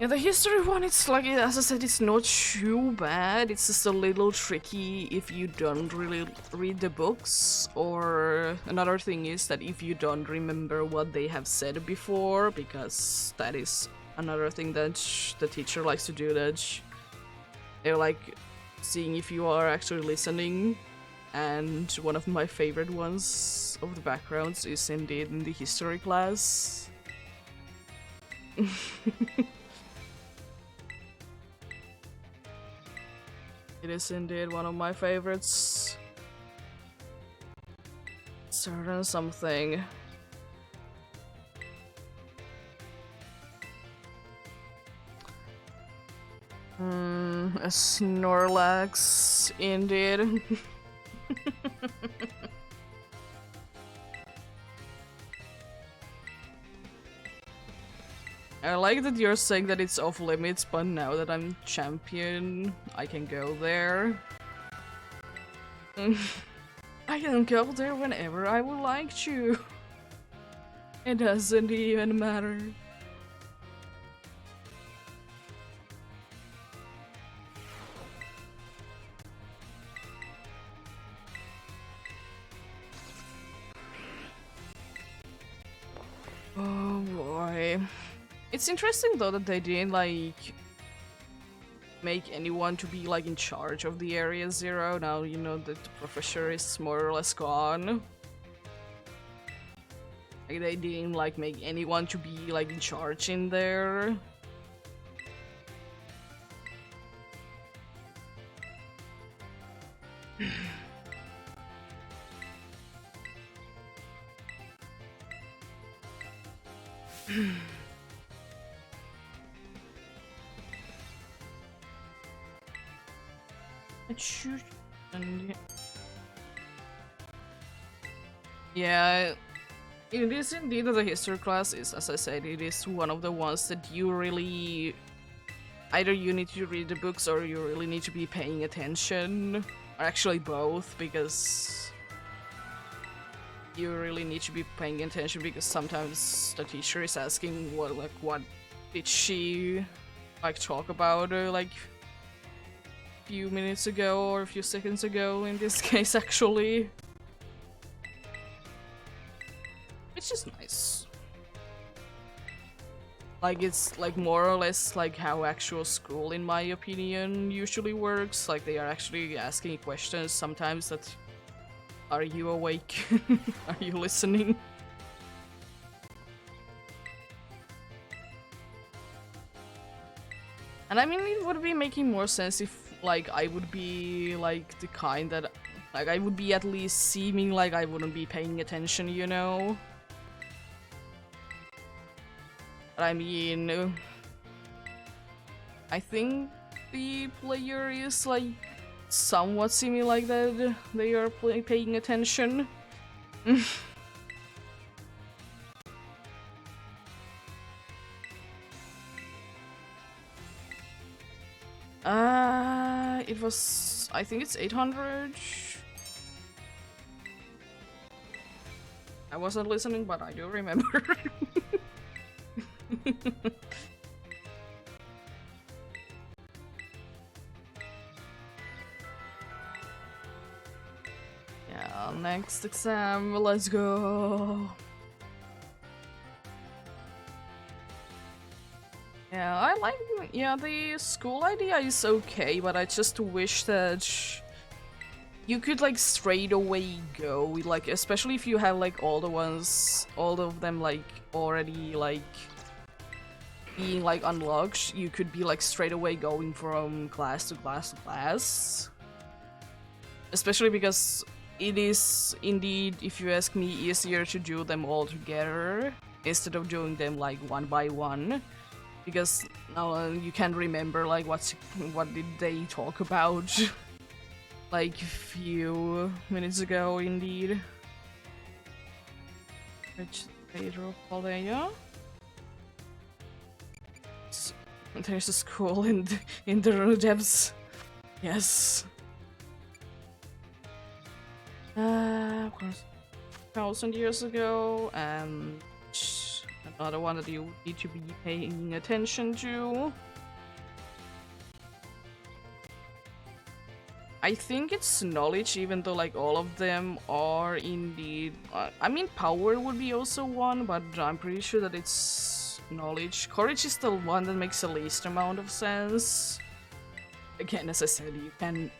Yeah, the history one, it's like, as I said, it's not too bad. It's just a little tricky if you don't really read the books. Or another thing is that if you don't remember what they have said before, because that is another thing that the teacher likes to do, that they're like seeing if you are actually listening. And one of my favorite ones of the backgrounds is indeed in the history class. It is indeed one of my favorites. Certain something. A Snorlax, indeed. I like that you're saying that it's off limits, but now that I'm champion, I can go there. I can go there whenever I would like to. It doesn't even matter. Oh boy. It's interesting though that they didn't like make anyone to be like in charge of the Area Zero. Now you know that the professor is more or less gone. Like they didn't like make anyone to be like in charge in there. Shoot. And yeah, it is indeed the history class is, as I said, it is one of the ones that you really either you need to read the books or you really need to be paying attention, or actually both, because you really need to be paying attention because sometimes the teacher is asking what did she like talk about like few minutes ago or a few seconds ago in this case actually. Which is nice. Like it's like more or less like how actual school in my opinion usually works. Like they are actually asking questions sometimes that are you awake? Are you listening? And I mean it would be making more sense if like I would be like the kind that like I would be at least seeming like I wouldn't be paying attention, you know? But I mean I think the player is like somewhat seeming like that they are paying attention. It was, I think it's 800. I wasn't listening, but I do remember. Yeah, next exam, let's go. Yeah, I like, yeah, the school idea is okay, but I just wish that you could like straight away go, like especially if you have like all of them like already like being like unlocked, you could be like straight away going from class to class to class. Especially because it is indeed, if you ask me, easier to do them all together instead of doing them like one by one. Because now you can remember like what did they talk about like a few minutes ago indeed. Which Pedro Polea? There's a school in the depths. Yes. Of course. 1,000 years ago, and another one that you need to be paying attention to. I think it's knowledge, even though like all of them are indeed. I mean, power would be also one, but I'm pretty sure that it's knowledge. Courage is the one that makes the least amount of sense. Again, as I said, you can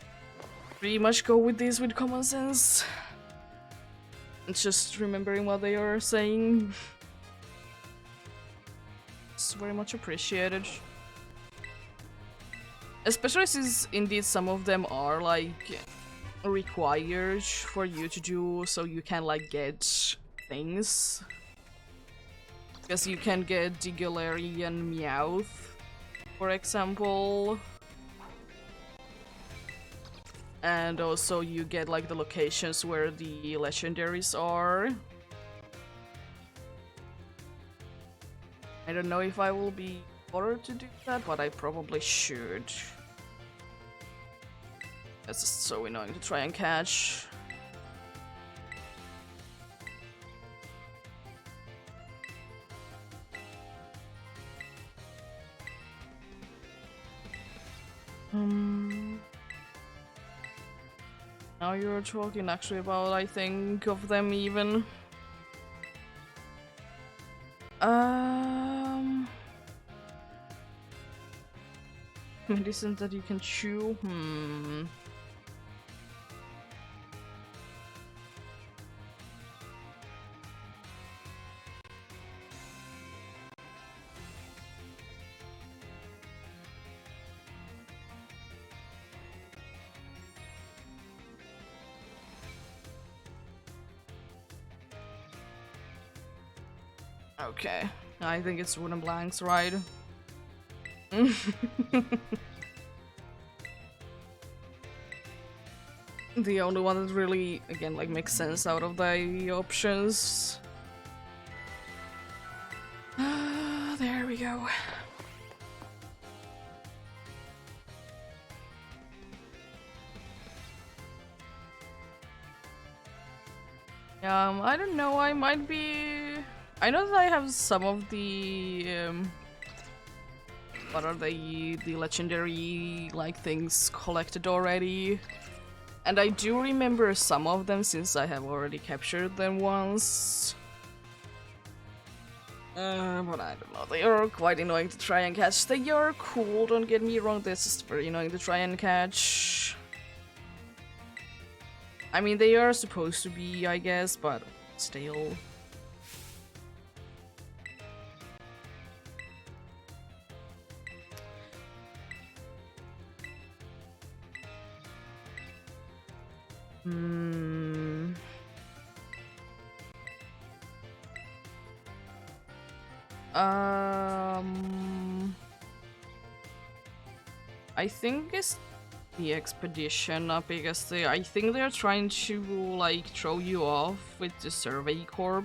pretty much go with this with common sense. It's just remembering what they are saying. It's very much appreciated. Especially since indeed some of them are like required for you to do so you can like get things. Because you can get the Galarian Meowth, for example. And also you get like the locations where the legendaries are. I don't know if I will be ordered to do that, but I probably should. It's just so annoying to try and catch. Now you're talking actually about, I think, of them even. Medicine that you can chew? Okay, I think it's wooden blanks, right? The only one that really, again, like makes sense out of the options. There we go. I don't know, I might be... I know that I have some of the, what are they? The legendary, like, things collected already. And I do remember some of them since I have already captured them once. But I don't know, they are quite annoying to try and catch. They are cool, don't get me wrong, they're just very annoying to try and catch. I mean, they are supposed to be, I guess, but still. I think it's the expedition, because I think they're trying to like throw you off with the survey corps.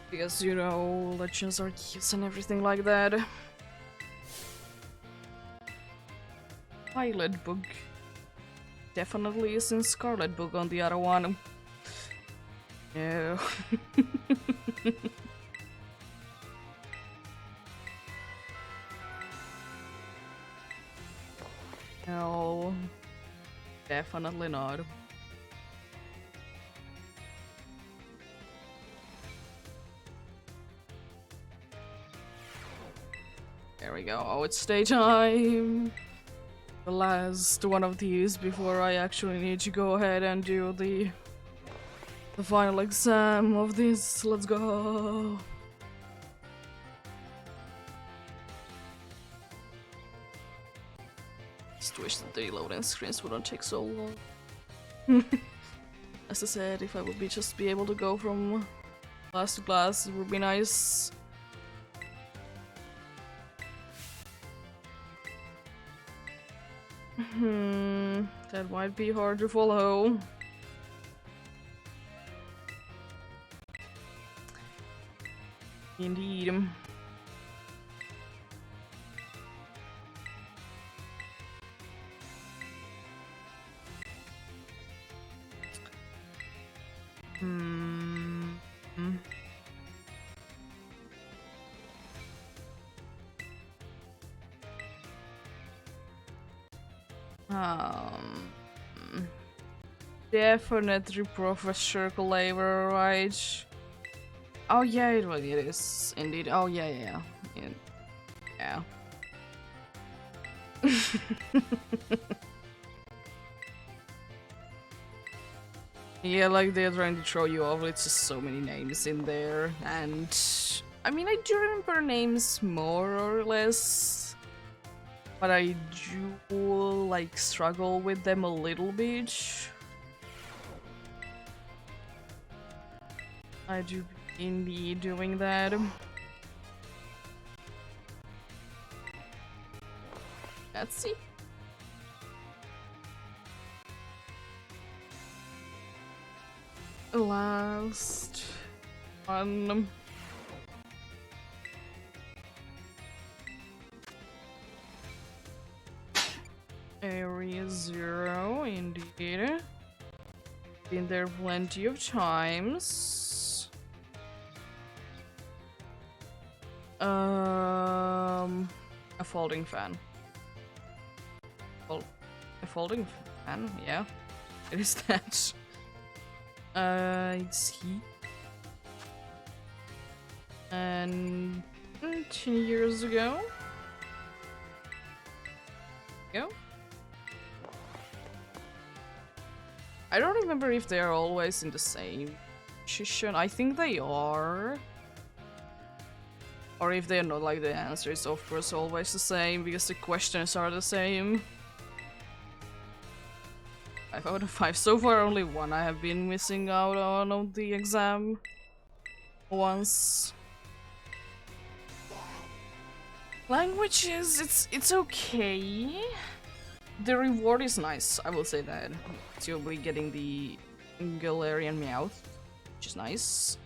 Because, you know, legends are keys and everything like that. Violet book. Definitely isn't Scarlet book on the other one. No. No. Definitely not. There we go. Oh, it's daytime. The last one of these before I actually need to go ahead and do the final exam of this. Let's go. Just wish that the loading screens wouldn't take so long. As I said, if I would just be able to go from class to class, it would be nice. That might be hard to follow. Indeed. Definitely Professor Claver, right? Oh yeah, it is indeed. Oh yeah. Yeah. Yeah, like they're trying to throw you off. It's just so many names in there, and I mean, I do remember names more or less, but I do like struggle with them a little bit. I do indeed doing that. Let's see. the last one. Area 0, indeed. Been there plenty of times. A folding fan. Well, a folding fan, yeah. It is that. It's heat. And 10 years ago. I don't remember if they're always in the same position. I think they are. Or if they're not, like, the answer is of course always the same because the questions are the same. 5 out of 5. So far only one I have been missing out on the exam. Once. Languages, it's okay. The reward is nice, I will say that. You'll be getting the Galarian Meowth, which is nice.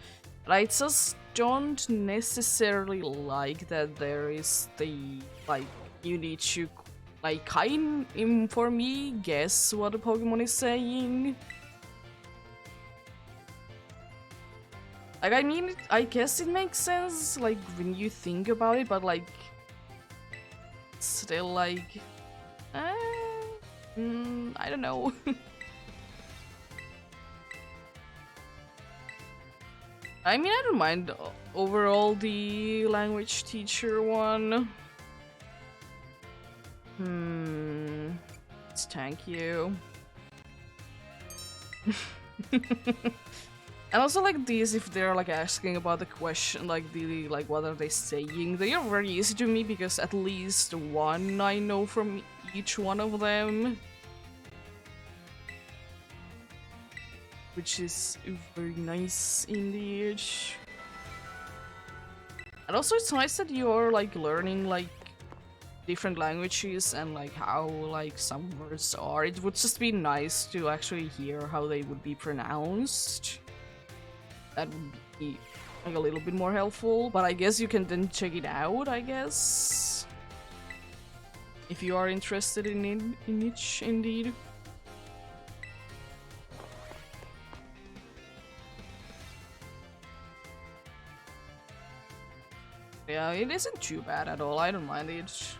But I just don't necessarily like that there is the, like, you need to, like, for me, guess what the Pokemon is saying. Like, I mean, I guess it makes sense, like, when you think about it, but, like, still, like, I don't know. I mean, I don't mind overall the language teacher one. Thank you. And also, like, these, if they're, like, asking about the question, like, like, what are they saying, they are very easy to me because at least one I know from each one of them. Which is very nice indeed. And also it's nice that you're, like, learning, like, different languages and, like, how, like, some words are. It would just be nice to actually hear how they would be pronounced. That would be, like, a little bit more helpful, but I guess you can then check it out, I guess. If you are interested in it, indeed. Yeah, it isn't too bad at all, I don't mind it.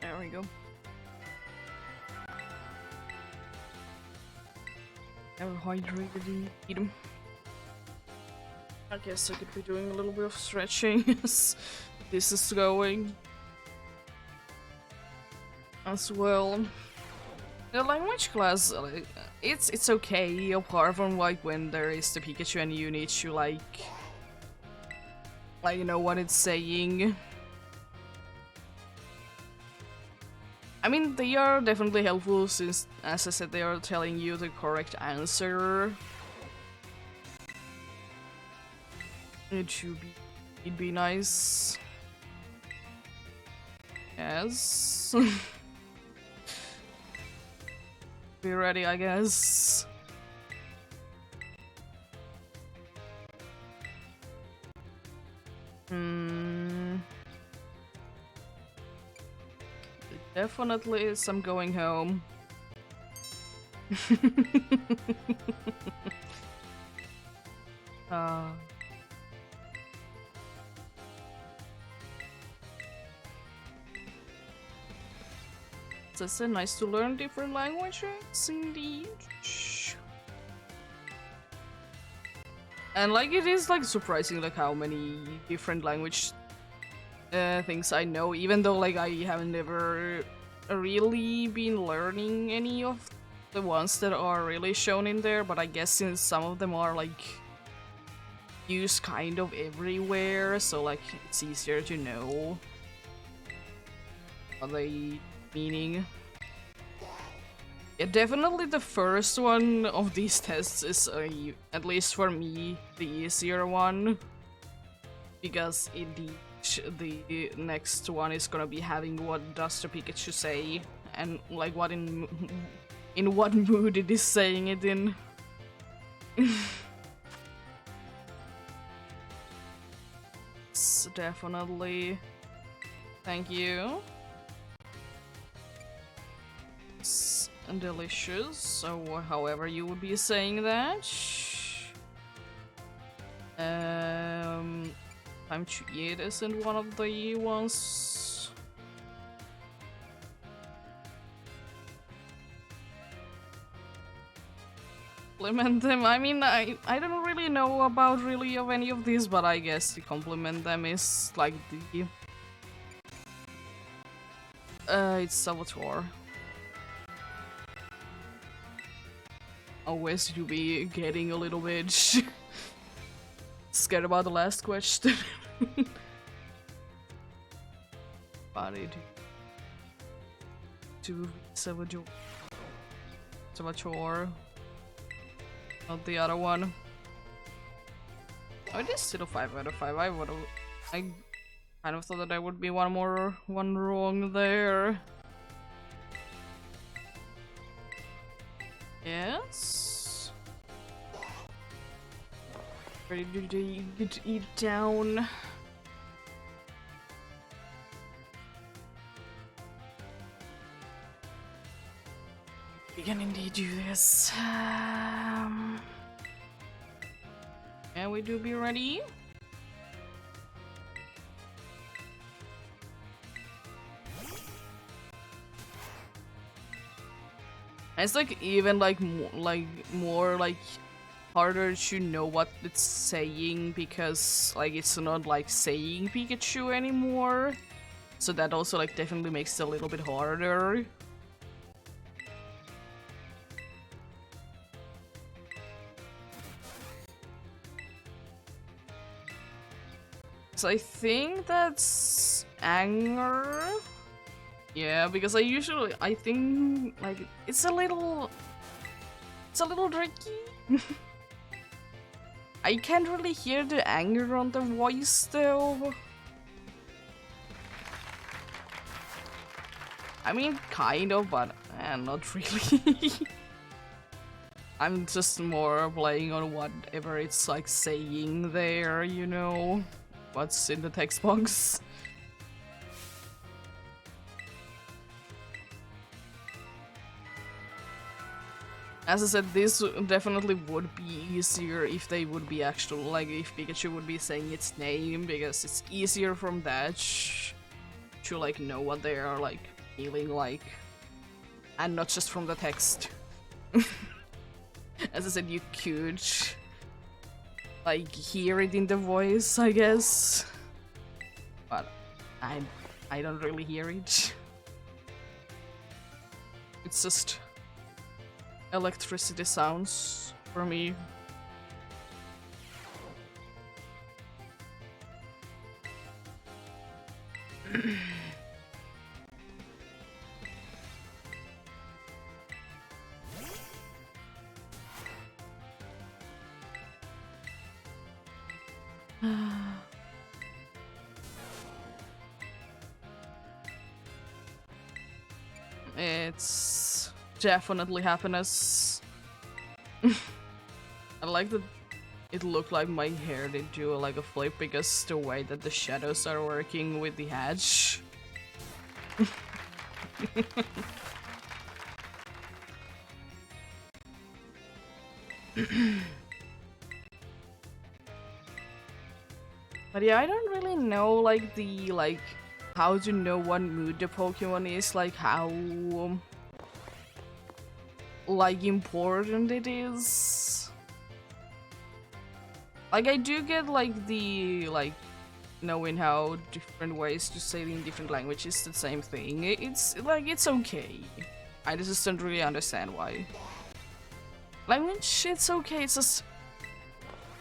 There we go. Never hydrated indeed. I guess I could be doing a little bit of stretching as this is going as well. The language class, like, it's okay apart from, like, when there is the Pikachu and you need to, like, you know what it's saying. I mean, they are definitely helpful since, as I said, they are telling you the correct answer. It'd be nice. Yes. Be ready, I guess. Definitely is I'm going home. It's nice to learn different languages, indeed. And like it is like surprising like how many different language things I know, even though like I haven't never really been learning any of the ones that are really shown in there, but I guess since some of them are like used kind of everywhere, so like it's easier to know what they meaning. Yeah, definitely the first one of these tests is, at least for me, the easier one. Because the next one is gonna be having what does the Pikachu say, and like what in what mood it is saying it in. It's definitely... Thank you. It's delicious, so however you would be saying that. Time to eat isn't one of the ones. Compliment them. I mean, I don't really know about really of any of these, but I guess to compliment them is like the it's Salvatore. Always to be getting a little bit scared about the last question. But it to Salvatore, not the other one. Oh, it is still a 5 out of 5. I kind of thought that there would be one wrong there. Yes. Ready to eat down. We can indeed do this. And we do be ready. It's like even like more like harder to know what it's saying because like it's not like saying Pikachu anymore. So that also like definitely makes it a little bit harder. So I think that's anger. Yeah, because I think like it's a little tricky. I can't really hear the anger on the voice though. I mean, kind of, but not really. I'm just more playing on whatever it's like saying there, you know? What's in the text box. As I said, this definitely would be easier if they would be actual, like if Pikachu would be saying its name, because it's easier from that to like know what they are like feeling like, and not just from the text. As I said, you could like hear it in the voice, I guess, but I don't really hear it. It's just electricity sounds for me. It's definitely happiness. I like that it looked like my hair did do like a flip because the way that the shadows are working with the hatch. But yeah, I don't really know like the how to know what mood the Pokemon is, like how like important it is. Like, I do get, like, the, like, knowing how different ways to say it in different languages the same thing. It's, like, it's okay. I just don't really understand why. Language, it's okay, it's just...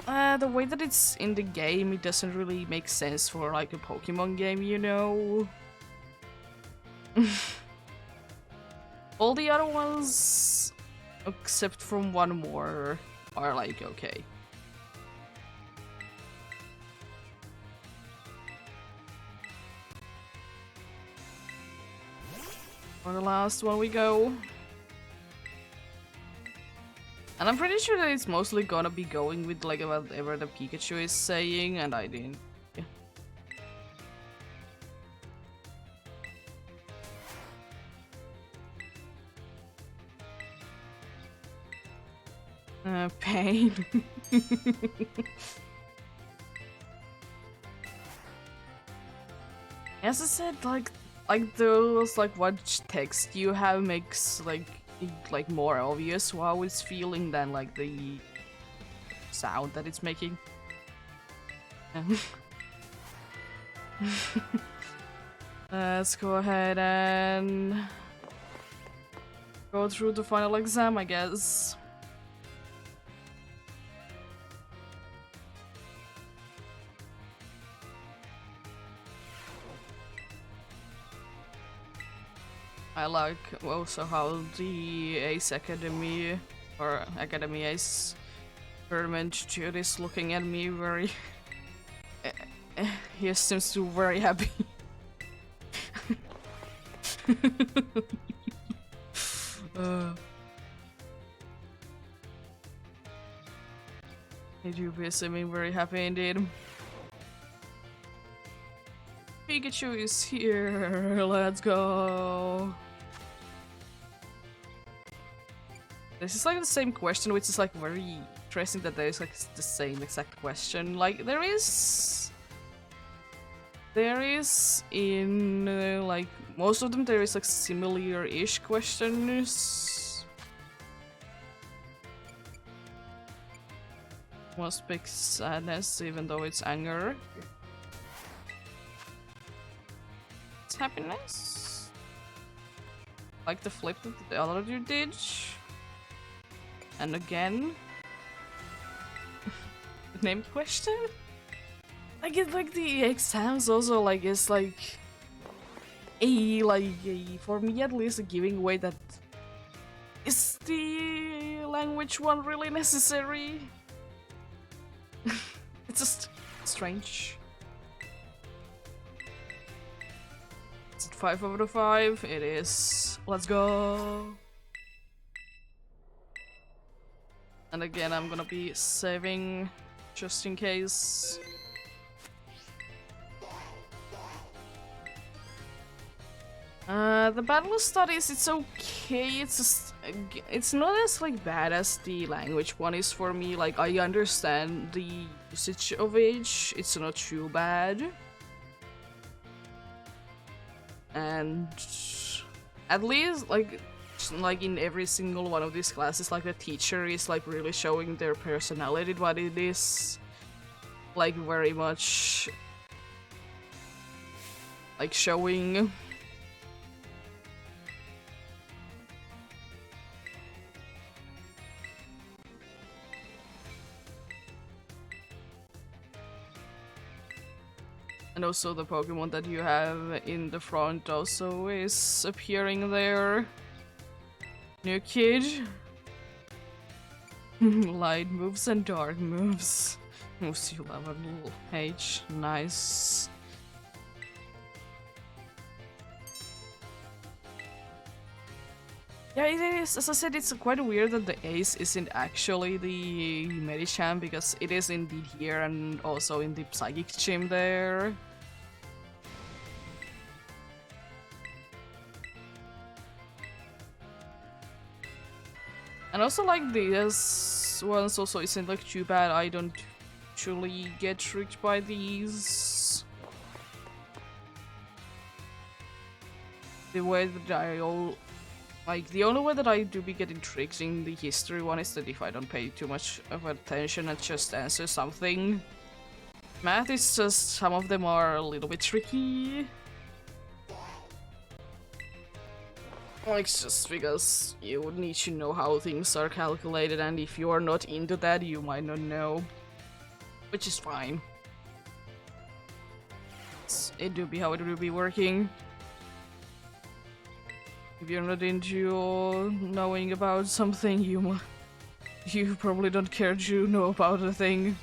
the way that it's in the game, it doesn't really make sense for, like, a Pokemon game, you know? All the other ones, except from one more, are, like, okay. For the last one we go. And I'm pretty sure that it's mostly gonna be going with like whatever the Pikachu is saying, and I didn't. Yeah. Pain. As I said, like those what text you have makes like more obvious how it's feeling than like the sound that it's making. Let's go ahead and go through the final exam, I guess. I like also how the Ace Academy or Academy Ace tournament dude is looking at me very. He seems to be very happy. He do be seeming very happy indeed. Pikachu is here, let's go! This is like the same question, which is like very interesting that there is like the same exact question. Like there is in like most of them there is like similar-ish questions. Must pick sadness even though it's anger. Happiness, like the flip that the other dude did, and again the name question. I get like the exams also like it's like for me at least a giving away that is the language one really necessary. It's just strange. 5 out of 5, it is. Let's go! And again, I'm gonna be saving just in case. The battle studies, it's okay, it's just, it's not as like bad as the language one is for me. Like, I understand the usage of it, it's not too bad. And at least like in every single one of these classes, like the teacher is like really showing their personality, what it is like very much like showing. And also the Pokemon that you have in the front also is appearing there. New kid. Light moves and dark moves. Moves you love a little H. Nice. Yeah, it is. As I said, it's quite weird that the Ace isn't actually the Medicham, because it is indeed here and also in the Psychic Gym there. And also like these ones also isn't like too bad. I don't actually get tricked by these. The way that I Like, the only way that I do be getting tricks in the history one is that if I don't pay too much of attention and just answer something. Math is just, some of them are a little bit tricky. Like, just because you would need to know how things are calculated, and if you are not into that, you might not know. Which is fine. It do be how it will be working. If you're not into knowing about something, you probably don't care to know about a thing.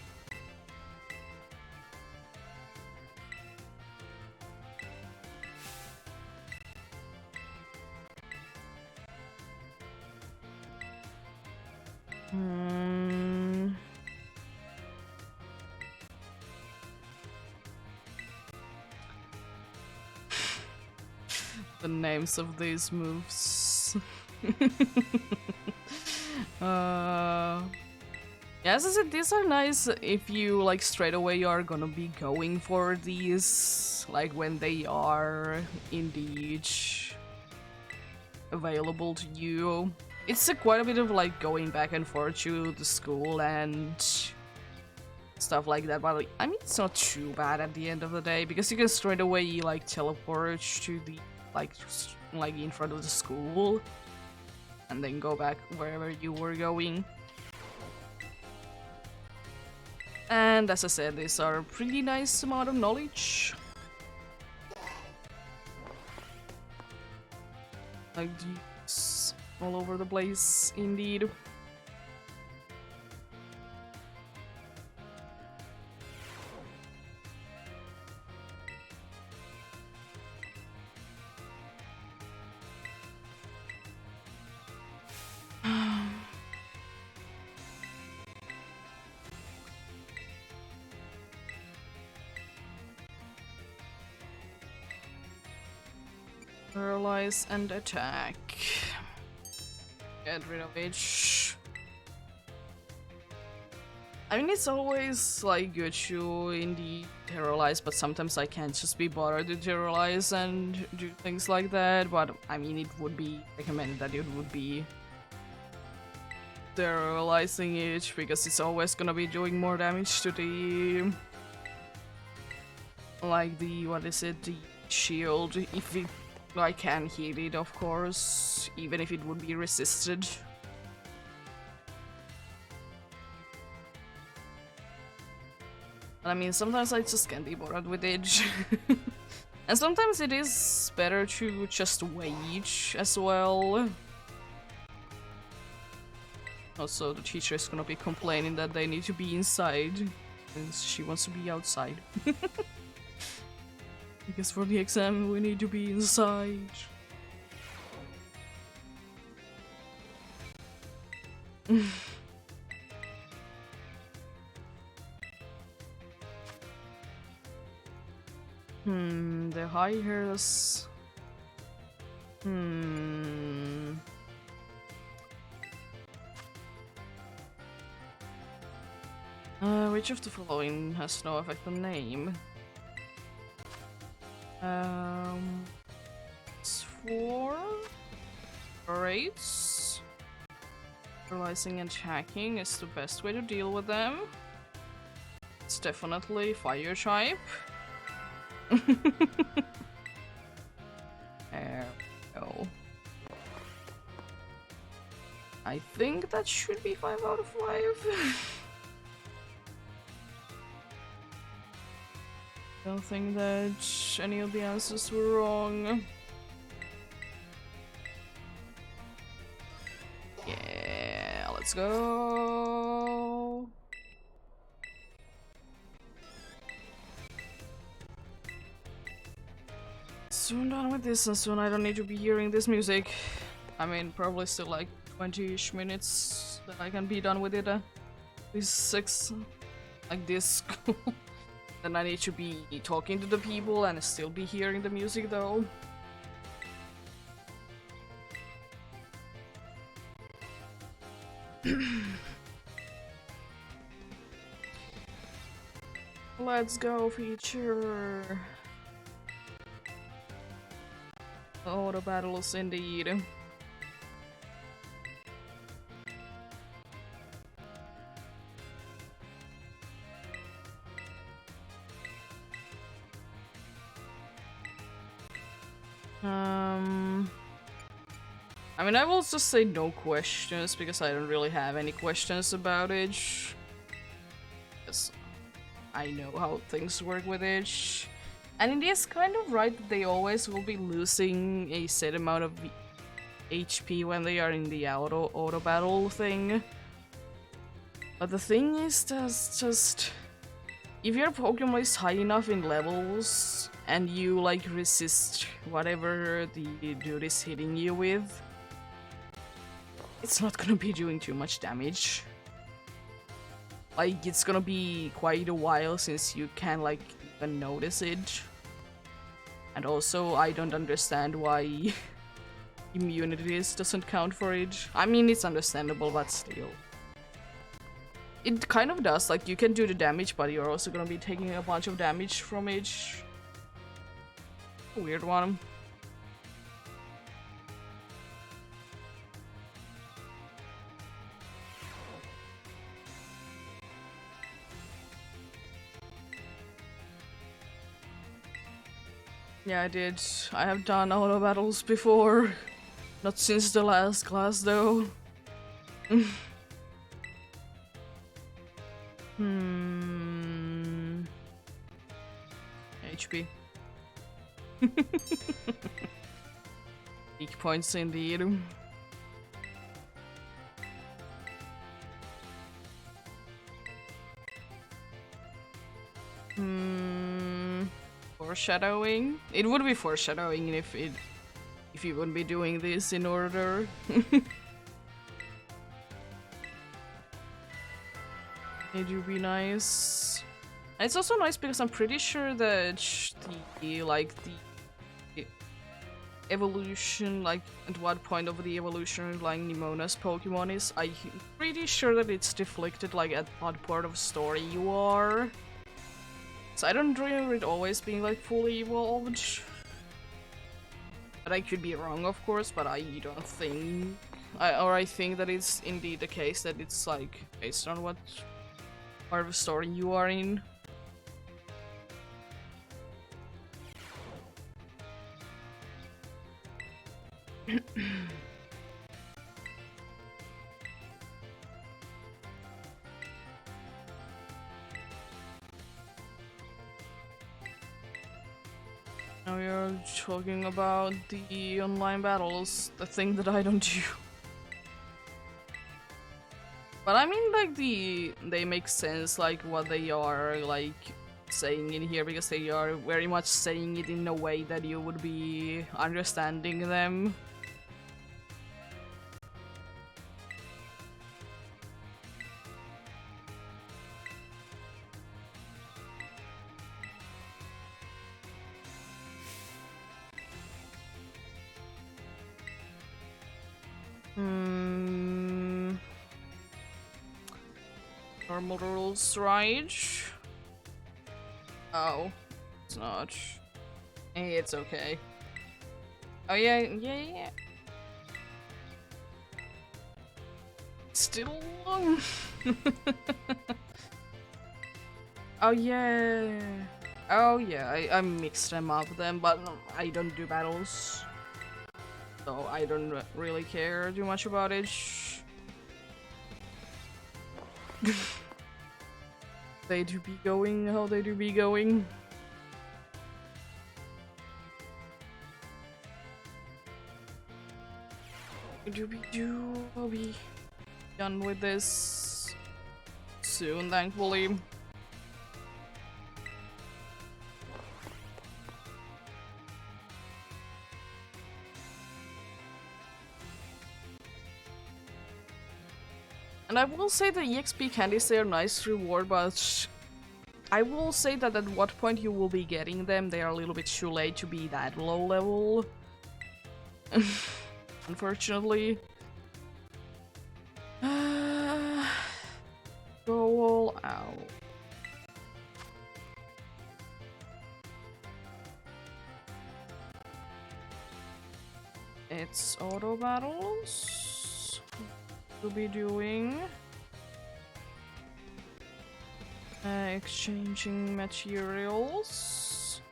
The names of these moves. Yeah, as I said, these are nice if you, like, straight away you are gonna be going for these, like, when they are indeed available to you. It's quite a bit of, like, going back and forth to the school and stuff like that, but, like, I mean, it's not too bad at the end of the day, because you can straight away, like, teleport to the, like in front of the school, and then go back wherever you were going. And as I said, these are a pretty nice amount of knowledge. Like these all over the place, indeed. Paralyze and attack. Get rid of it. I mean, it's always, like, good to indeed terrorize, but sometimes I can't just be bothered to terrorize and do things like that, but I mean, it would be recommended that it would be terrorizing it, because it's always gonna be doing more damage to the, like, the, what is it, the shield, if it, I can hit it, of course, even if it would be resisted. I mean, sometimes I just can't be bothered with it. And sometimes it is better to just wait as well. Also, the teacher is gonna be complaining that they need to be inside, and she wants to be outside. Because for the exam we need to be inside. The high hairs. Which of the following has no effect on name? It's 4 rates. Paralyzing and attacking is the best way to deal with them. It's definitely fire type. There we go. I think that should be 5 out of 5. Don't think that any of the answers were wrong. Yeah, let's go. Soon done with this, and soon I don't need to be hearing this music. I mean, probably still like 20-ish minutes that I can be done with it. This 6, like this. Then I need to be talking to the people and still be hearing the music though. Let's go, feature. Oh, the battles indeed. I mean, I will just say no questions because I don't really have any questions about it. Because I know how things work with it. And it is kind of right that they always will be losing a set amount of HP when they are in the auto battle thing. But the thing is that's just if your Pokemon is high enough in levels and you like resist whatever the dude is hitting you with, it's not gonna be doing too much damage. Like, it's gonna be quite a while since you can like even notice it. And also, I don't understand why immunities doesn't count for it. I mean, it's understandable, but still. It kind of does, like, you can do the damage, but you're also gonna be taking a bunch of damage from it. Weird one. Yeah, I did. I have done auto battles before. Not since the last class, though. HP. Weak points indeed. Foreshadowing? It would be foreshadowing if you wouldn't be doing this in order. It would be nice. And it's also nice because I'm pretty sure that the evolution, like at what point of the evolution like Nimona's Pokemon is, I'm pretty sure that it's deflected like at what part of story you are. So I don't remember it always being like fully evolved. But I could be wrong, of course, but I don't think... I think that it's indeed the case that it's like based on what part of the story you are in. Now we are talking about the online battles, the thing that I don't do. But I mean, like, they make sense, like, what they are, like, saying in here, because they are very much saying it in a way that you would be understanding them. Normal rules, right? Oh, it's not. Hey, it's okay. Oh yeah. Still. Oh yeah. Oh yeah, I mixed them up then, but I don't do battles. So I don't really care too much about it. They do be going how they do be going. I'll be done with this soon, thankfully. And I will say the EXP candies, they are nice reward, but I will say that at what point you will be getting them, they are a little bit too late to be that low level. Unfortunately. Go all out. It's auto battles. We'll be doing exchanging materials.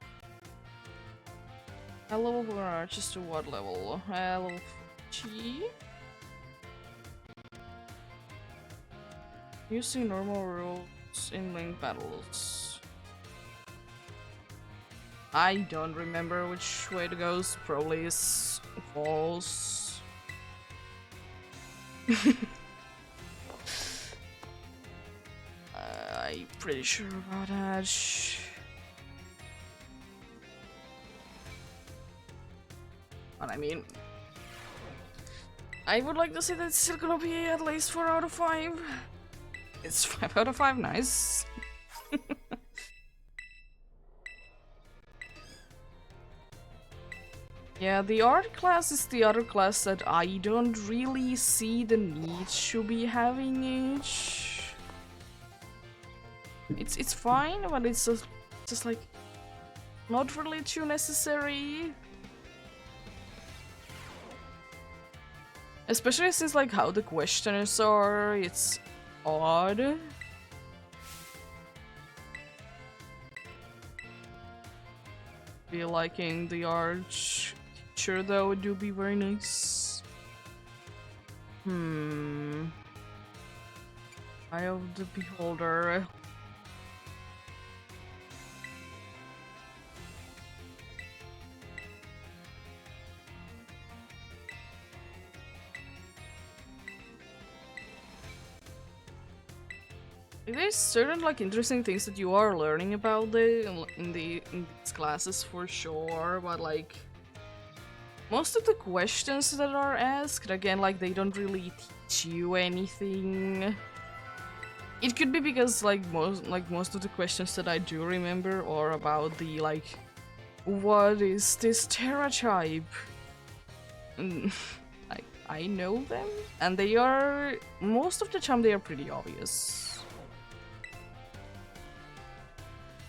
I level just to what level? Level G? Using normal rules in link battles. I don't remember which way it goes. Probably is false. I'm pretty sure about that. But I mean, I would like to say that it's still gonna be at least 4 out of 5. It's 5 out of 5, nice. Yeah, the art class is the other class that I don't really see the need to be having it. It's fine, but it's just like not really too necessary. Especially since like how the questioners are, it's odd. Be liking the art teacher though would do be very nice. Eye of the Beholder. There's certain like interesting things that you are learning about in these classes for sure, but like most of the questions that are asked, again, like they don't really teach you anything. It could be because like most of the questions that I do remember are about the like, what is this Terra type? And like I know them, and they are most of the time they are pretty obvious.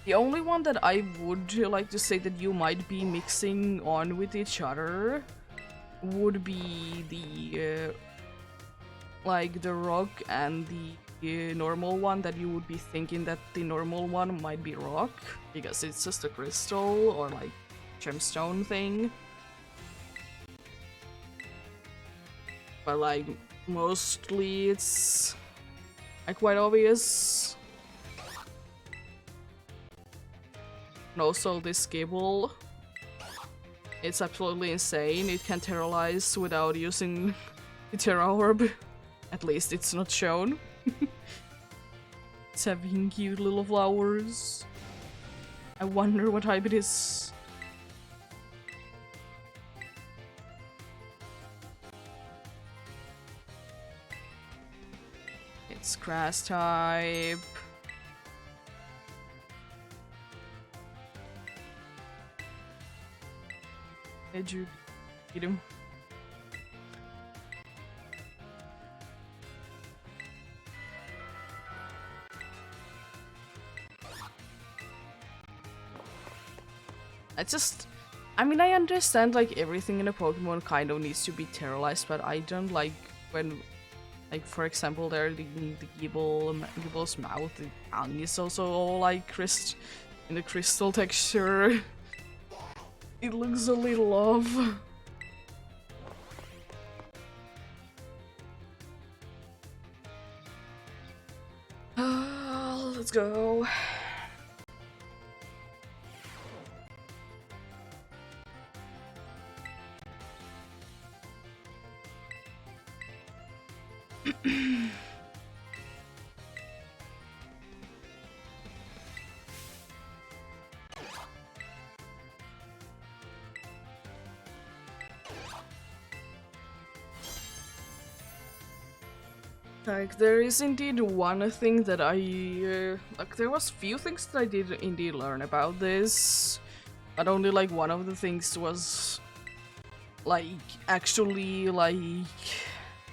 The only one that I would like to say that you might be mixing on with each other would be the like the rock and the normal one, that you would be thinking that the normal one might be rock because it's just a crystal or like gemstone thing. But like mostly it's like quite obvious. And also this Gable, it's absolutely insane. It can terrorize without using the Terra Orb. At least it's not shown. It's having cute little flowers. I wonder what type it is. It's grass type. Did you eat him? I mean, I understand like everything in a Pokemon kind of needs to be terrorized, but I don't like when, like for example, there the Gibble's mouth, the tongue is also all like in the crystal texture. It looks a little off. Let's go. Like, there is indeed one thing that like, there was few things that I did indeed learn about this, but only, like, one of the things was, like, actually, like,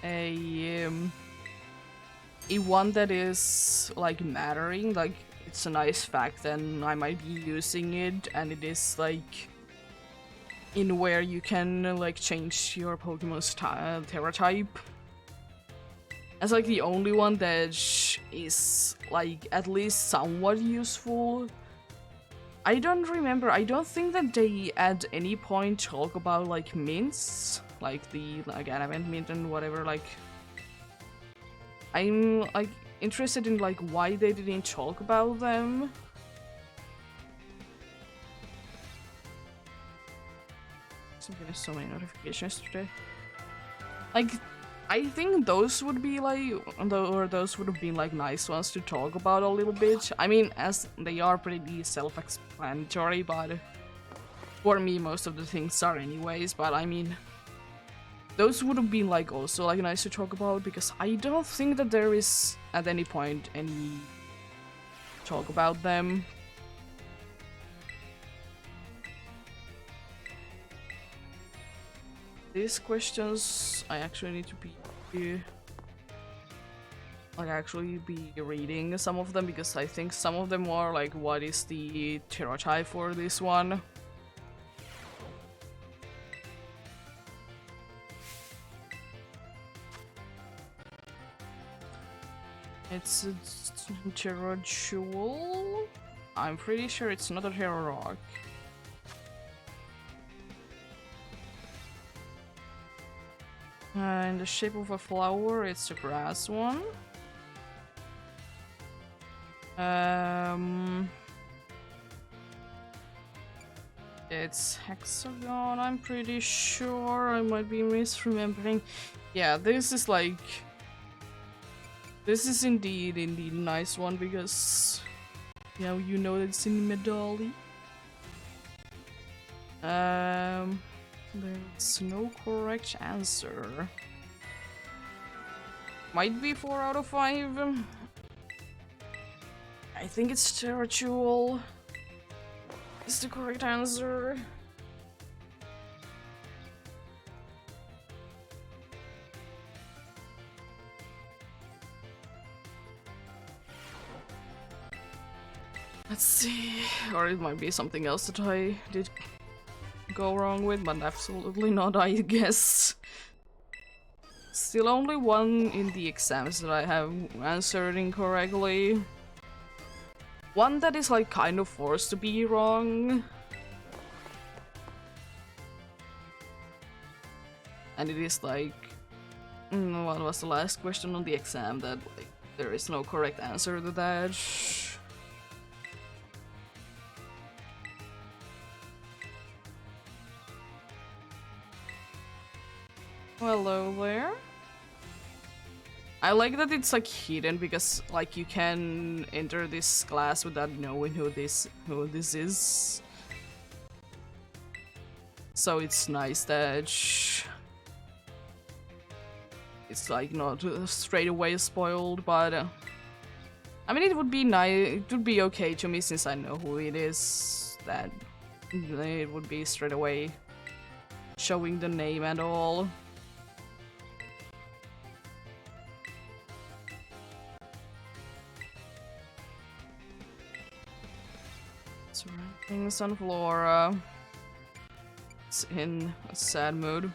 a one that is, like, mattering, like, it's a nice fact and I might be using it, and it is, like, in where you can, like, change your Pokemon's Terra type. As like the only one that is like at least somewhat useful. I don't remember. I don't think that they at any point talk about like mints, like the adamant mint and whatever. Like, I'm like interested in like why they didn't talk about them. I'm getting so many notifications today. Like, I think those would be like, or those would have been like nice ones to talk about a little bit. I mean, as they are pretty self-explanatory, but for me, most of the things are anyways. But I mean, those would have been like also like nice to talk about because I don't think that there is at any point any talk about them. These questions I actually need to be reading some of them because I think some of them are like what is the stereotype for this one. It's a Terra Jewel. I'm pretty sure it's not a Terra Rock. In the shape of a flower, it's a grass one. It's hexagon, I'm pretty sure. I might be misremembering. Yeah, this is like... This is indeed a nice one because... Yeah, you know that it's in Medali. There's no correct answer. Might be 4 out of 5. I think it's Terra Jewel is the correct answer. Let's see. Or it might be something else that I did go wrong with, but absolutely not, I guess. Still only one in the exams that I have answered incorrectly. One that is like kind of forced to be wrong. And it is like... what was the last question on the exam that like there is no correct answer to that? Hello there. I like that it's like hidden because like you can enter this class without knowing who this is. So it's nice that it's like not straight away spoiled, but I mean it would be nice. It would be okay to me since I know who it is. That it would be straight away showing the name and all. Surrounding Sunflora. It's in a sad mood.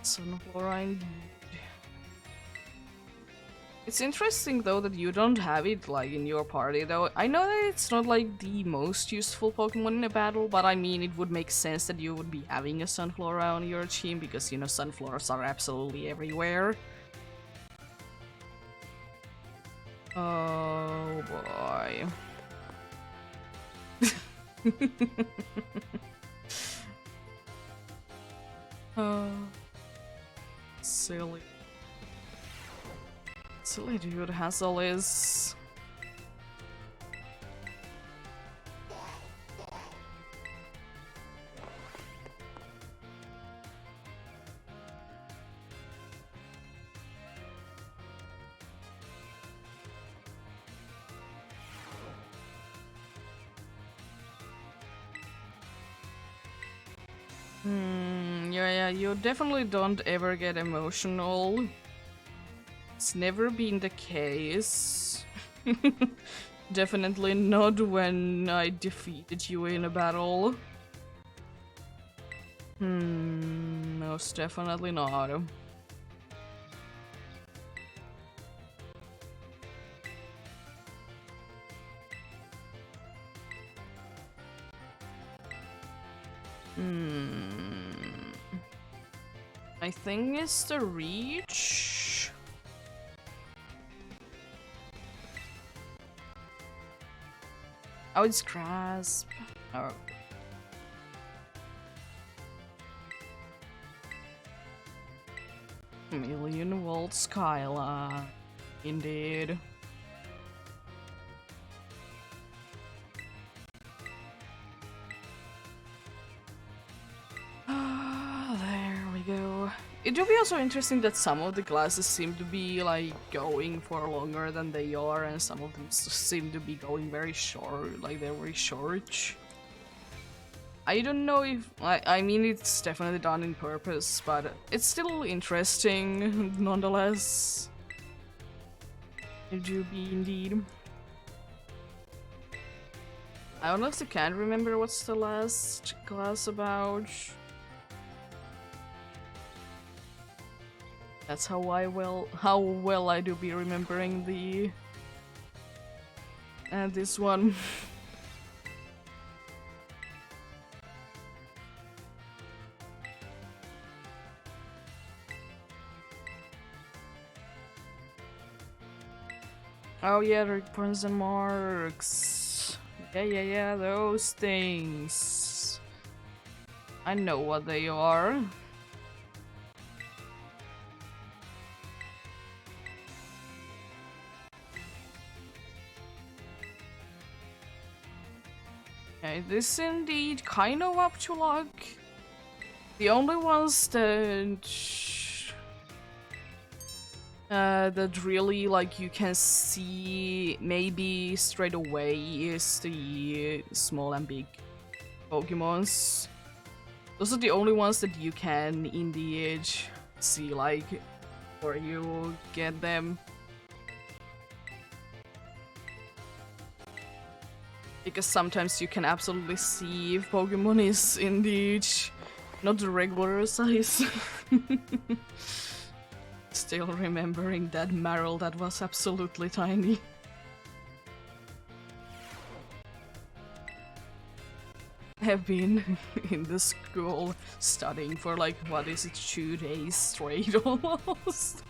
Sunflora indeed. It's interesting though that you don't have it like in your party though. I know that it's not like the most useful Pokemon in a battle, but I mean it would make sense that you would be having a Sunflora on your team because you know Sunfloras are absolutely everywhere. Oh boy. Silly. Silly dude, Hassel is... Yeah, you definitely don't ever get emotional. It's never been the case. Definitely not when I defeated you in a battle. Most definitely not. I think it's the reach. Oh, it's grasp. Oh. Million volt skyline. Indeed. There we go. It would be also interesting that some of the classes seem to be like going for longer than they are, and some of them seem to be going very short, like they're very short. I don't know if I mean it's definitely done in purpose, but it's still interesting nonetheless. It do be indeed. I honestly can't remember what's the last class about. That's how well I do be remembering the this one. Oh yeah, the points and marks. Yeah, those things. I know what they are. Okay, this indeed kind of up to luck. The only ones that really like you can see maybe straight away is the small and big Pokemons. Those are the only ones that you can indeed see like before you get them. Because sometimes you can absolutely see if Pokemon is indeed not the regular size. Still remembering that Marill that was absolutely tiny. I have been in the school studying for like, what is it, 2 days straight almost.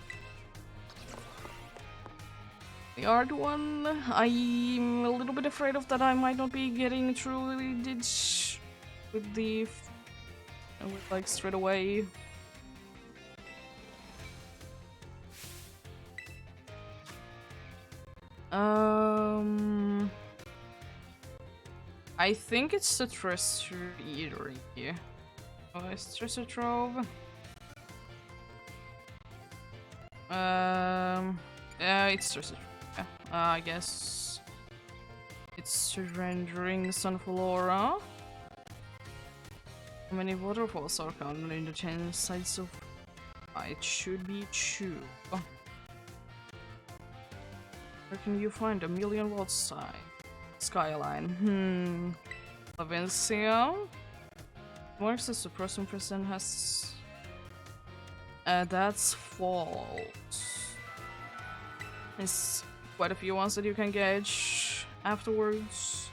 The art one, I'm a little bit afraid of that I might not be getting through it with the like straight away. I think it's the Treasure Eatery. Oh, it's Treasure Trove. It's Treasure Trove. Yeah. I guess it's surrendering Sunflora. How many waterfalls are counted in the 10 sides of? It should be 2. Oh. Where can you find a million watt skyline? Lavencia. Where's the suppressing percent has? That's fault. There's quite a few ones that you can gauge afterwards.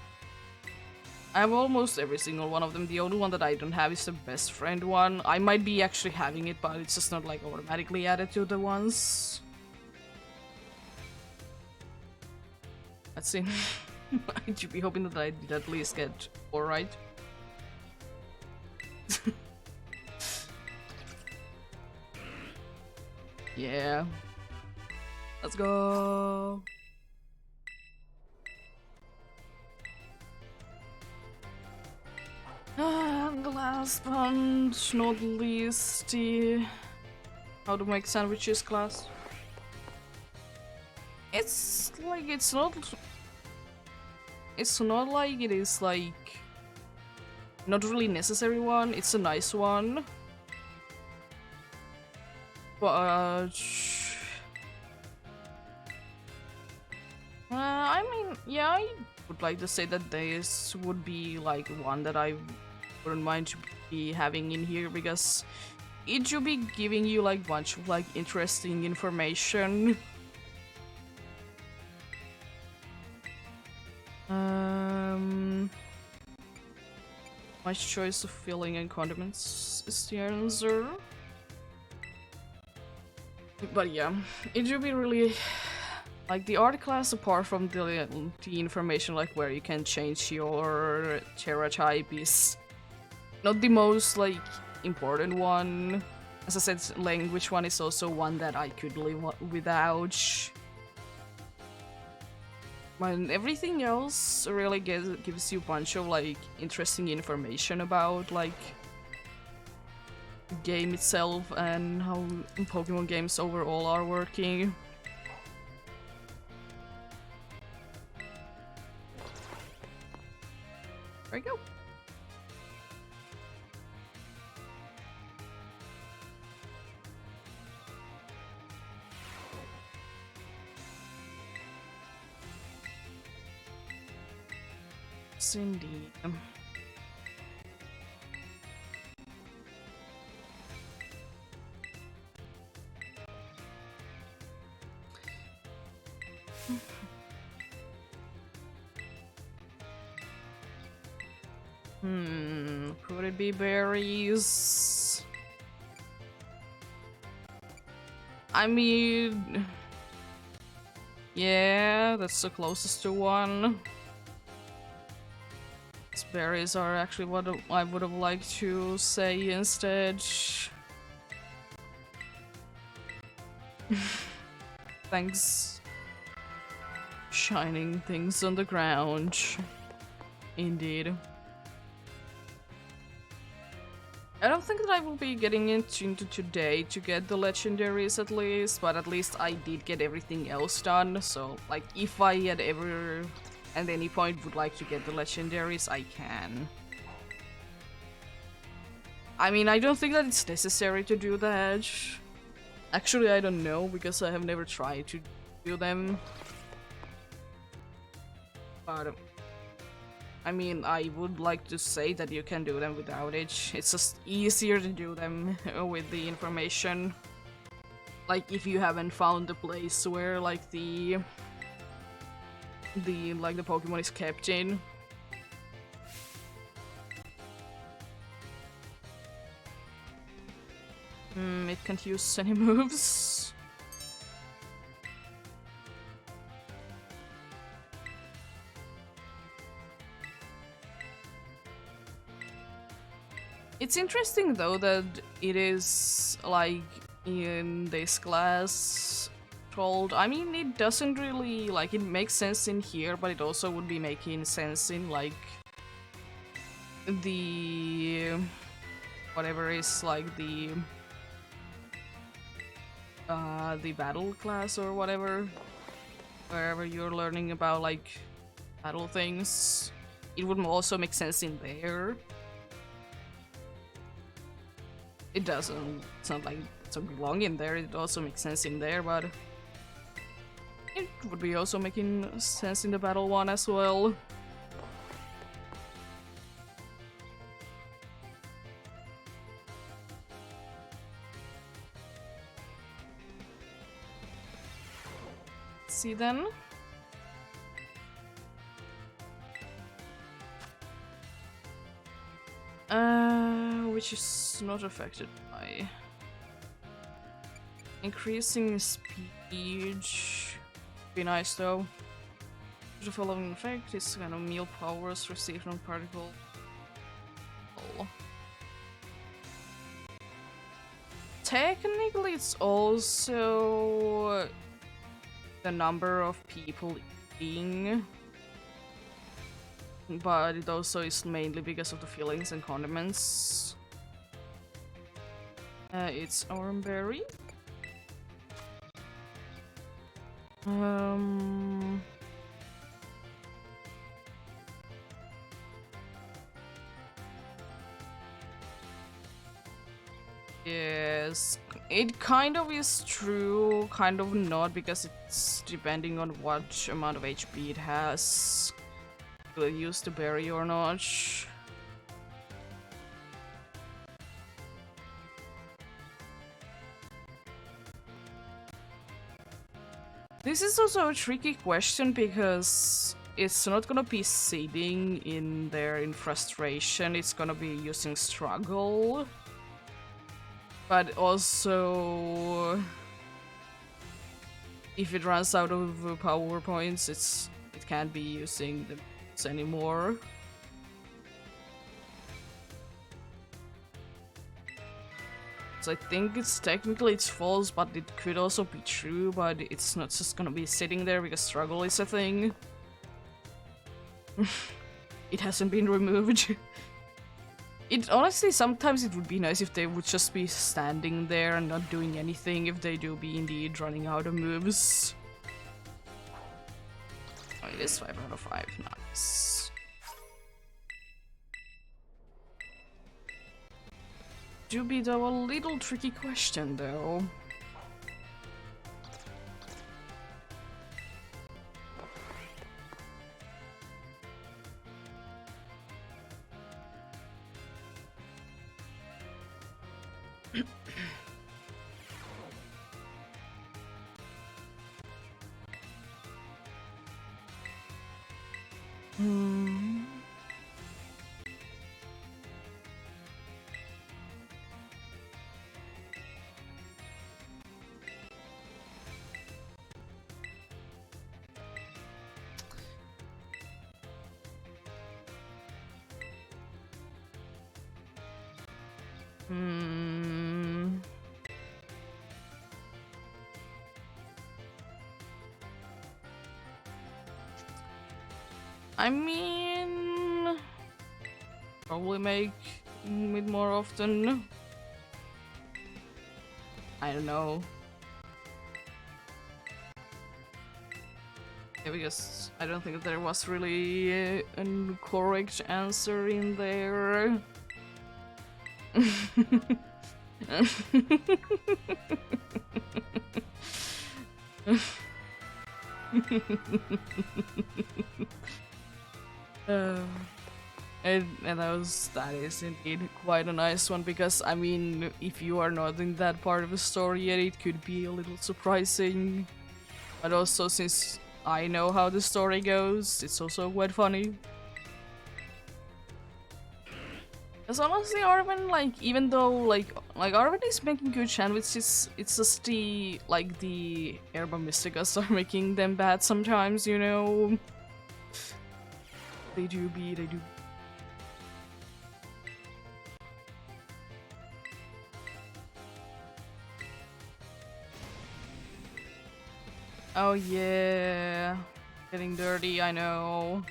I have almost every single one of them. The only one that I don't have is the best friend one. I might be actually having it, but it's just not like automatically added to the ones. Let's see. I should be hoping that I did at least get 4 right. Yeah. Let's go. And the last one, not least, the how to make sandwiches class. It's like it's not like it is like not really necessary one. It's a nice one. But I mean, yeah, I would like to say that this would be like one that I wouldn't mind to be having in here because it should be giving you like bunch of like interesting information. My choice of filling and condiments is the answer. But yeah, it should be really like the art class, apart from the information like where you can change your Terra type, is not the most like important one. As I said, language one is also one that I could live without. But everything else really gives you a bunch of like interesting information about like the game itself and how Pokemon games overall are working. There we go. Yes, indeed. Could it be berries? I mean, yeah, that's the closest to one. These berries are actually what I would have liked to say instead. Thanks. Shining things on the ground. Indeed. I don't think that I will be getting into today to get the legendaries at least, but at least I did get everything else done, so like if I had ever at any point would like to get the legendaries, I can. I mean, I don't think that it's necessary to do that. Actually, I don't know, because I have never tried to do them. But I mean, I would like to say that you can do them without it. It's just easier to do them with the information. Like if you haven't found the place where like the Pokemon is kept in. It can't use any moves. It's interesting though that it is like in this class told. I mean, it doesn't really like it makes sense in here, but it also would be making sense in like the whatever is like the battle class or whatever, wherever you're learning about like battle things. It would also make sense in there. It doesn't. It's not like it doesn't belong in there. It also makes sense in there, but it would be also making sense in the battle one as well. Let's see then. Which is not affected by increasing speed. Be nice though. The following effect is kind of meal powers received from particle. Oh. Technically, it's also the number of people eating. But it also is mainly because of the fillings and condiments. It's Oranberry. Yeah, guess. It kind of is true, kind of not, because it's depending on what amount of HP it has. Will it use the berry or not? This is also a tricky question because it's not gonna be sitting in there in frustration, it's gonna be using struggle. But also, if it runs out of power points, it can't be using them anymore. So I think it's technically false, but it could also be true, but it's not just gonna be sitting there because struggle is a thing. It hasn't been removed. It honestly, sometimes it would be nice if they would just be standing there and not doing anything if they do be indeed running out of moves. Oh, it is 5 out of 5, nice. Do be though a little tricky question though. I mean, probably make it more often. I don't know. Yeah, because I don't think there was really a correct answer in there. And that is indeed quite a nice one, because I mean, if you are not in that part of the story yet, it could be a little surprising. But also, since I know how the story goes, it's also quite funny. Because honestly, Arwen, like, even though like Arwen is making good sandwiches, it's just the Herba Mysticas are making them bad sometimes, you know. They do. Oh yeah, getting dirty, I know.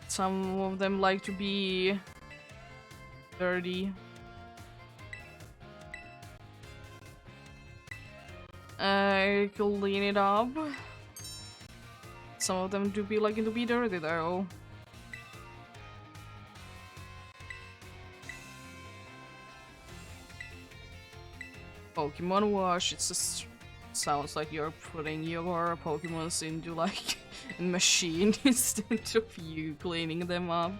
Some of them like to be dirty. Clean it up. Some of them do be liking to be dirty though. Pokemon wash, it just sounds like you're putting your Pokemons into like a machine instead of you cleaning them up.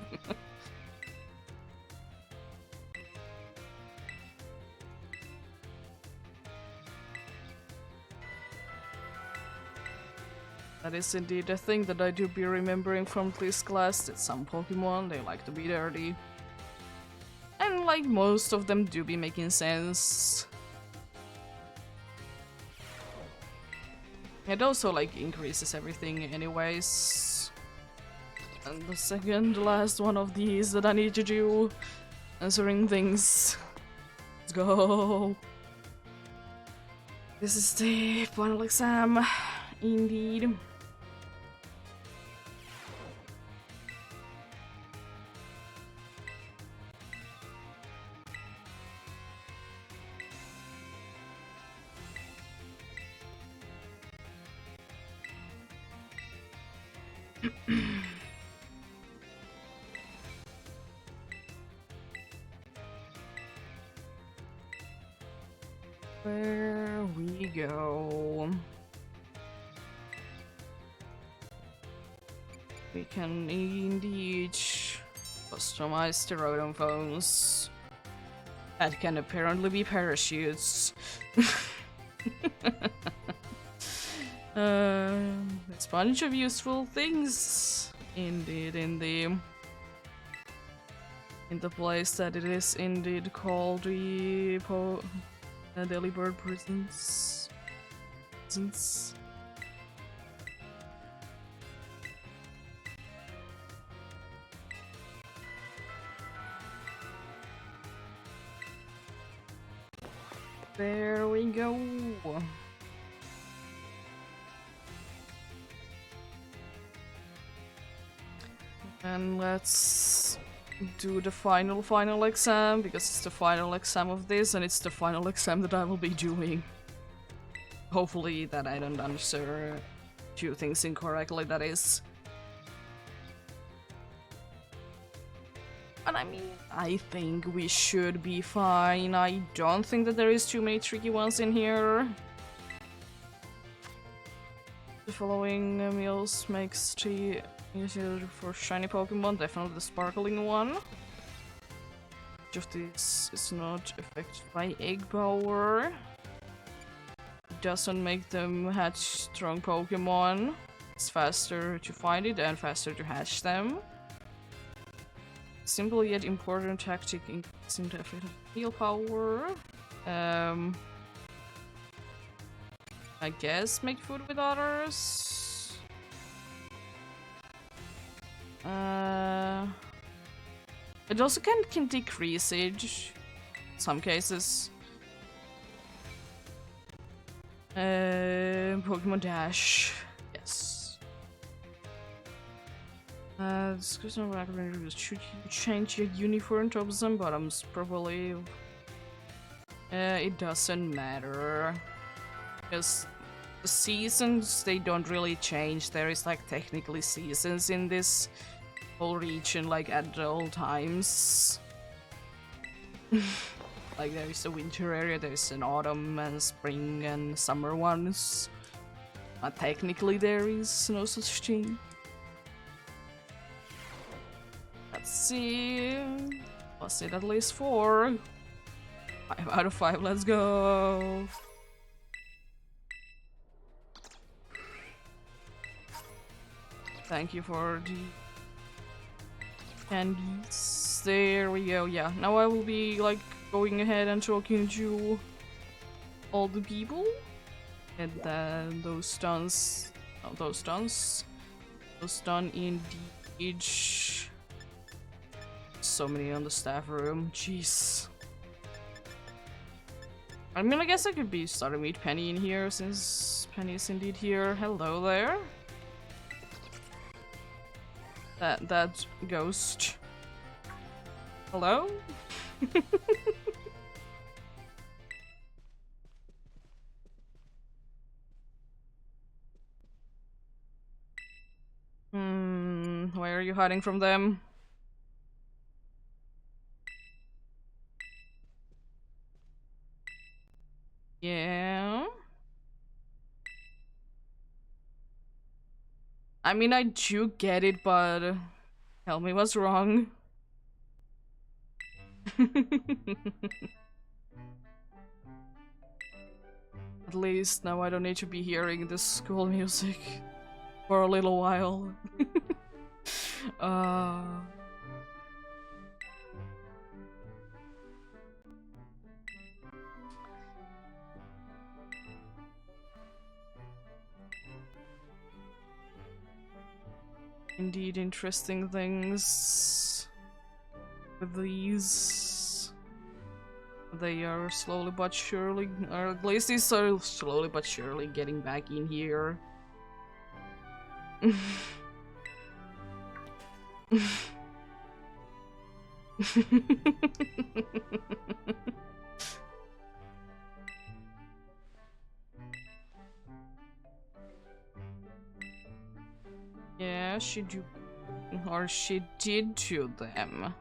That is indeed a thing that I do be remembering from this class, that some Pokemon, they like to be dirty. And like most of them do be making sense. It also like increases everything anyways. And the second last one of these that I need to do, answering things. Let's go. This is the final exam, indeed. There we go. We can indeed customize the rodent phones. That can apparently be parachutes. There's a bunch of useful things indeed in the place that it is indeed called the Delhi Bird Prisons. There we go. And let's do the final exam, because it's the final exam of this, and it's the final exam that I will be doing. Hopefully that I don't answer a few things incorrectly, that is. But I mean, I think we should be fine. I don't think that there is too many tricky ones in here. The following meals makes tea easier for shiny Pokemon, definitely the sparkling one. Just this is not affected by egg power. It doesn't make them hatch strong Pokemon. It's faster to find it and faster to hatch them. Simple yet important tactic increasing the effective heal power. I guess make food with others. It also can decrease age in some cases. Pokemon Dash, yes. Description of recommended should you change your uniform tops and bottoms probably. It doesn't matter, because the seasons, they don't really change. There is like technically seasons in this whole region, like at all times. Like there is a winter area, there is an autumn and spring and summer ones. But technically there is no such thing. Let's see. Was it at least 4? 5 out of 5, let's go. Thank you for the candies. There we go. Yeah, now I will be like going ahead and talking to all the people. And then those stuns, those done indeed. So many on the staff room. Jeez. I mean, I guess I could be starting to meet Penny in here, since Penny is indeed here. Hello there. That ghost. Hello? Why are you hiding from them? Yeah. I mean, I do get it, but tell me what's wrong. At least now I don't need to be hearing this school music for a little while. Indeed, interesting things with these. They are slowly but surely, or at least these are slowly but surely getting back in here. Yeah, she do, or she did to them.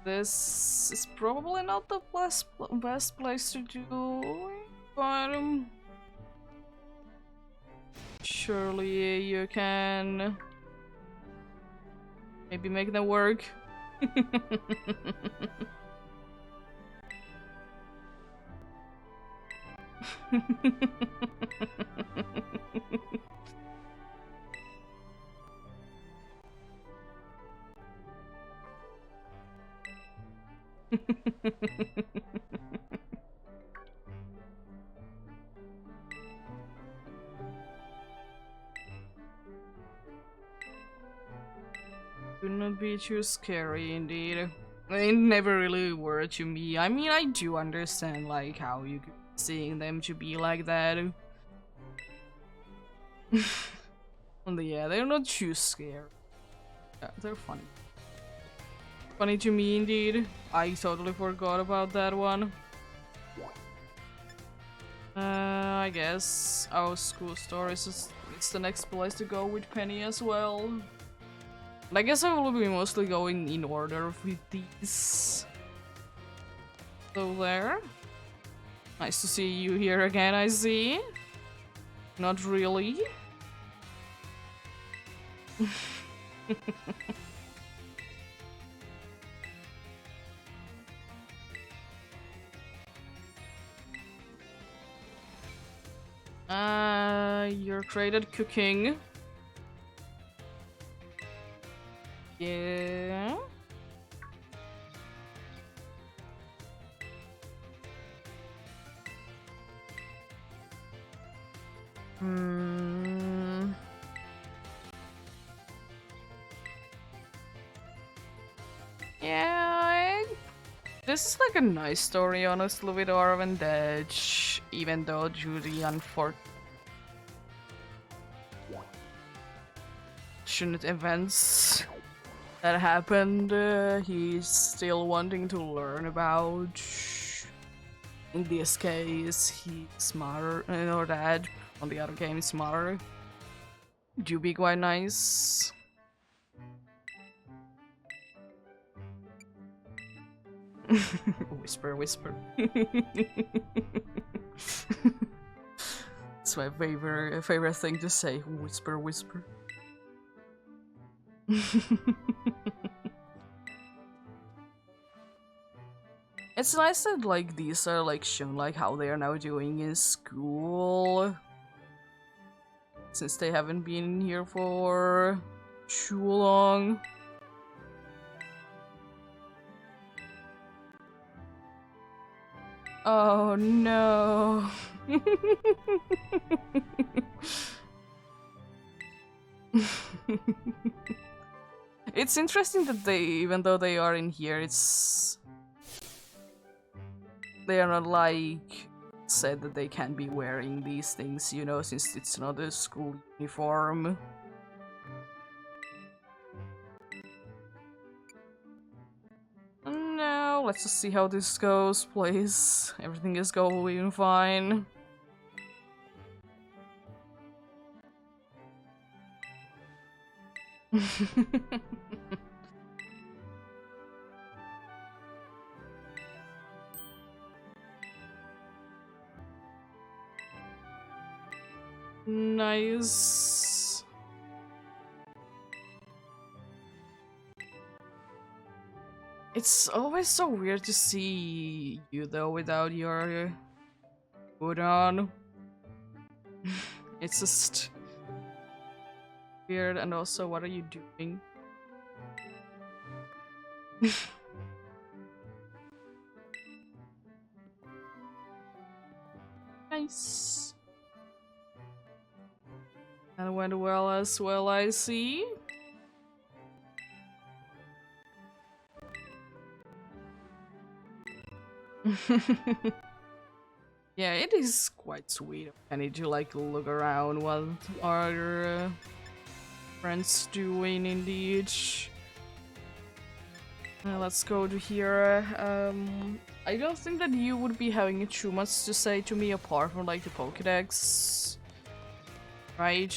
This is probably not the best place to do, but surely you can maybe make them work. Could not be too scary, indeed. It never really were to me. I mean, I do understand, like, how you could be seeing them to be like that. Yeah, they're not too scary. Yeah, they're funny. Funny to me, indeed. I totally forgot about that one. I guess our school stories is it's the next place to go with Penny as well. And I guess I will be mostly going in order with these. So there. Nice to see you here again, I see. Not really. You're great at cooking. Yeah. Yeah, this is like a nice story, honestly, with Arwen Dedge, even though due to the unfortunate events that happened, he's still wanting to learn about. In this case, his mother, or dad, on the other game, his mother. Do be quite nice. Whisper, whisper. It's my favorite thing to say. Whisper, whisper. It's nice that like these are like shown like how they are now doing in school, since they haven't been here for too long. Oh no. It's interesting that they, even though they are in here, they are not like said that they can't be wearing these things, you know, since it's not a school uniform. No, let's just see how this goes, please. Everything is going fine. Nice. It's always so weird to see you though without your hood on. It's just weird. And also, what are you doing? Nice. That went well as well, I see. Yeah, it is quite sweet. I need to like look around what our friends doing indeed. Let's go to here. I don't think that you would be having too much to say to me apart from like the Pokédex. Right?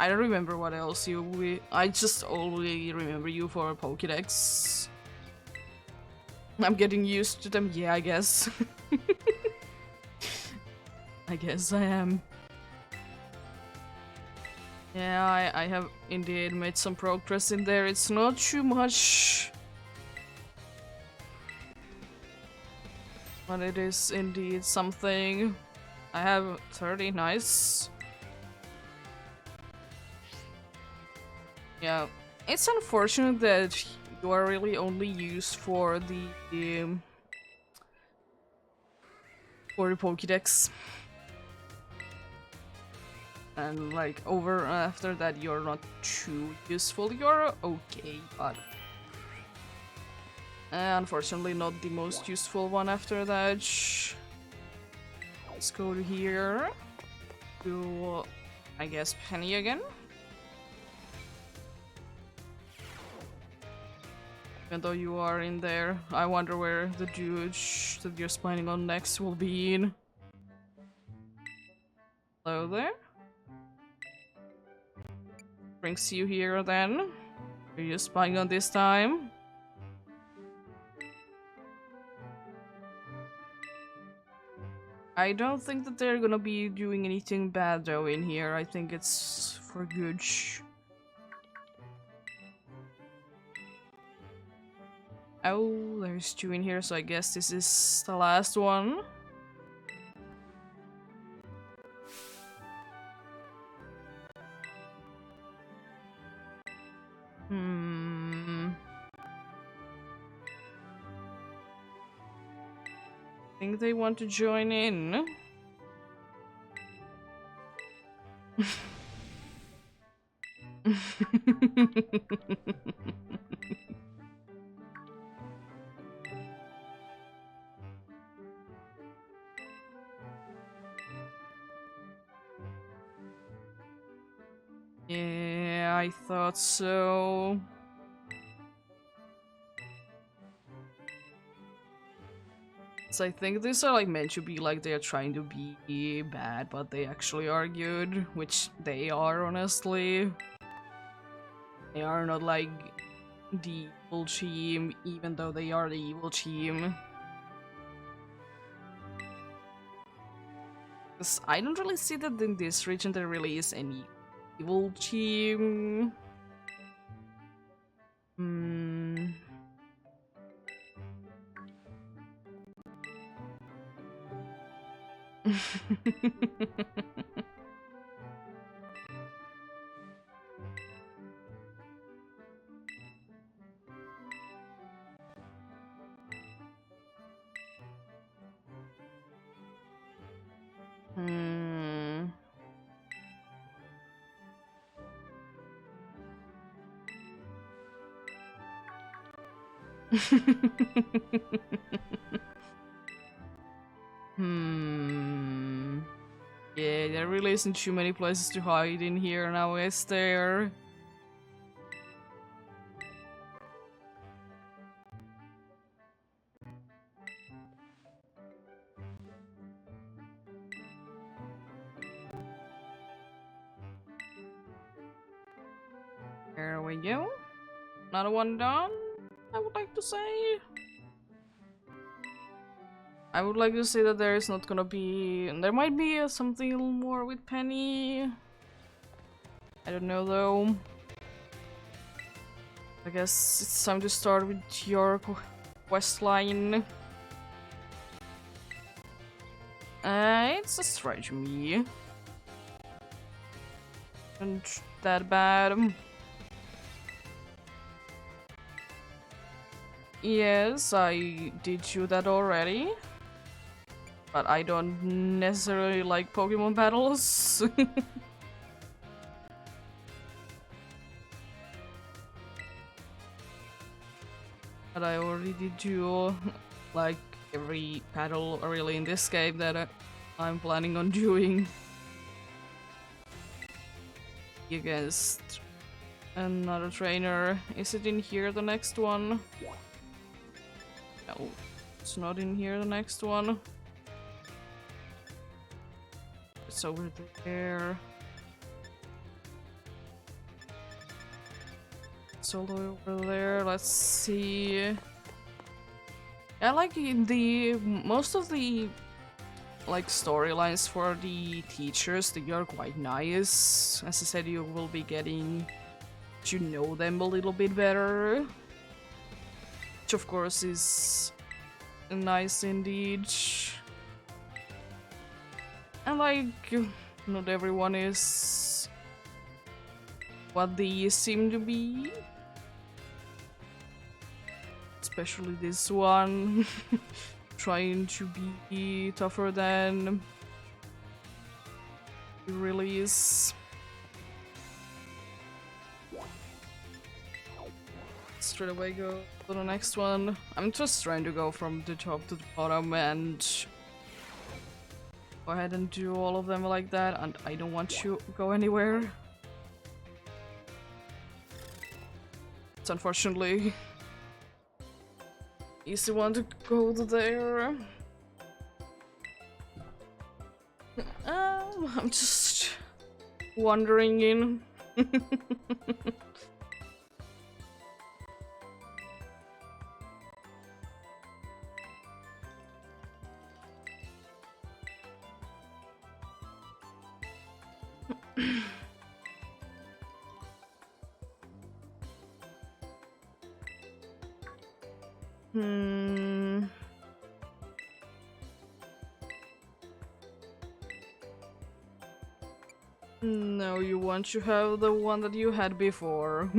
I don't remember what else I just only remember you for Pokédex. I'm getting used to them. Yeah, I guess. I guess I am. Yeah, I have indeed made some progress in there. It's not too much, but it is indeed something. I have 30, nice. Yeah, it's unfortunate that you are really only used for the Pokédex. And like over after that you're not too useful. You're okay, but unfortunately not the most useful one after that. Let's go to here. To I guess Penny again. Even though you are in there, I wonder where the dude that you're spawning on next will be in. Hello there. Brings you here then. Are you spying on this time? I don't think that they're gonna be doing anything bad though in here. I think it's for good. Oh, there's two in here, so I guess this is the last one. Think they want to join in. Yeah, I thought so. So I think these are like meant to be like they're trying to be bad, but they actually are good, which they are honestly. They are not like the evil team, even though they are the evil team. Because I don't really see that in this region there really is any evil team. Yeah, there really isn't too many places to hide in here now, is there? There we go. Another one done, I would like to say. I would like to say that there is not gonna be... There might be something more with Penny. I don't know though. I guess it's time to start with your quest line. It's a stretch me. Isn't that bad. Yes, I did do that already. But I don't necessarily like Pokemon battles. But I already did do like every battle really in this game that I'm planning on doing against another trainer. Is it in here, the next one? No, it's not in here, the next one. It's over there. It's all the way over there. Let's see. I like the most of the like storylines for the teachers. They are quite nice. As I said, you will be getting to know them a little bit better, which of course is nice indeed. And like, not everyone is what they seem to be. Especially this one, trying to be tougher than he really is. Straight away go to the next one. I'm just trying to go from the top to the bottom and go ahead and do all of them like that, and I don't want to go anywhere. It's unfortunately easy one to go there. I'm just wandering in. No, you want to have the one that you had before.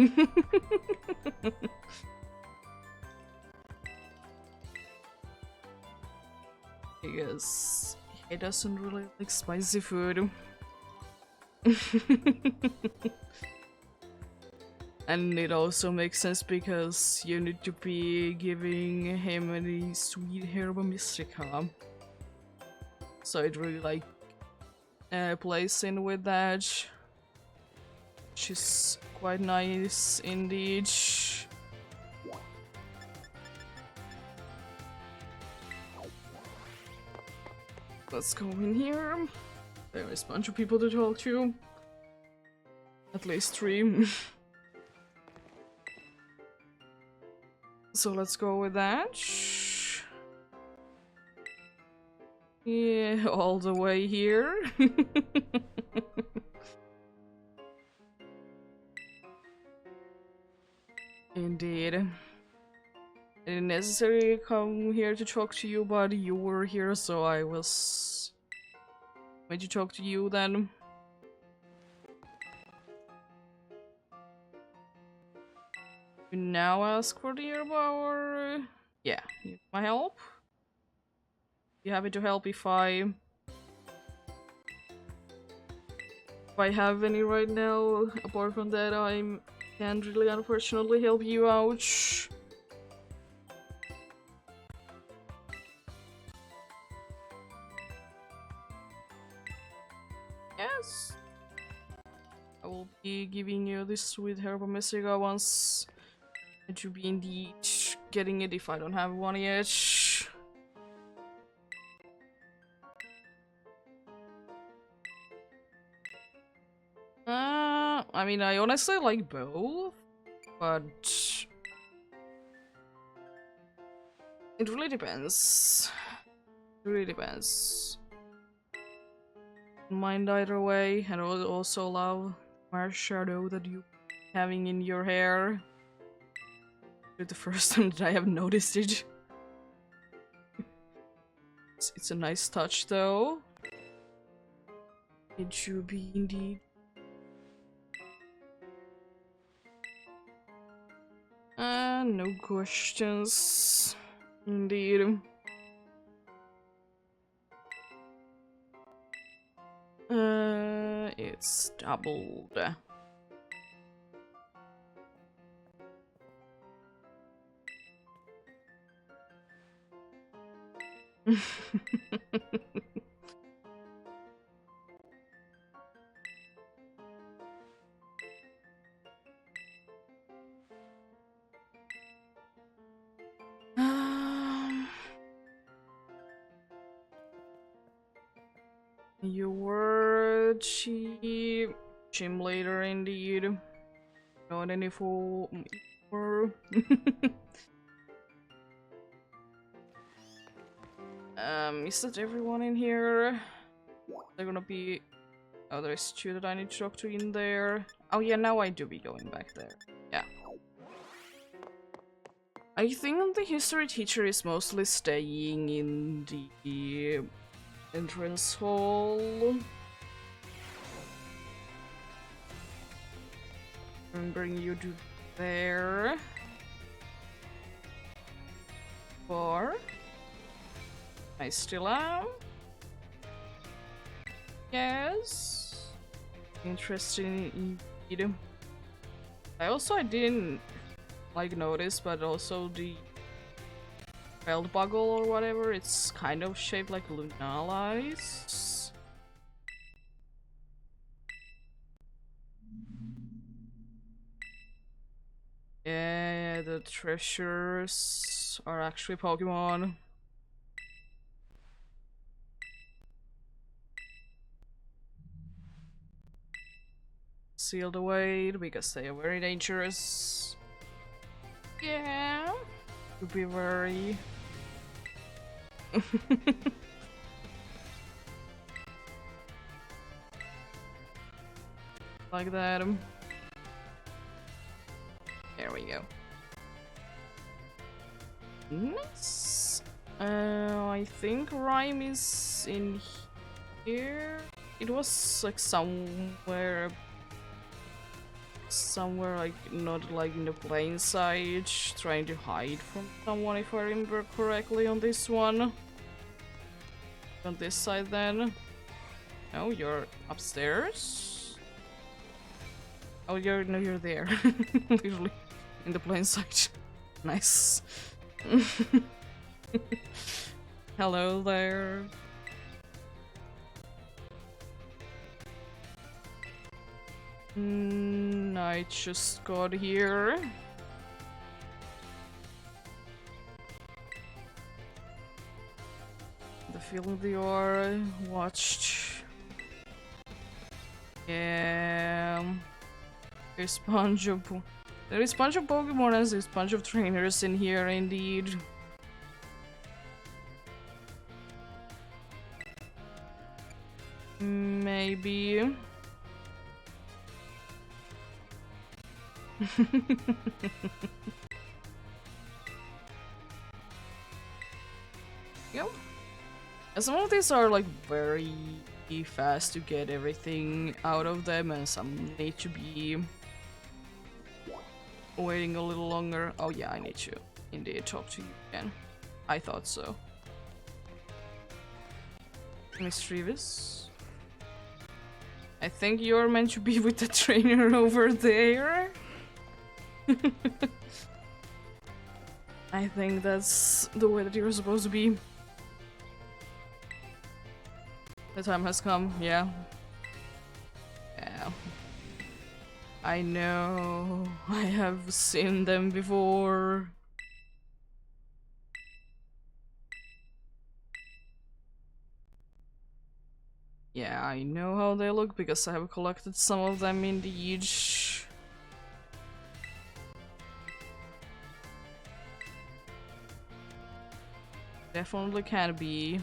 Because he doesn't really like spicy food. And it also makes sense because you need to be giving him the sweet herba mystica. So it really like plays in with that. Which is quite nice indeed. Let's go in here. There is a bunch of people to talk to. At least 3. So let's go with that. Yeah, all the way here. Indeed. I didn't necessarily come here to talk to you, but you were here, so I was made to talk to you then. You now ask for the herb or... Yeah, need my help? Be happy to help if I have any right now. Apart from that, I can't really unfortunately help you out. Yes. I will be giving you this sweet herb mystica once to be indeed getting it if I don't have one yet. I mean, I honestly like both, but it really depends. It really depends. Mind either way, and I also love my shadow that you having in your hair. It's the first time that I have noticed it. It's a nice touch, though. It should be indeed. No questions. Indeed. It's doubled. You were cheap. Gym later indeed. Not any for more. Is that everyone in here? They're gonna be... Oh, there's two that I need to talk to in there. Oh yeah, now I do be going back there. Yeah. I think the history teacher is mostly staying in the entrance hall. Remembering you to there. Or I still am. Yes. Interesting indeed. I didn't like notice, but also the belt buckle or whatever, it's kind of shaped like Lunalize. Yeah, the treasures are actually Pokemon. Sealed away because they are very dangerous. Yeah, to be very. Like that. There we go. Nice. I think Rhyme is in here. It was like somewhere like not like in the plain side, trying to hide from someone if I remember correctly on this one. On this side then. Oh, you're upstairs? Oh, you're there. Literally in the plain sight. Nice. Hello there. I just got here. The film VR watched. Yeah. There's a bunch of Pokemon and there's a bunch of trainers in here indeed. Maybe. Yep. And some of these are like very fast to get everything out of them, and some need to be waiting a little longer. Oh yeah, I need to indeed talk to you again. I thought so. Mischievous. I think you're meant to be with the trainer over there. I think that's the way that you're supposed to be. The time has come, yeah. Yeah. I know. I have seen them before. Yeah, I know how they look because I have collected some of them indeed. Definitely can be.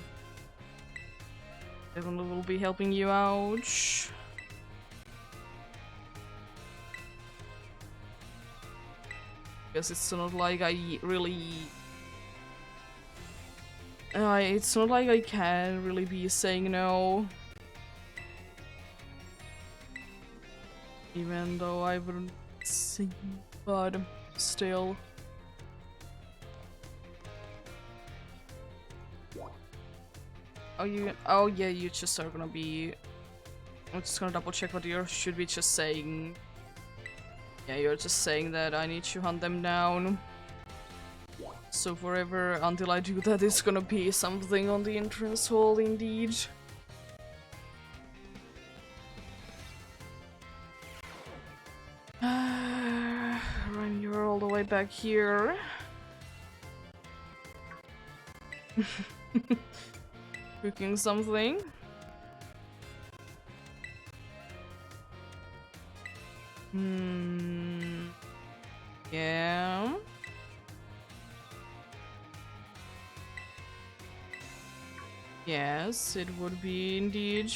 Definitely will be helping you out. Because it's not like I really... it's not like I can really be saying no. Even though I wouldn't sing, but still. Oh yeah, you just are gonna be... I'm just gonna double check what you should be just saying. Yeah, you're just saying that I need to hunt them down. So forever until I do that, it's gonna be something on the entrance hall indeed. Ryan, you're all the way back here. Cooking something. Yeah. Yes, it would be indeed.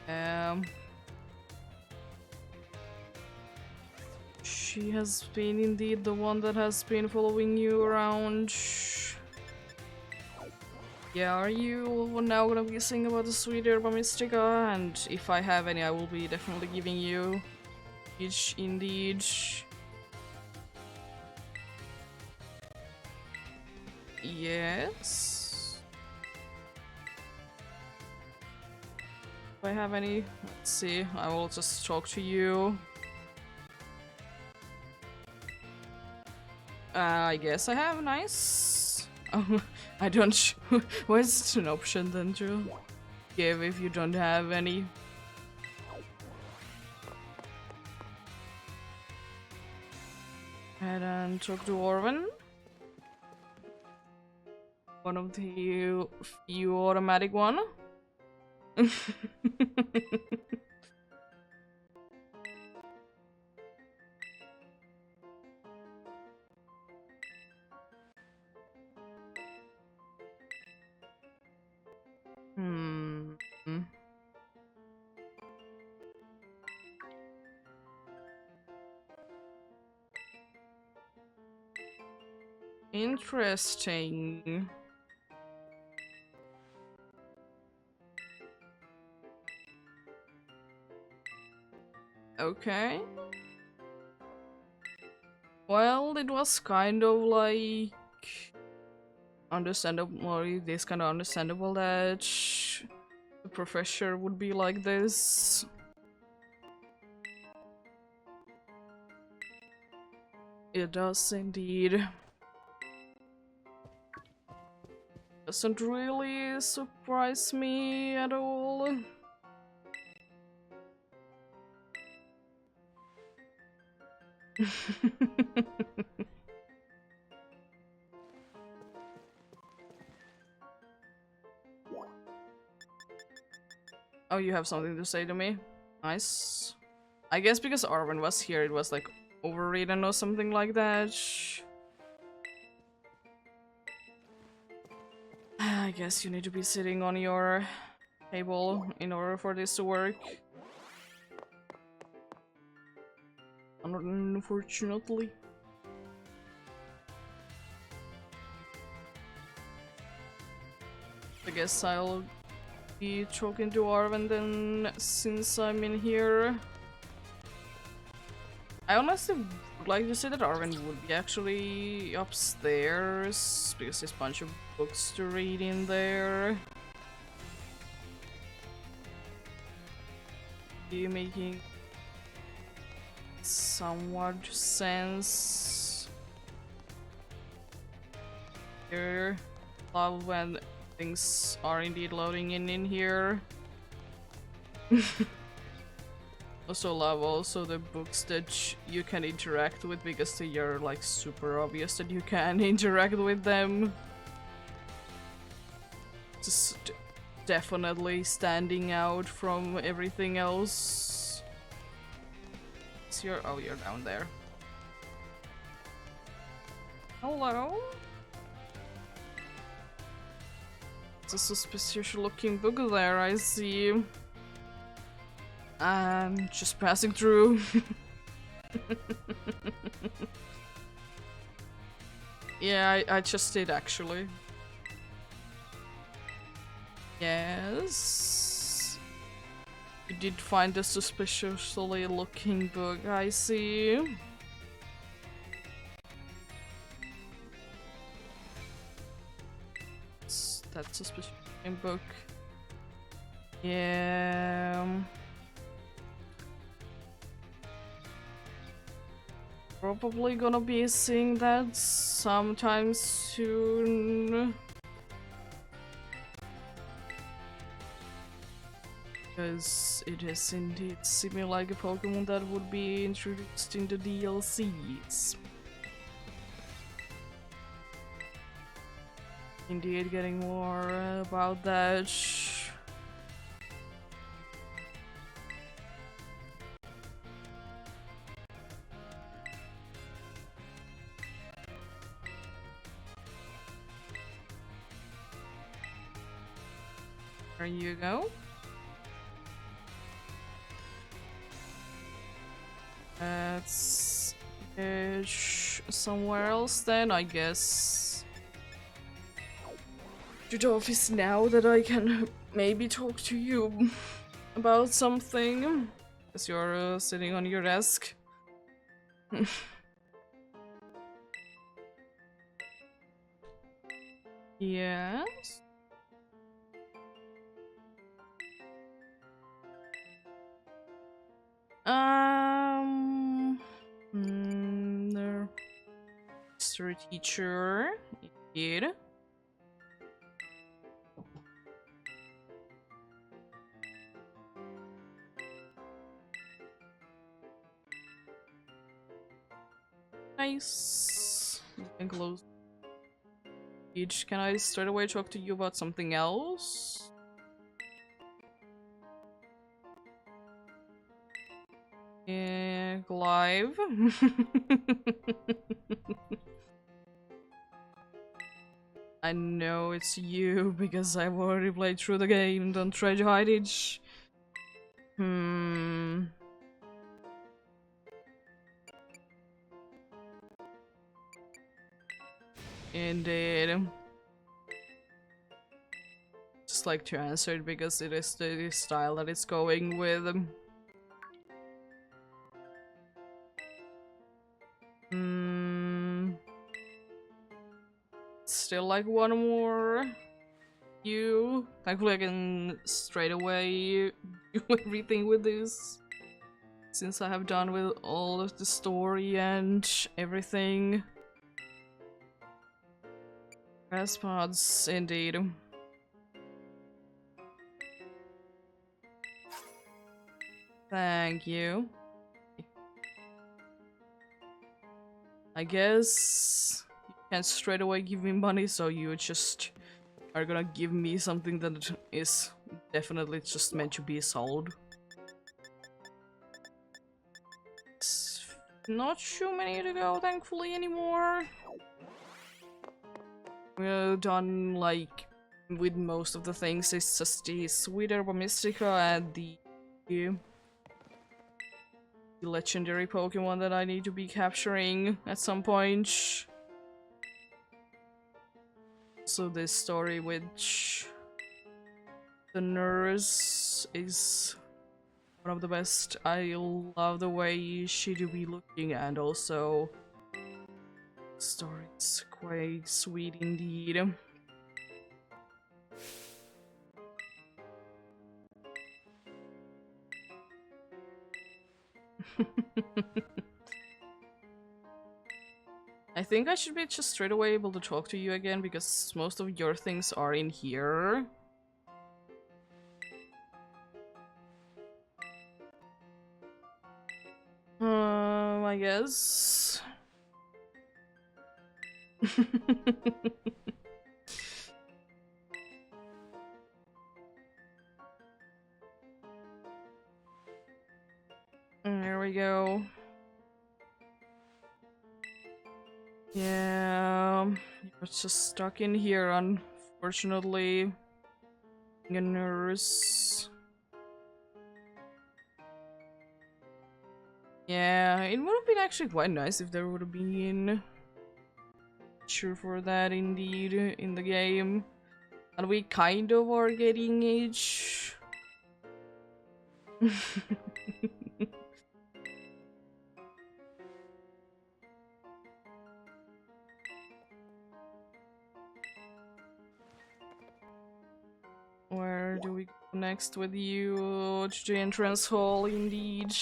Um, she has been indeed the one that has been following you around. Yeah, are you now gonna be singing about the sweet herba mystica? And if I have any, I will be definitely giving you each indeed. Yes. Do I have any? Let's see. I will just talk to you. I guess I have. Nice. I don't. Why is it an option then to give if you don't have any? Head and talk to Orvin. One of the few automatic one. Hmm. Interesting. Okay. Well, it was kind of like understandable, or it is kind of understandable that the professor would be like this. It does indeed. Doesn't really surprise me at all. Oh, you have something to say to me? Nice. I guess because Arwen was here, it was like overridden or something like that. I guess you need to be sitting on your table in order for this to work. Unfortunately. I guess I'll be talking to Arwen then, since I'm in here. I honestly would like to say that Arwen would be actually upstairs, because there's a bunch of books to read in there. Be making somewhat sense. Here, love when things are indeed loading in here. Also love the books that you can interact with, because they are like super obvious that you can interact with them. Just definitely standing out from everything else. So you're down there. Hello? It's a suspicious looking book there, I see. I'm just passing through. Yeah, I just did actually. Yes. You did find a suspiciously looking book, I see. That's a suspicious looking book. Yeah. Probably gonna be seeing that sometime soon. Because it is indeed seeming like a Pokemon that would be introduced in the DLCs. Indeed, getting more about that. There you go. Let's fish somewhere else then, I guess. To the office now that I can maybe talk to you about something. Because you're sitting on your desk. Yes? There. History teacher. Indeed. Nice. And close. Can I straight away talk to you about something else? Yeah, live. I know it's you because I've already played through the game. Don't try to hide it. Indeed. Just like to answer it because it is the style that it's going with. Still like one more. You. Thankfully I can straight away do everything with this. Since I have done with all of the story and everything. Press pods, indeed. Thank you. I guess you can't straight away give me money, so you just are gonna give me something that is definitely just meant to be sold. It's not too many to go, thankfully, anymore. We're done, like, with most of the things. It's just the Sweet Herba Mystica and the legendary Pokemon that I need to be capturing at some point. So this story, which the nurse is one of the best. I love the way she do be looking, and also the story's quite sweet indeed. I think I should be just straight away able to talk to you again because most of your things are in here. I guess. There we go. Yeah, you're just stuck in here, unfortunately. A nurse. Yeah, it would have been actually quite nice if there would have been sure for that indeed in the game. And we kind of are getting each. Where do we go next with you? To the entrance hall, indeed.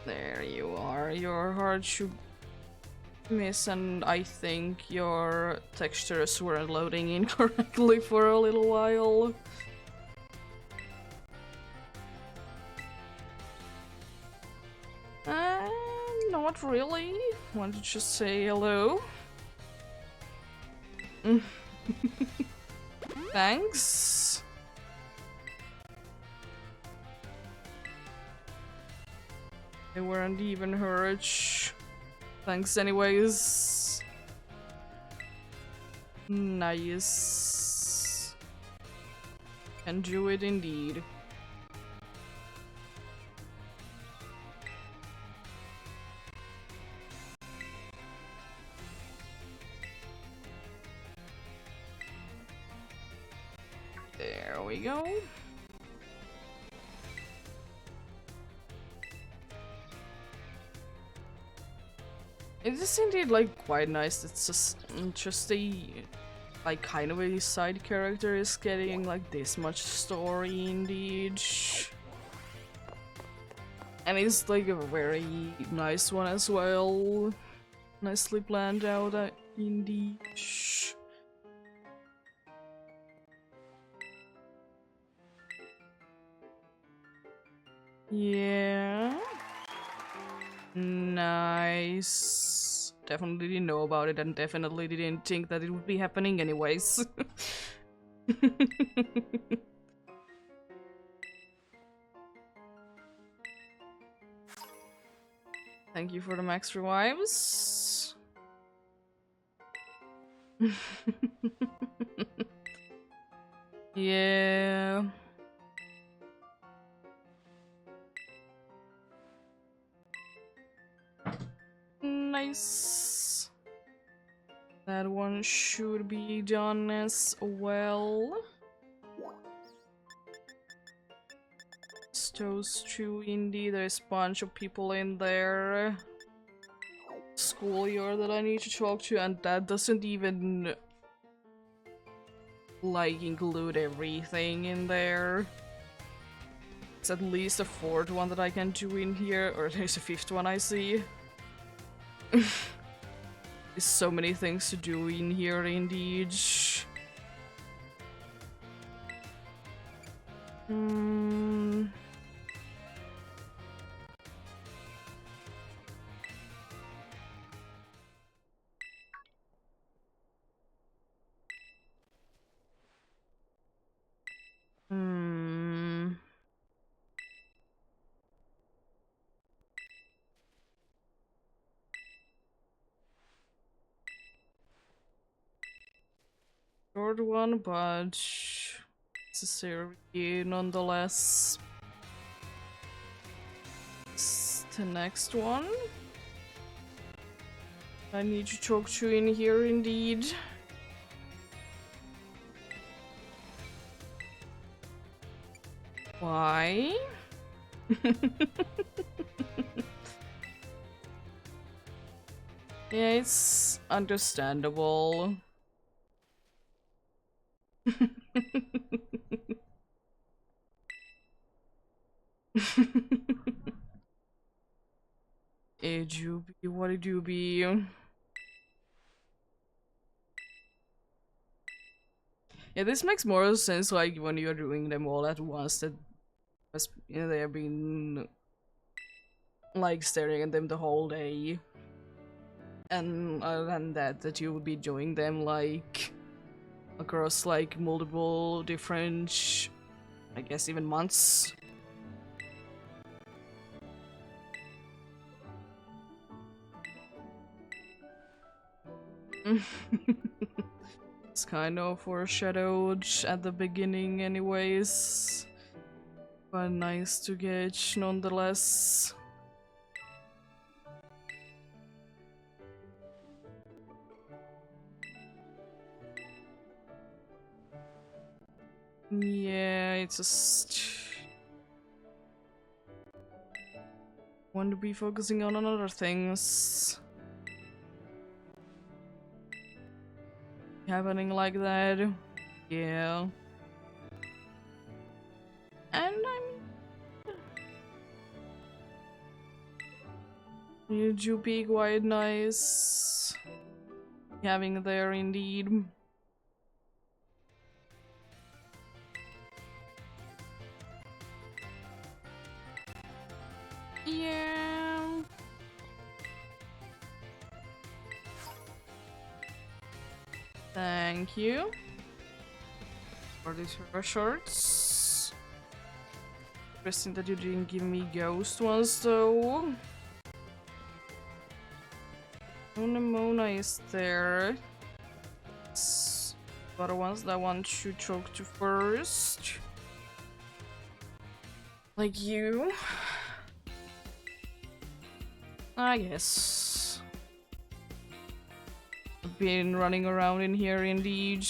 There you are. You're hard to miss, and I think your textures were loading incorrectly for a little while. Not really. Want to just say hello? Thanks. They weren't even hurt. Thanks anyways. Nice. Can do it indeed. There we go. It is indeed like quite nice. It's just a like kind of a side character is getting like this much story indeed. And it's like a very nice one as well. Nicely planned out indeed. Yeah. Nice. Definitely didn't know about it and definitely didn't think that it would be happening anyways. Thank you for the max revives. Yeah. Nice. That one should be done as well. Those two indeed. There's a bunch of people in there. Schoolyard that I need to talk to, and that doesn't even like include everything in there. It's at least a fourth one that I can do in here, or there's a fifth one I see. There's so many things to do in here indeed. Short one, but necessary nonetheless. It's the next one I need to talk to in here indeed. Why? Yeah, it's understandable. Hey, Juby, what did you be? Yeah, this makes more sense like when you're doing them all at once, that you know, they've been like staring at them the whole day. And other than that, that you would be doing them like across like multiple different, I guess even months. It's kind of foreshadowed at the beginning anyways, but nice to get nonetheless. Yeah, it's just want to be focusing on other things happening like that. Yeah. And you do be quite nice having there indeed. Yeah. Thank you for these hair shorts. Interesting that you didn't give me ghost ones though. Mona is there. Other ones that I want to talk to first. Like you. I guess. I've been running around in here indeed.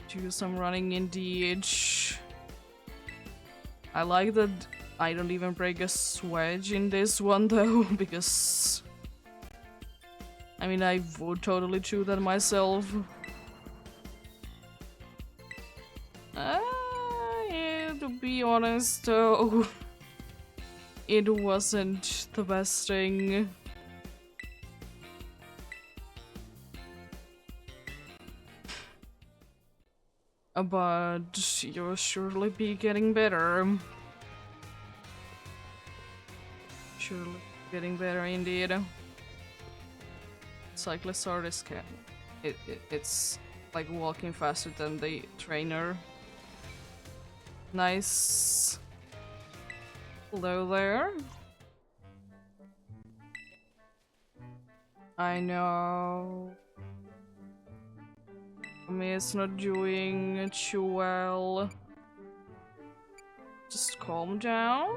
Do some running indeed. I like that I don't even break a sweat in this one though, because I mean I would totally do that myself. Yeah, to be honest though, it wasn't the best thing. But you'll surely be getting better. Surely getting better indeed. Cyclists are this it's like walking faster than the trainer. Nice. Hello there. I know. Me is not doing too well. Just calm down.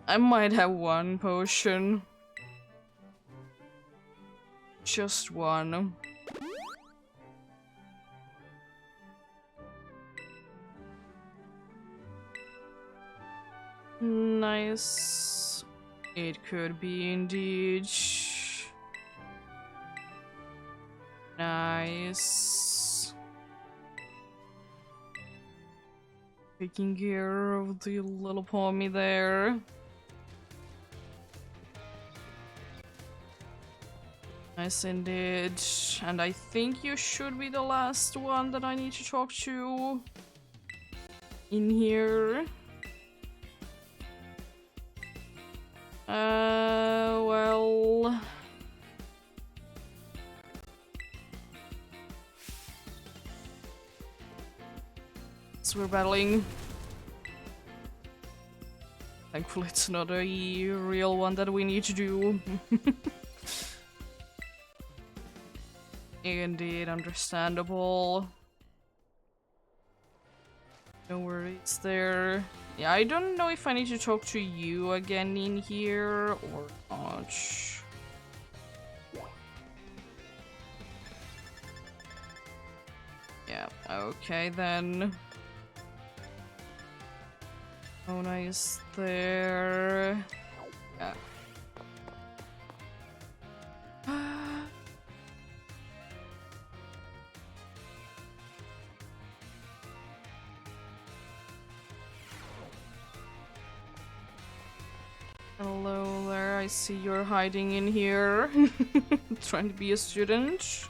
I might have one potion. Just one. Nice. It could be indeed. Nice. Taking care of the little pommy there. Nice indeed. And I think you should be the last one that I need to talk to in here. Well... So we're battling. Thankfully it's not a real one that we need to do. Indeed, understandable. No worries there. Yeah, I don't know if I need to talk to you again in here or not. Yeah, okay then. Oh, nice there. Yeah. Hello there, I see you're hiding in here. Trying to be a student.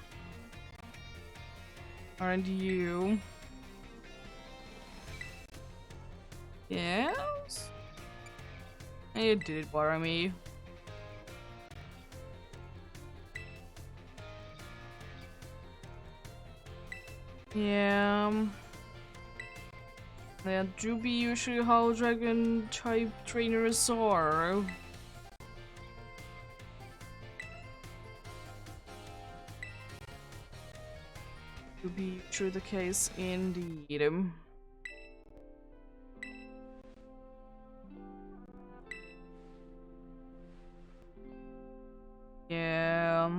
Aren't you? Yes? It did bother me. Yeah. That do be usually how dragon type trainers are. To be true the case indeed. Yeah.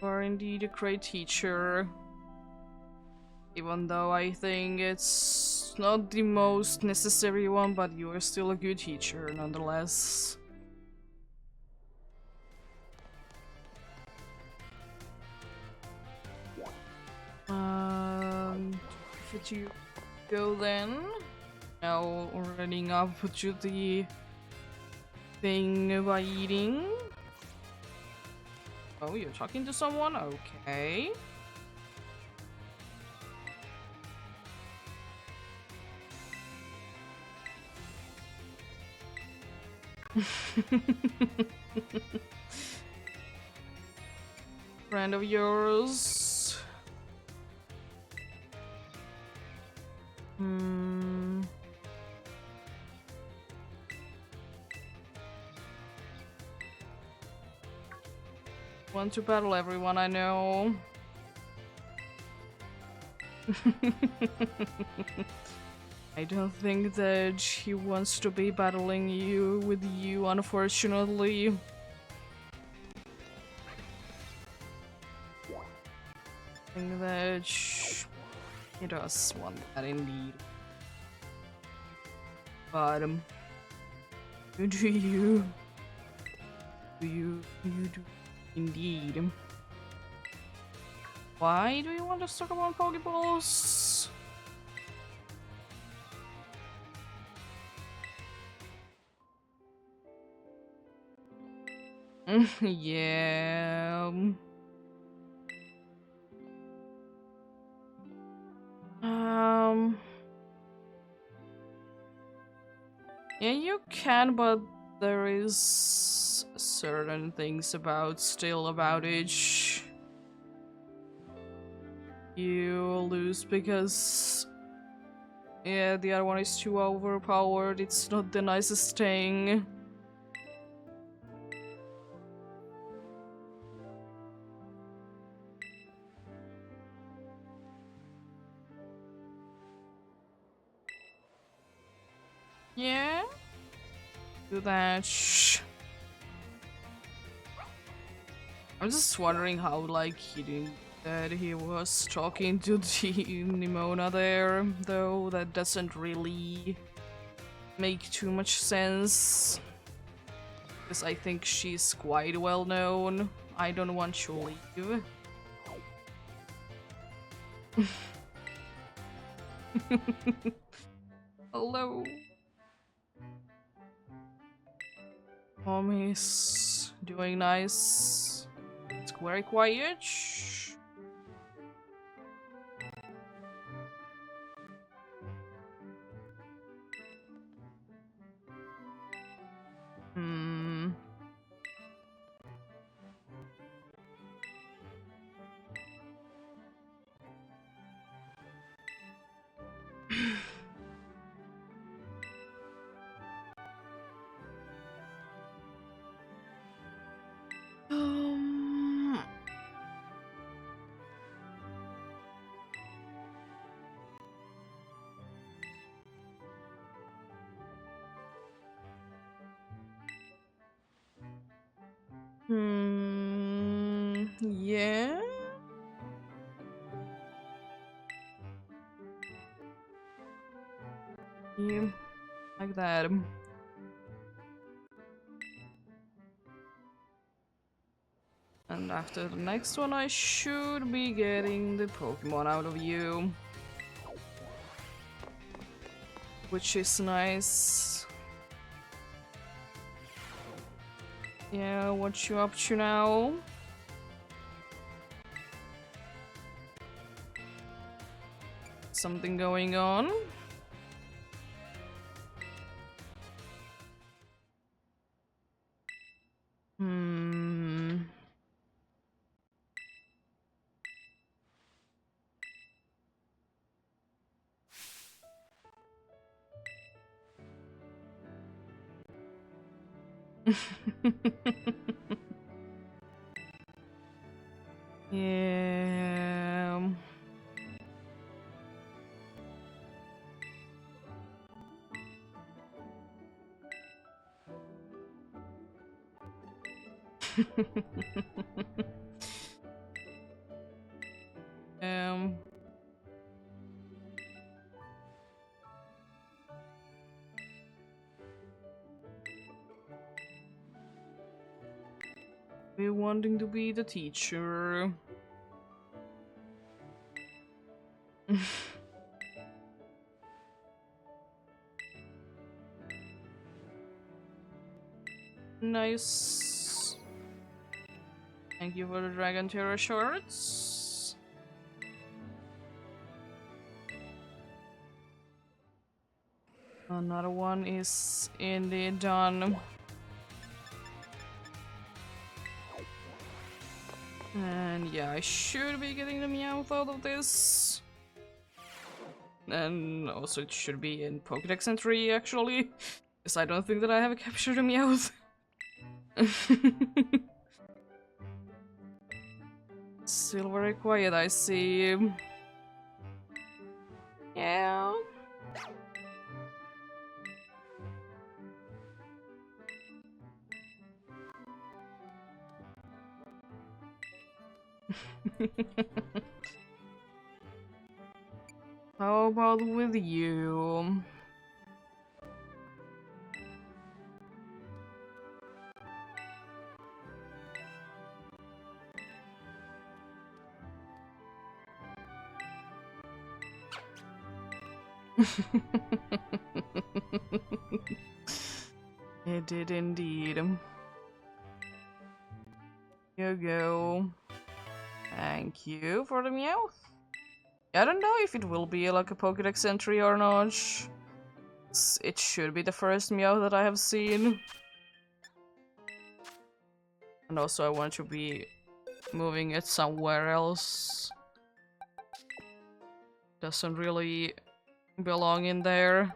You are indeed a great teacher. Even though I think it's not the most necessary one, but you are still a good teacher nonetheless. If you go then, now running up to the thing by eating. Oh, you're talking to someone? Okay. Friend of yours. Want to battle everyone I know. I don't think that he wants to be battling you with you, unfortunately. I think that he does want that indeed. But do you? You do indeed. Why do you want to talk about Pokeballs? Yeah. Yeah, you can, but there is certain things about it. You lose because yeah, the other one is too overpowered. It's not the nicest thing. Yeah, do that. I'm just wondering how, like, he didn't that he was talking to the Nimona there, though. That doesn't really make too much sense. Because I think she's quite well known. I don't want to leave. Hello. Mommy's doing nice. It's very quiet. Hmm. um. Yeah. Yeah. Like that. And after the next one, I should be getting the Pokemon out of you. Which is nice. Yeah, what you up to now? Something going on? Hmm. Yeah. um. We're wanting to be the teacher. Nice. Thank you for the Dragon Terror shorts. Another one is indeed done. And yeah, I should be getting the Meowth out of this. And also it should be in Pokédex entry actually. Because I don't think that I have captured a Meowth. Still very quiet, I see. Yeah. How about with you? It did indeed. Here you go. Thank you for the Meowth. I don't know if it will be like a Pokédex entry or not. It should be the first Meowth that I have seen. And also I want to be moving it somewhere else. Doesn't really belong in there.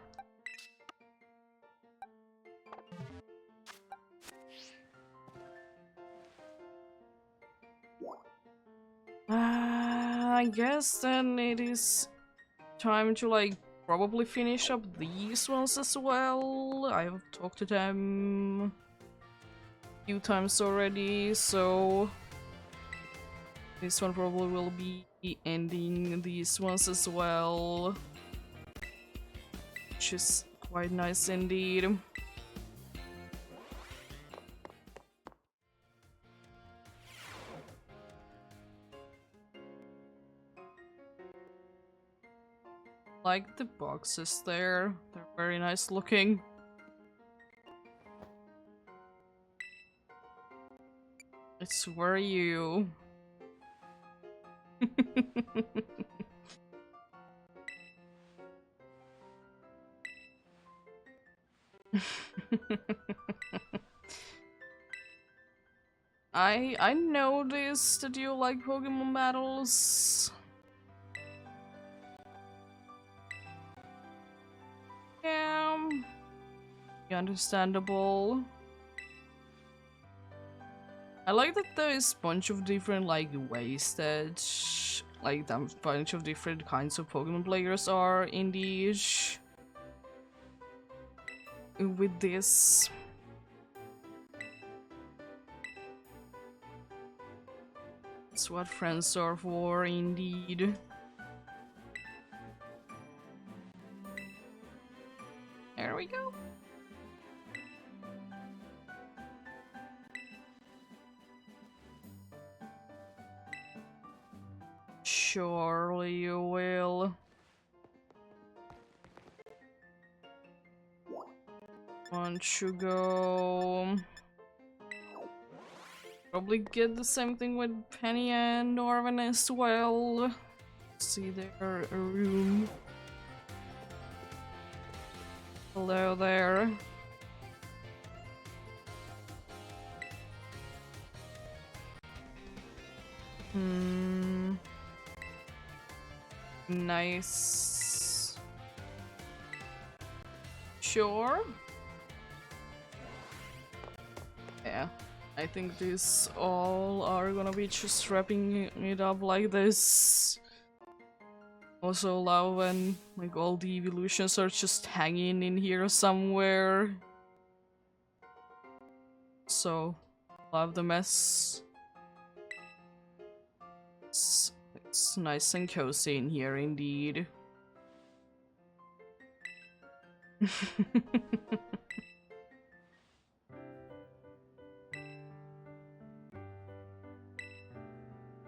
I guess then it is time to like probably finish up these ones as well. I've talked to them a few times already, so this one probably will be ending these ones as well, which is quite nice indeed. Like the boxes there, they're very nice looking. It's where are you? I noticed that you like Pokemon battles. Yeah, understandable. I like that there is a bunch of different like ways that like a bunch of different kinds of Pokemon players are in the with this. That's what friends are for, indeed. There we go. Surely you will. Want you go? Probably get the same thing with Penny and Norman as well. See their room. Hello there. Nice. Sure. Yeah, I think these all are gonna be just wrapping it up like this. Also allow when like all the evolutions are just hanging in here somewhere. So love the mess. It's nice and cozy in here indeed.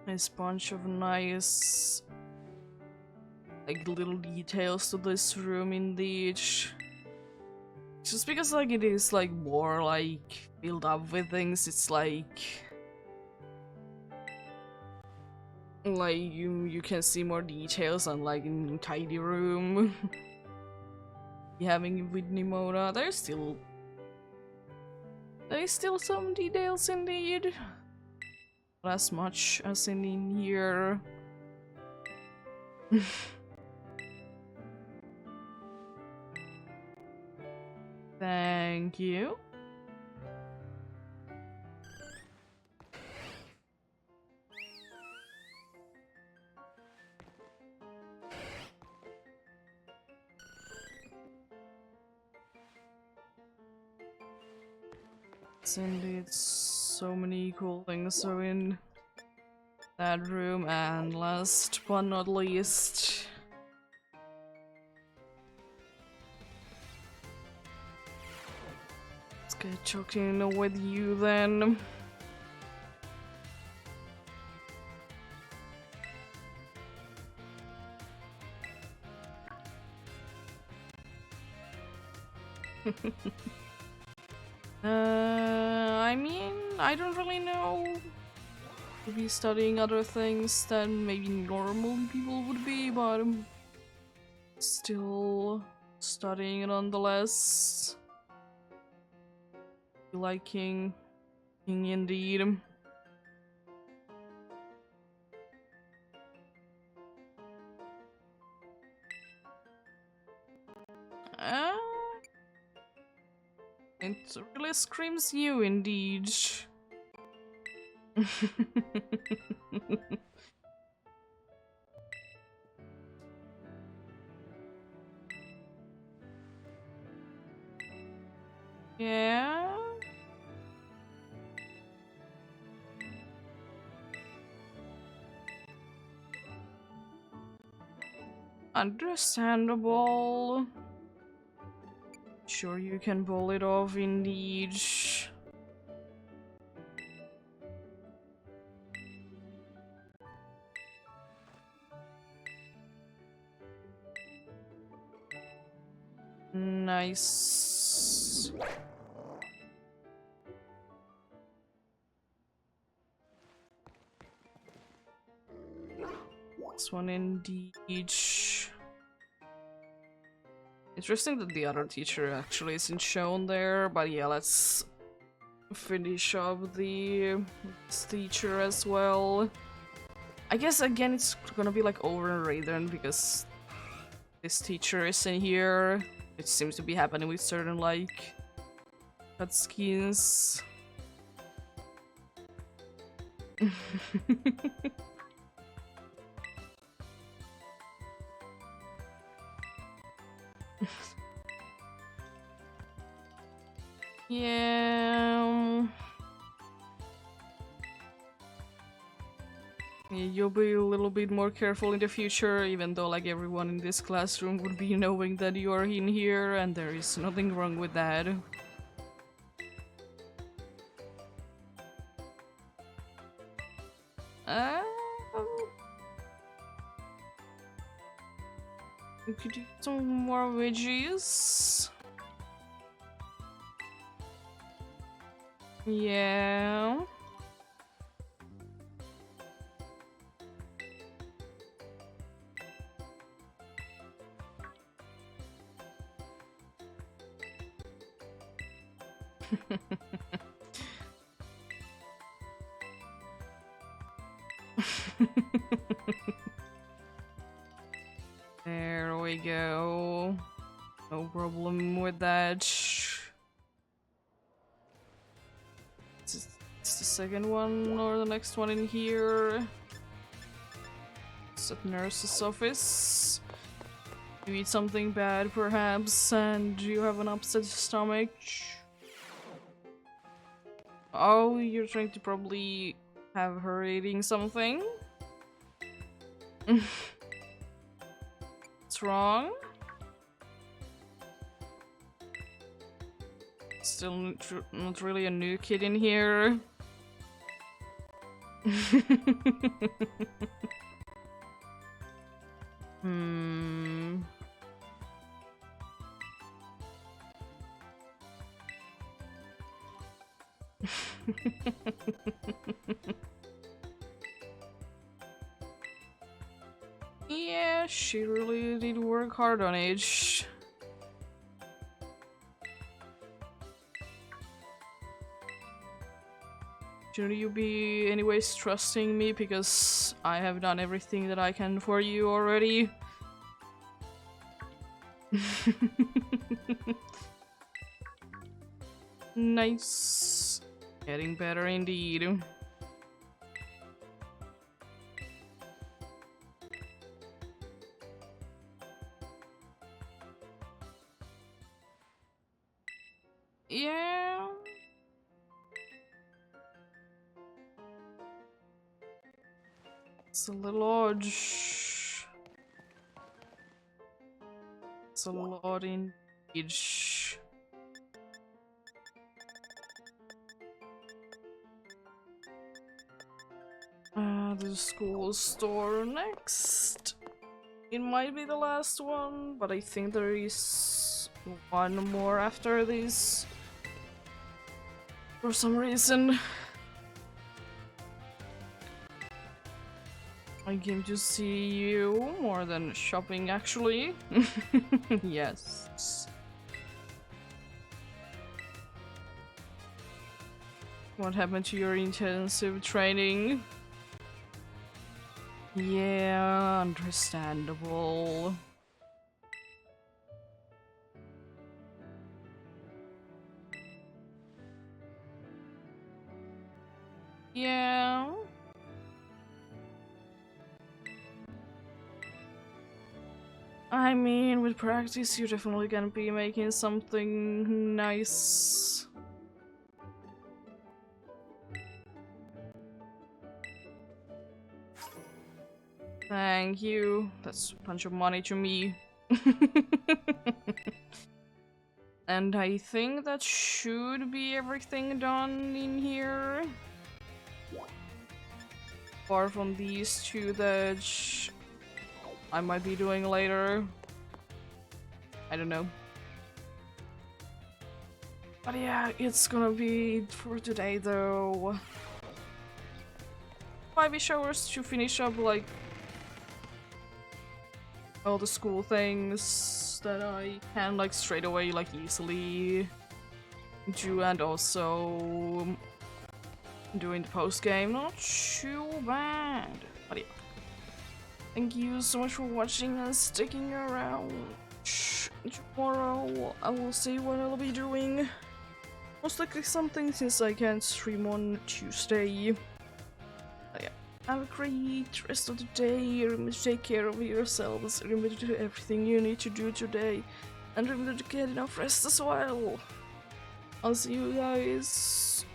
Nice bunch of nice like little details to this room indeed. Just because like it is like more like filled up with things, it's like Like you can see more details on like in tidy room. Having with Nimona, there is still some details indeed. Not as much as in here. Thank you. Indeed, so many cool things are in that room, and last but not least, let's get talking with you then. I mean, I don't really know. To be studying other things than maybe normal people would be, but I'm still studying nonetheless. Liking indeed. Uh, it really screams you indeed. Yeah. Understandable. Sure, you can pull it off indeed. Nice. This one indeed. Interesting that the other teacher actually isn't shown there, but yeah, let's finish up this teacher as well. I guess again it's gonna be like overridden because this teacher isn't here. It seems to be happening with certain like cutscenes. Yeah. You'll be a little bit more careful in the future, even though like everyone in this classroom would be knowing that you are in here, and there is nothing wrong with that. We could do some more veggies. Yeah. There we go. No problem with that. It's the second one or the next one in here. It's at nurse's office. You eat something bad perhaps and you have an upset stomach. Oh, you're trying to probably have her eating something? What's wrong? Still not really a new kid in here. Hmm. Yeah, she really did work hard on it. Shouldn't you be anyways trusting me because I have done everything that I can for you already? Nice. Getting better indeed. Yeah. It's a little odd. It's a little odd indeed. The school store next. It might be the last one, but I think there is one more after this. For some reason. I came to see you more than shopping, actually. Yes. What happened to your intensive training? Yeah, understandable. Yeah. I mean, with practice, you're definitely gonna be making something nice. Thank you. That's a bunch of money to me. And I think that should be everything done in here. Apart from these two that I might be doing later. I don't know. But yeah, it's gonna be it for today though. 5-ish hours to finish up like all the school things that I can like straight away like easily do, and also doing the post game. Not too bad. But yeah. Thank you so much for watching and sticking around. Tomorrow I will see what I'll be doing. Most likely something since I can't stream on Tuesday. But yeah. Have a great rest of the day. Remember to take care of yourselves. Remember to do everything you need to do today. And remember to get enough rest as well. I'll see you guys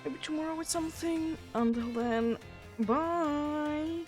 maybe tomorrow with something. Until then, bye!